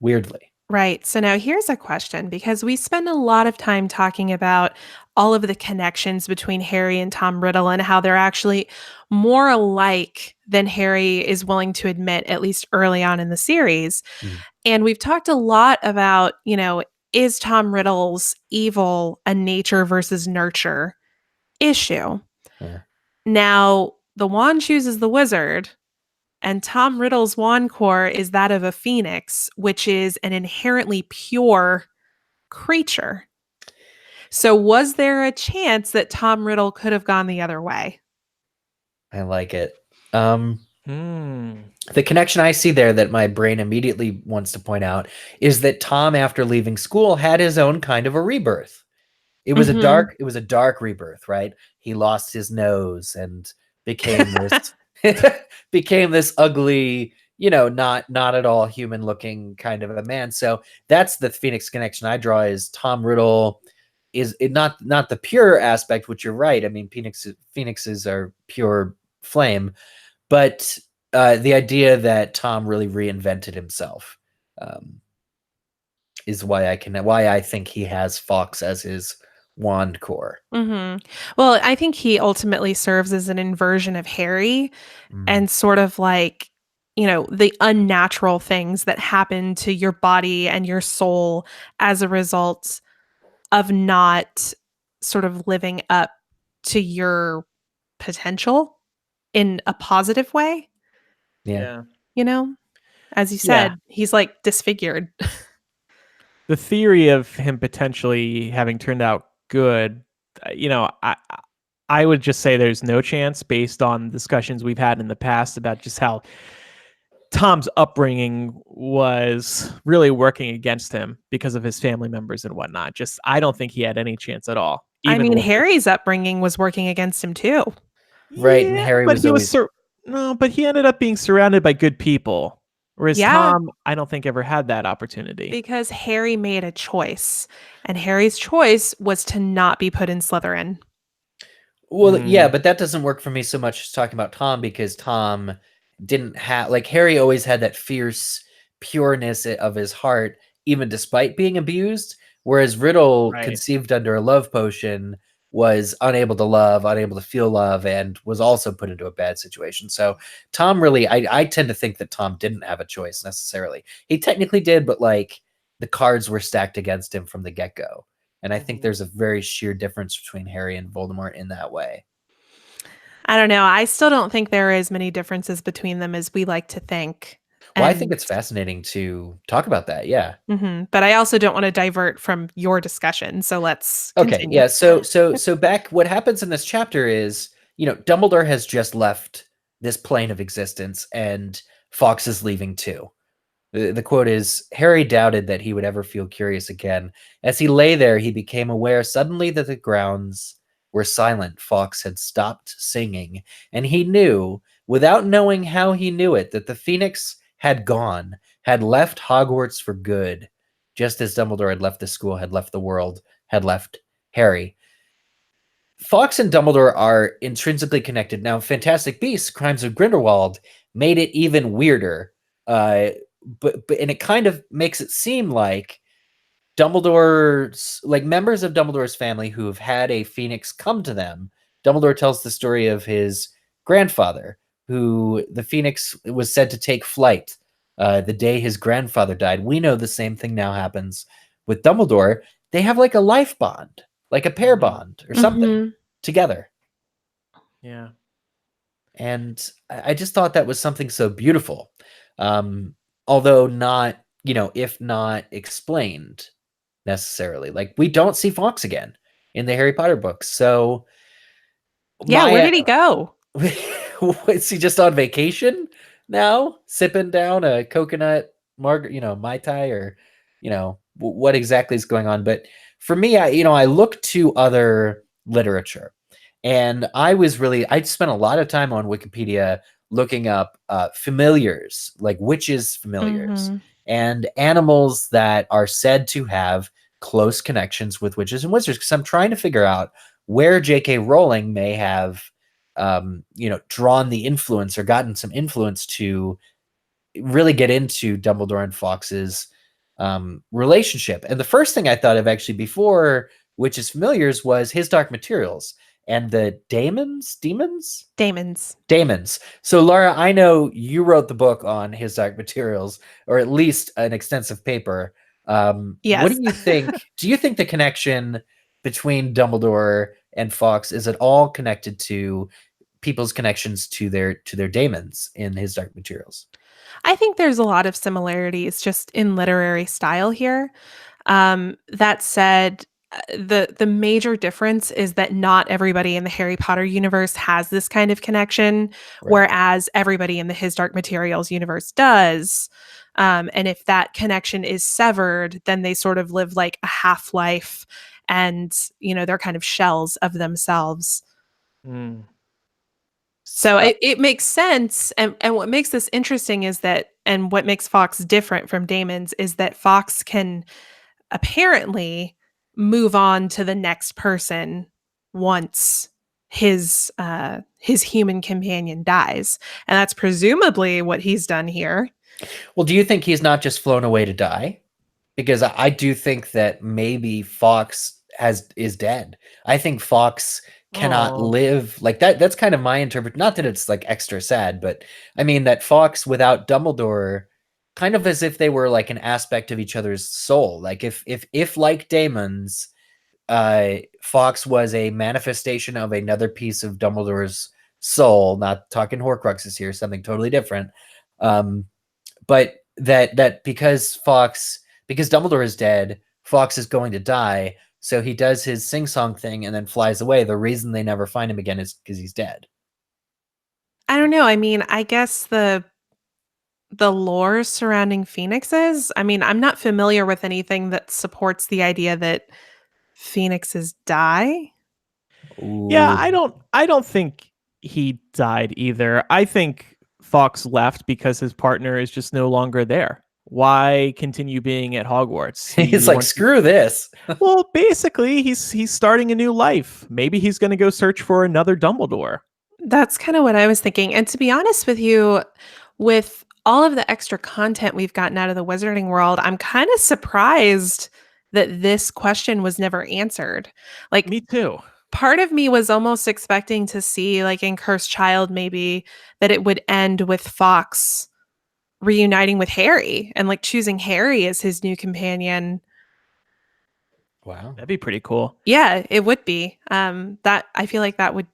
weirdly. Right. So now here's a question because we spend a lot of time talking about all of the connections between Harry and Tom Riddle and how they're actually more alike than Harry is willing to admit, at least early on in the series. Mhm. And we've talked a lot about, is Tom Riddle's evil a nature versus nurture issue? Yeah. Now, the wand chooses the wizard. And Tom Riddle's wand core is that of a phoenix, which is an inherently pure creature. So, was there a chance that Tom Riddle could have gone the other way? I like it. Hmm. The connection I see there that my brain immediately wants to point out is that Tom, after leaving school, had his own kind of a rebirth. It was Mhm. it was a dark rebirth, right? He lost his nose and became this became this ugly, not at all human looking kind of a man. So that's the Phoenix connection I draw is Tom Riddle is it not the pure aspect, which you're right. I mean, phoenixes are pure flame, but the idea that Tom really reinvented himself is why I think he has Fox as his wand core. Mhm. Well, I think he ultimately serves as an inversion of Harry and sort of like, the unnatural things that happen to your body and your soul as a result of not sort of living up to your potential in a positive way. Yeah. You know, as you Yeah. said, he's like disfigured. The theory of him potentially having turned out good, I would just say there's no chance based on discussions we've had in the past about just how Tom's upbringing was really working against him because of his family members and whatnot. Just, I don't think he had any chance at all. I mean, with- Harry's upbringing was working against him too. Right, and Harry but was he always- no, but he ended up being surrounded by good people. Whereas Yeah. Tom, I don't think ever had that opportunity. Because Harry made a choice, and Harry's choice was to not be put in Slytherin. Well, yeah, Mm. but that doesn't work for me so much as talking about Tom, because Tom didn't have, like, Harry always had that fierce pureness of his heart, even despite being abused. Whereas Riddle, Right. conceived under a love potion, was unable to love, unable to feel love, and was also put into a bad situation. So Tom really, I tend to think that Tom didn't have a choice necessarily. He technically did, but like the cards were stacked against him from the get-go. And I think Mhm. there's a very sheer difference between Harry and Voldemort in that way. I don't know. I still don't think there are as many differences between them as we like to think. Well, I think And- it's fascinating to talk about that. Yeah. Mhm. But I also don't want to divert from your discussion. So let's Okay. continue. Yeah. So back, what happens in this chapter is, Dumbledore has just left this plane of existence, and Fawkes is leaving too. The quote is, Harry doubted that he would ever feel curious again. As he lay there, he became aware suddenly that the grounds were silent. Fawkes had stopped singing, and he knew, without knowing how he knew it, that the Phoenix had gone, had left Hogwarts for good, just as Dumbledore had left the school, had left the world, had left Harry. Fawkes and Dumbledore are intrinsically connected. Now, Fantastic Beasts: Crimes of Grindelwald made it even weirder. But and it kind of makes it seem like Dumbledore's, like, members of Dumbledore's family who have had a Phoenix come to them. Dumbledore tells the story of his grandfather, who the Phoenix was said to take flight the day his grandfather died. We know the same thing now happens with Dumbledore. They have like a life bond, like a pair Mhm. bond or something Mhm. together. Yeah. And I just thought that was something so beautiful. Although not, if not explained necessarily. Like, we don't see Fawkes again in the Harry Potter books. So Yeah, where did he go? is he just on vacation now, sipping down a coconut Mai Tai, or what exactly is going on? But for me, I look to other literature, and I spent a lot of time on Wikipedia looking up familiars, like witches familiars, Mhm. and animals that are said to have close connections with witches and wizards, because I'm trying to figure out where J.K. Rowling may have drawn the influence or gotten some influence to really get into Dumbledore and Fawkes's relationship. And the first thing I thought of, actually, before Witches Familiars, was His Dark Materials and the Daemons. So, Laura, I know you wrote the book on His Dark Materials, or at least an extensive paper. What Yes. do you think? Do you think the connection between Dumbledore and Fawkes is at all connected to people's connections to their daemons in His Dark Materials? I think there's a lot of similarities just in literary style here. That said, the major difference is that not everybody in the Harry Potter universe has this kind of connection, Right. whereas everybody in the His Dark Materials universe does. And if that connection is severed, then they sort of live like a half-life, and they're kind of shells of themselves. Mm. So it makes sense. And what makes this interesting is that, and what makes Fawkes different from Daemon's, is that Fawkes can apparently move on to the next person once his human companion dies. And that's presumably what he's done here. Well, do you think he's not just flown away to die? Because I do think that maybe Fawkes is dead. I think Fawkes cannot Oh. live like that. That's kind of my interpretation. Not that it's like extra sad, but I mean that Fawkes without Dumbledore, kind of as if they were like an aspect of each other's soul. Like if like Daemon's, Fawkes was a manifestation of another piece of Dumbledore's soul, not talking Horcruxes here, something totally different. But that because Dumbledore is dead, Fawkes is going to die. So he does his sing-song thing and then flies away. The reason they never find him again is because he's dead. I don't know. I mean, I guess the lore surrounding phoenixes. I mean, I'm not familiar with anything that supports the idea that phoenixes die. Yeah, Ooh. I don't think he died either. I think Fawkes left because his partner is just no longer there. Why continue being at Hogwarts? He's like, wants to- screw this. well, basically, he's starting a new life. Maybe he's going to go search for another Dumbledore. That's kind of what I was thinking. And to be honest with you, with all of the extra content we've gotten out of the Wizarding World, I'm kind of surprised that this question was never answered. Like, Me too. part of me was almost expecting to see, like in Cursed Child, maybe that it would end with Fawkes reuniting with Harry and like choosing Harry as his new companion. Wow. That'd be pretty cool. Yeah, it would be. That I feel like that would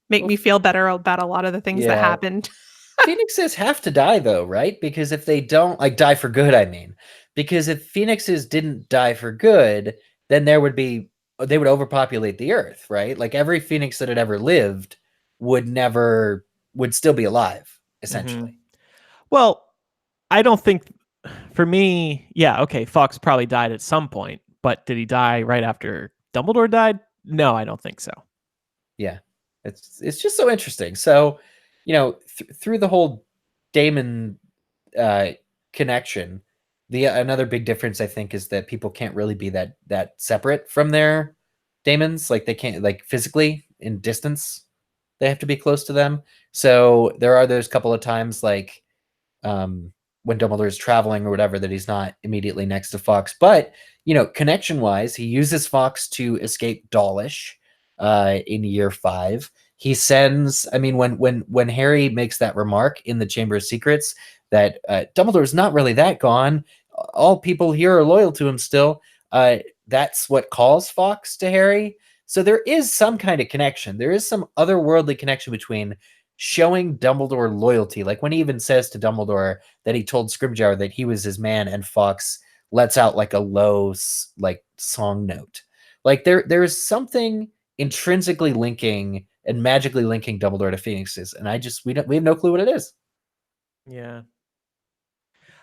make me feel better about a lot of the things that Yeah. happened. Phoenixes have to die though, right? Because if they don't, like, die for good, I mean, because if Phoenixes didn't die for good, then they would overpopulate the earth, right? Like every Phoenix that had ever lived would still be alive, essentially. Well, I don't think for me, yeah, okay, Fawkes probably died at some point, but did he die right after Dumbledore died? No, I don't think so. Yeah. It's just so interesting. So, through the whole Damon connection, another big difference I think is that people can't really be that separate from their daemons. Like they can't, like, physically in distance, they have to be close to them. So there are those couple of times, like when Dumbledore is traveling or whatever, that he's not immediately next to Fawkes. But connection wise, he uses Fawkes to escape Dawlish in year 5. He sends, I mean, when Harry makes that remark in the Chamber of Secrets that Dumbledore's not really that gone, all people here are loyal to him still, that's what calls Fawkes to Harry. So there is some kind of connection. There is some otherworldly connection between showing Dumbledore loyalty, like when he even says to Dumbledore that he told Scrimgeour that he was his man, and Fawkes lets out like a low like song note. Like there is something intrinsically linking and magically linking Dumbledore to Phoenixes, and we have no clue what it is. Yeah.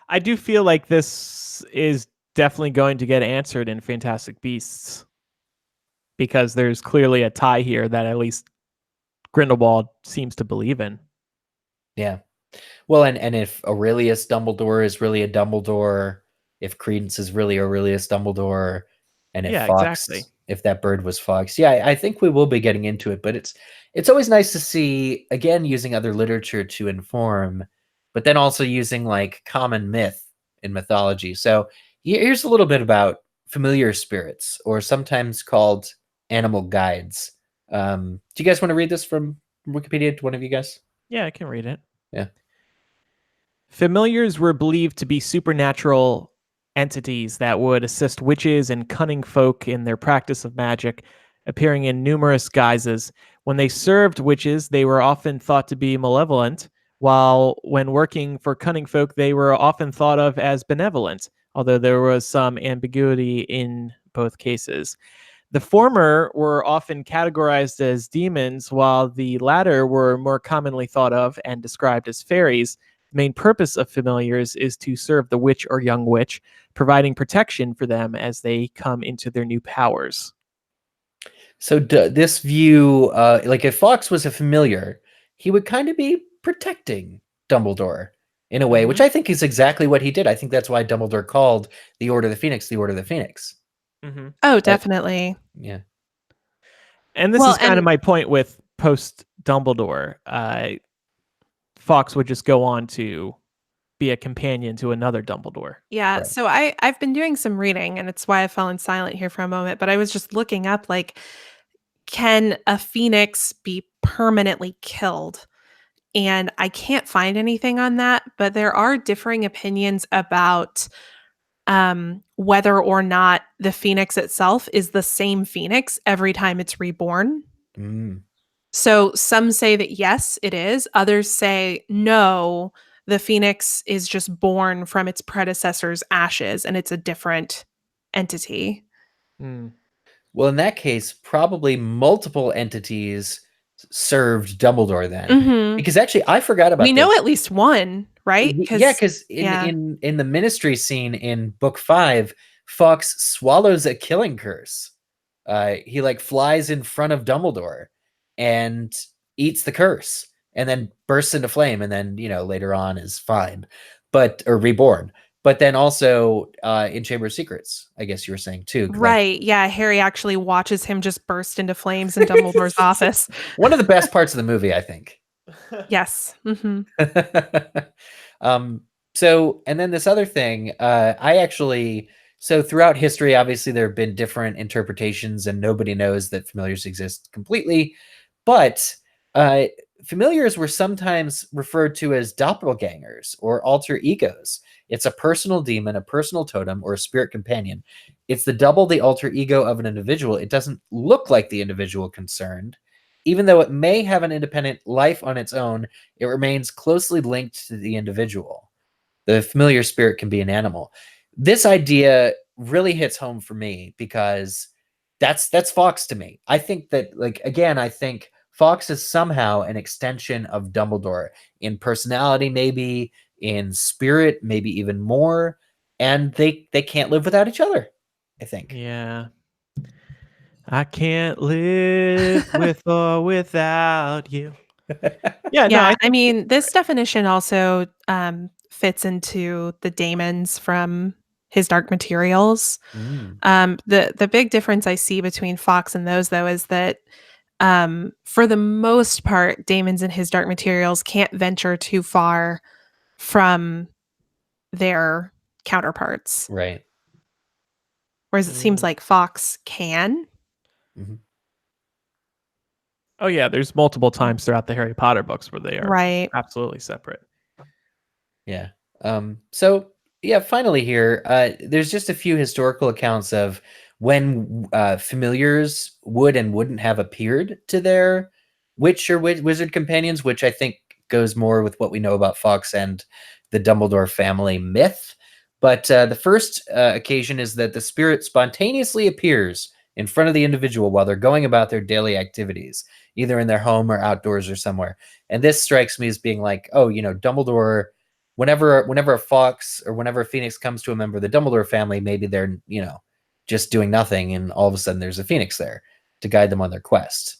I do feel like this is definitely going to get answered in Fantastic Beasts, because there's clearly a tie here that at least Grindelwald seems to believe in. Yeah. Well, and if Aurelius Dumbledore is really a Dumbledore, if Credence is really Aurelius Dumbledore, and if Yeah, Fawkes, exactly. if that bird was Fawkes, yeah, I think we will be getting into it. But it's always nice to see, again, using other literature to inform, but then also using like common myth and mythology. So here's a little bit about familiar spirits, or sometimes called animal guides. Do you guys want to read this from Wikipedia? One of you guys? Yeah, I can read it. Yeah. Familiars were believed to be supernatural entities that would assist witches and cunning folk in their practice of magic, appearing in numerous guises. When they served witches, they were often thought to be malevolent, while when working for cunning folk, they were often thought of as benevolent, although there was some ambiguity in both cases. The former were often categorized as demons, while the latter were more commonly thought of and described as fairies. The main purpose of familiars is to serve the witch or young witch, providing protection for them as they come into their new powers. So this view, like if Fawkes was a familiar, he would kind of be protecting Dumbledore in a way, which I think is exactly what he did. I think that's why Dumbledore called the Order of the Phoenix the Order of the Phoenix. Mm-hmm. Oh, definitely. Yeah. And this is kind of my point with post Dumbledore. Fawkes would just go on to be a companion to another Dumbledore. Yeah, Right. so I've been doing some reading, and it's why I've fallen silent here for a moment, but I was just looking up, like, can a phoenix be permanently killed? And I can't find anything on that, but there are differing opinions about whether or not the phoenix itself is the same phoenix every time it's reborn. Mm. So some say that yes, it is. Others say no, the phoenix is just born from its predecessor's ashes and it's a different entity. Hmm. Well, in that case, probably multiple entities served Dumbledore then. Mhm. Because actually, I forgot about We know this. at least one, right? Yeah, because yeah. in the ministry scene in book 5, Fawkes swallows a killing curse. He like flies in front of Dumbledore and eats the curse, and then bursts into flame, and then later on is fine, or reborn. But then also in Chamber of Secrets, I guess you were saying too. Like, Right. Yeah. Harry actually watches him just burst into flames in Dumbledore's office. one of the best parts of the movie, I think. Yes. Hmm. So, and then this other thing, so throughout history, obviously there have been different interpretations and nobody knows that familiars exist completely, but familiars were sometimes referred to as doppelgangers or alter egos. It's a personal demon, a personal totem, or a spirit companion. It's the alter ego of an individual. It doesn't look like the individual concerned. Even though it may have an independent life on its own, it remains closely linked to the individual. The familiar spirit can be an animal. This idea really hits home for me because that's Fawkes to me. I think that, like, again, I think Fawkes is somehow an extension of Dumbledore in personality, maybe in spirit, maybe even more, and they can't live without each other, I think. Yeah. I can't live with or without you. Yeah, no, Yeah. I I think mean, this definition also fits into the daemons from his Dark Materials. Mm. The big difference I see between Fawkes and those, though, is that for the most part, daemons in his Dark Materials can't venture too far from their counterparts, Right. whereas it seems Mm. like Fawkes can. Mhm. Oh yeah, there's multiple times throughout the Harry Potter books where they are Right. absolutely separate. Yeah. So yeah, finally here, there's just a few historical accounts of when familiars would and wouldn't have appeared to their witch or wizard companions, which I think goes more with what we know about Fawkes and the Dumbledore family myth. But the first occasion is that the spirit spontaneously appears in front of the individual while they're going about their daily activities, either in their home or outdoors or somewhere. And this strikes me as being like, oh, Dumbledore, whenever a Fawkes or whenever a Phoenix comes to a member of the Dumbledore family, maybe they're, just doing nothing, and all of a sudden there's a Phoenix there to guide them on their quest.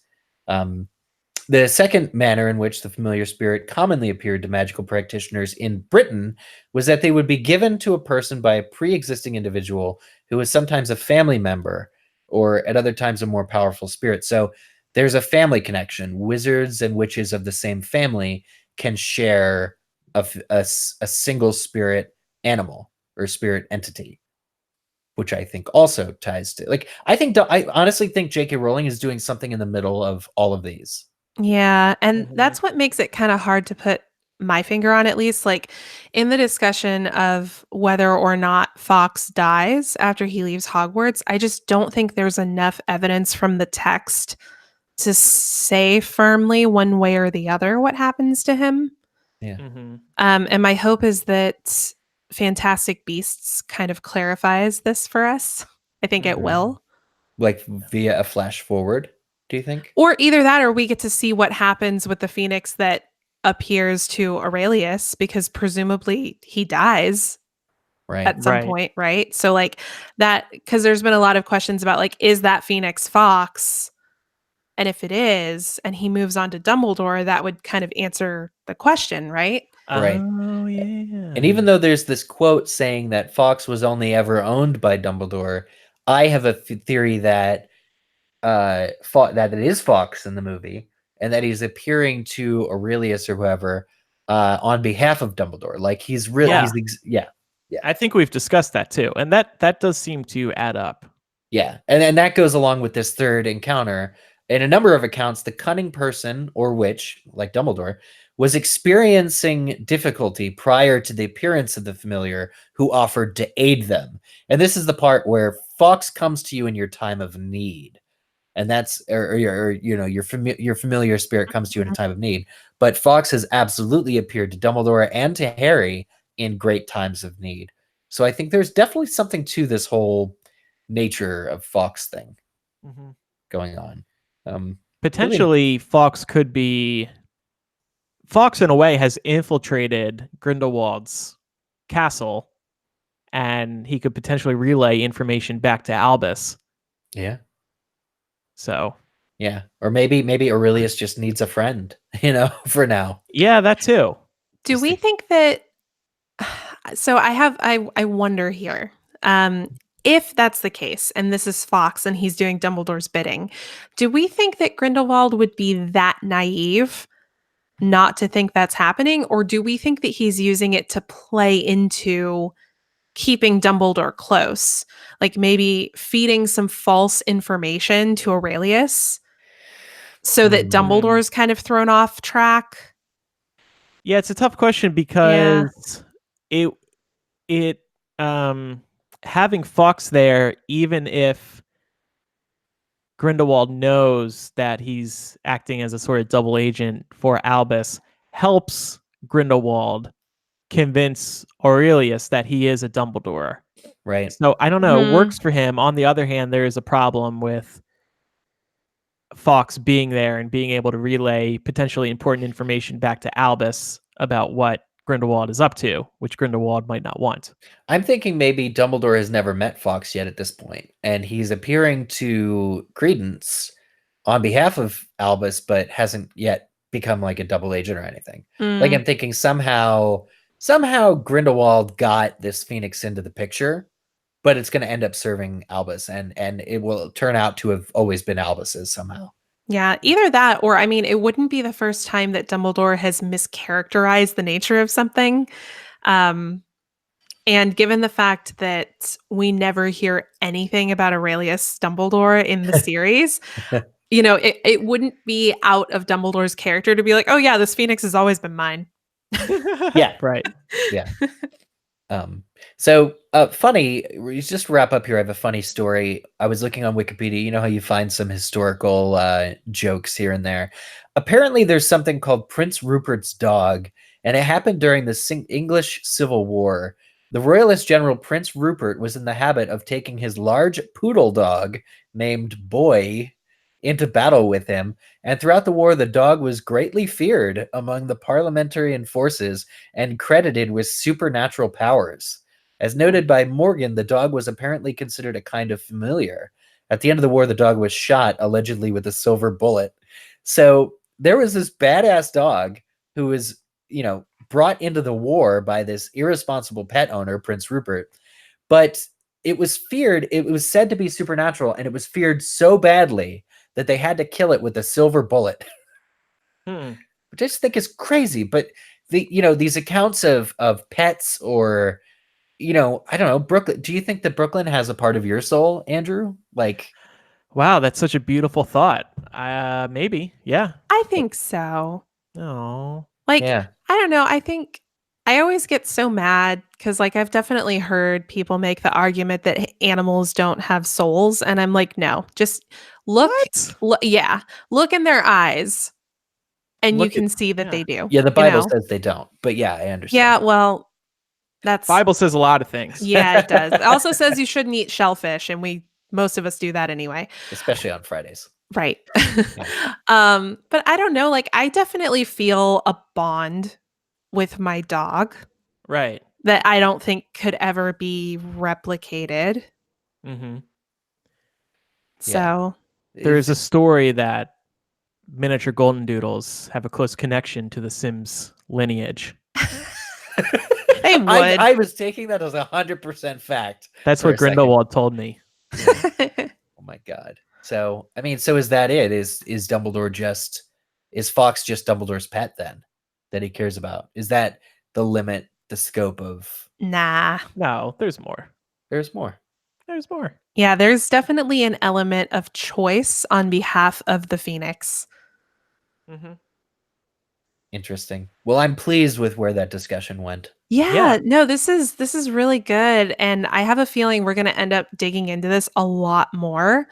The second manner in which the familiar spirit commonly appeared to magical practitioners in Britain was that they would be given to a person by a pre-existing individual who was sometimes a family member or at other times a more powerful spirit. So there's a family connection. Wizards and witches of the same family can share a single spirit animal or spirit entity, which I think also ties to, like, I honestly think J.K. Rowling is doing something in the middle of all of these. Yeah, and Mhm. that's what makes it kind of hard to put my finger on, at least. Like in the discussion of whether or not Fawkes dies after he leaves Hogwarts, I just don't think there's enough evidence from the text to say firmly one way or the other what happens to him. Mhm. And my hope is that Fantastic Beasts kind of clarifies this for us. I think it Mhm. will. Like via a flash forward, do you think? Or either that, or we get to see what happens with the Phoenix that appears to Aurelius, because presumably he dies Right. at some Right. point, right? So like that, because there's been a lot of questions about like, is that Phoenix Fawkes? And if it is, and he moves on to Dumbledore, that would kind of answer the question, right? Right. Oh yeah. And even though there's this quote saying that Fawkes was only ever owned by Dumbledore, I have a theory that that it is Fawkes in the movie and that he's appearing to Aurelius or whoever on behalf of Dumbledore. Like he's really, Yeah. yeah. I think we've discussed that too, and that does seem to add up. Yeah, and that goes along with this third encounter. In a number of accounts, the cunning person or witch, like Dumbledore, was experiencing difficulty prior to the appearance of the familiar who offered to aid them. And this is the part where Fawkes comes to you in your time of need. and that's your familiar spirit comes to you in a time of need. But Fawkes has absolutely appeared to Dumbledore and to Harry in great times of need. So I think there's definitely something to this whole nature of Fawkes thing going on. Potentially, Fawkes in a way has infiltrated Grindelwald's castle, and he could potentially relay information back to Albus. Yeah. So Yeah. Or maybe Aurelius just needs a friend, for now. yeah, that too. Do we think that? So I wonder here. If that's the case, and this is Fawkes and he's doing Dumbledore's bidding, do we think that Grindelwald would be that naive not to think that's happening? Or do we think that he's using it to play into keeping Dumbledore close? Like maybe feeding some false information to Aurelius so that Dumbledore's kind of thrown off track? Yeah, it's a tough question because it having Fawkes there, even if Grindelwald knows that he's acting as a sort of double agent for Albus, helps Grindelwald convince Aurelius that he is a Dumbledore. Right. So I don't know, it works for him. On the other hand, there is a problem with Fawkes being there and being able to relay potentially important information back to Albus about what Grindelwald is up to, which Grindelwald might not want. I'm thinking maybe Dumbledore has never met Fawkes yet at this point, and he's appearing to Credence on behalf of Albus, but hasn't yet become like a double agent or anything. Like I'm thinking somehow Grindelwald got this Phoenix into the picture, but it's going to end up serving Albus, and it will turn out to have always been Albus's somehow. Yeah, either that, or I mean, it wouldn't be the first time that Dumbledore has mischaracterized the nature of something. And given the fact that we never hear anything about Aurelius Dumbledore in the series, it wouldn't be out of Dumbledore's character to be like, oh yeah, this Phoenix has always been mine. Yeah. Right. Yeah. So funny, just to wrap up here, I have a funny story. I was looking on Wikipedia. You know how you find some historical jokes here and there. Apparently there's something called Prince Rupert's dog, and it happened during the English Civil War. The royalist general Prince Rupert was in the habit of taking his large poodle dog named Boy into battle with him, and throughout the war the dog was greatly feared among the parliamentarian forces and credited with supernatural powers. As noted by Morgan, the dog was apparently considered a kind of familiar. At the end of the war, the dog was shot, allegedly with a silver bullet. So there was this badass dog who was, brought into the war by this irresponsible pet owner, Prince Rupert. But it was feared, it was said to be supernatural, and it was feared so badly that they had to kill it with a silver bullet. Which I just think is crazy. But these accounts of pets or I don't know, Brooklyn. Do you think that Brooklyn has a part of your soul, Andrew? Like, wow, that's such a beautiful thought. Maybe, yeah. I think so. Oh, yeah. I don't know. I think I always get so mad because, I've definitely heard people make the argument that animals don't have souls, and I'm like, no, just look in their eyes, and you can see that they do. Yeah, the Bible says they don't, but yeah, I understand. Yeah, well. That's Bible says a lot of things. Yeah, it does. It also says you shouldn't eat shellfish, and most of us do that anyway. Especially on Fridays. Right. But I don't know, I definitely feel a bond with my dog. Right. That I don't think could ever be replicated. Mm-hmm. So there is a story that miniature golden doodles have a close connection to the Sims lineage. They would. I was taking that as 100% fact. That's what Grindelwald told me. Oh my god. So is that it? Is Dumbledore is Fawkes just Dumbledore's pet then that he cares about? Is that the limit, the scope of? Nah. No, there's more. There's more. There's more. Yeah, there's definitely an element of choice on behalf of the Phoenix. Mm-hmm. Interesting. Well, I'm pleased with where that discussion went. Yeah, no, this is really good. And I have a feeling we're going to end up digging into this a lot more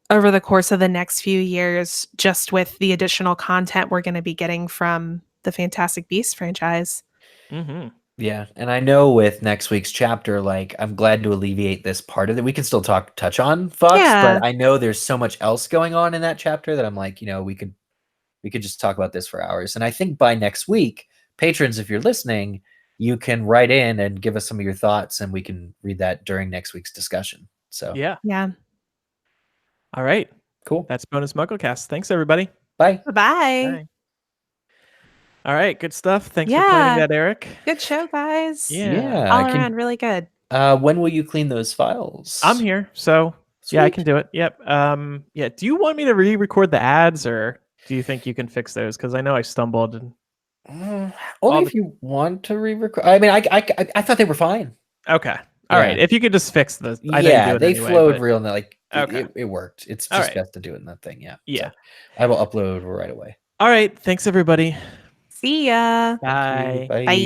over the course of the next few years, just with the additional content we're going to be getting from the Fantastic Beasts franchise. Mm-hmm. Yeah, and I know with next week's chapter, like I'm glad to alleviate this part of it. We can still touch on Fox, Yeah. but I know there's so much else going on in that chapter that I'm like, we could just talk about this for hours. And I think by next week, patrons, if you're listening, you can write in and give us some of your thoughts, and we can read that during next week's discussion. So Yeah. Yeah. All right. cool. That's Bonus MuggleCast. Thanks, everybody. Bye. Bye. Bye. All right. Good stuff. Thanks for Yeah. planning that, Eric. Good show, guys. Yeah. All around, really good. When will you clean those files? I'm here. So yeah, I Sweet. can do it. Yep. Yeah. Do you want me to re-record the ads, or do you think you can fix those? Because I know I stumbled. And Only all if you want to re-record. I mean, I thought they were fine. okay. All right. Yeah. If you could just fix the, I know you Yeah, do it they anyway, flowed but- real like Okay. it worked. It's All just right. best to do it in that thing. Yeah. Yeah. So I will upload right away. All right. Thanks, everybody. See ya. Bye. Bye. Bye.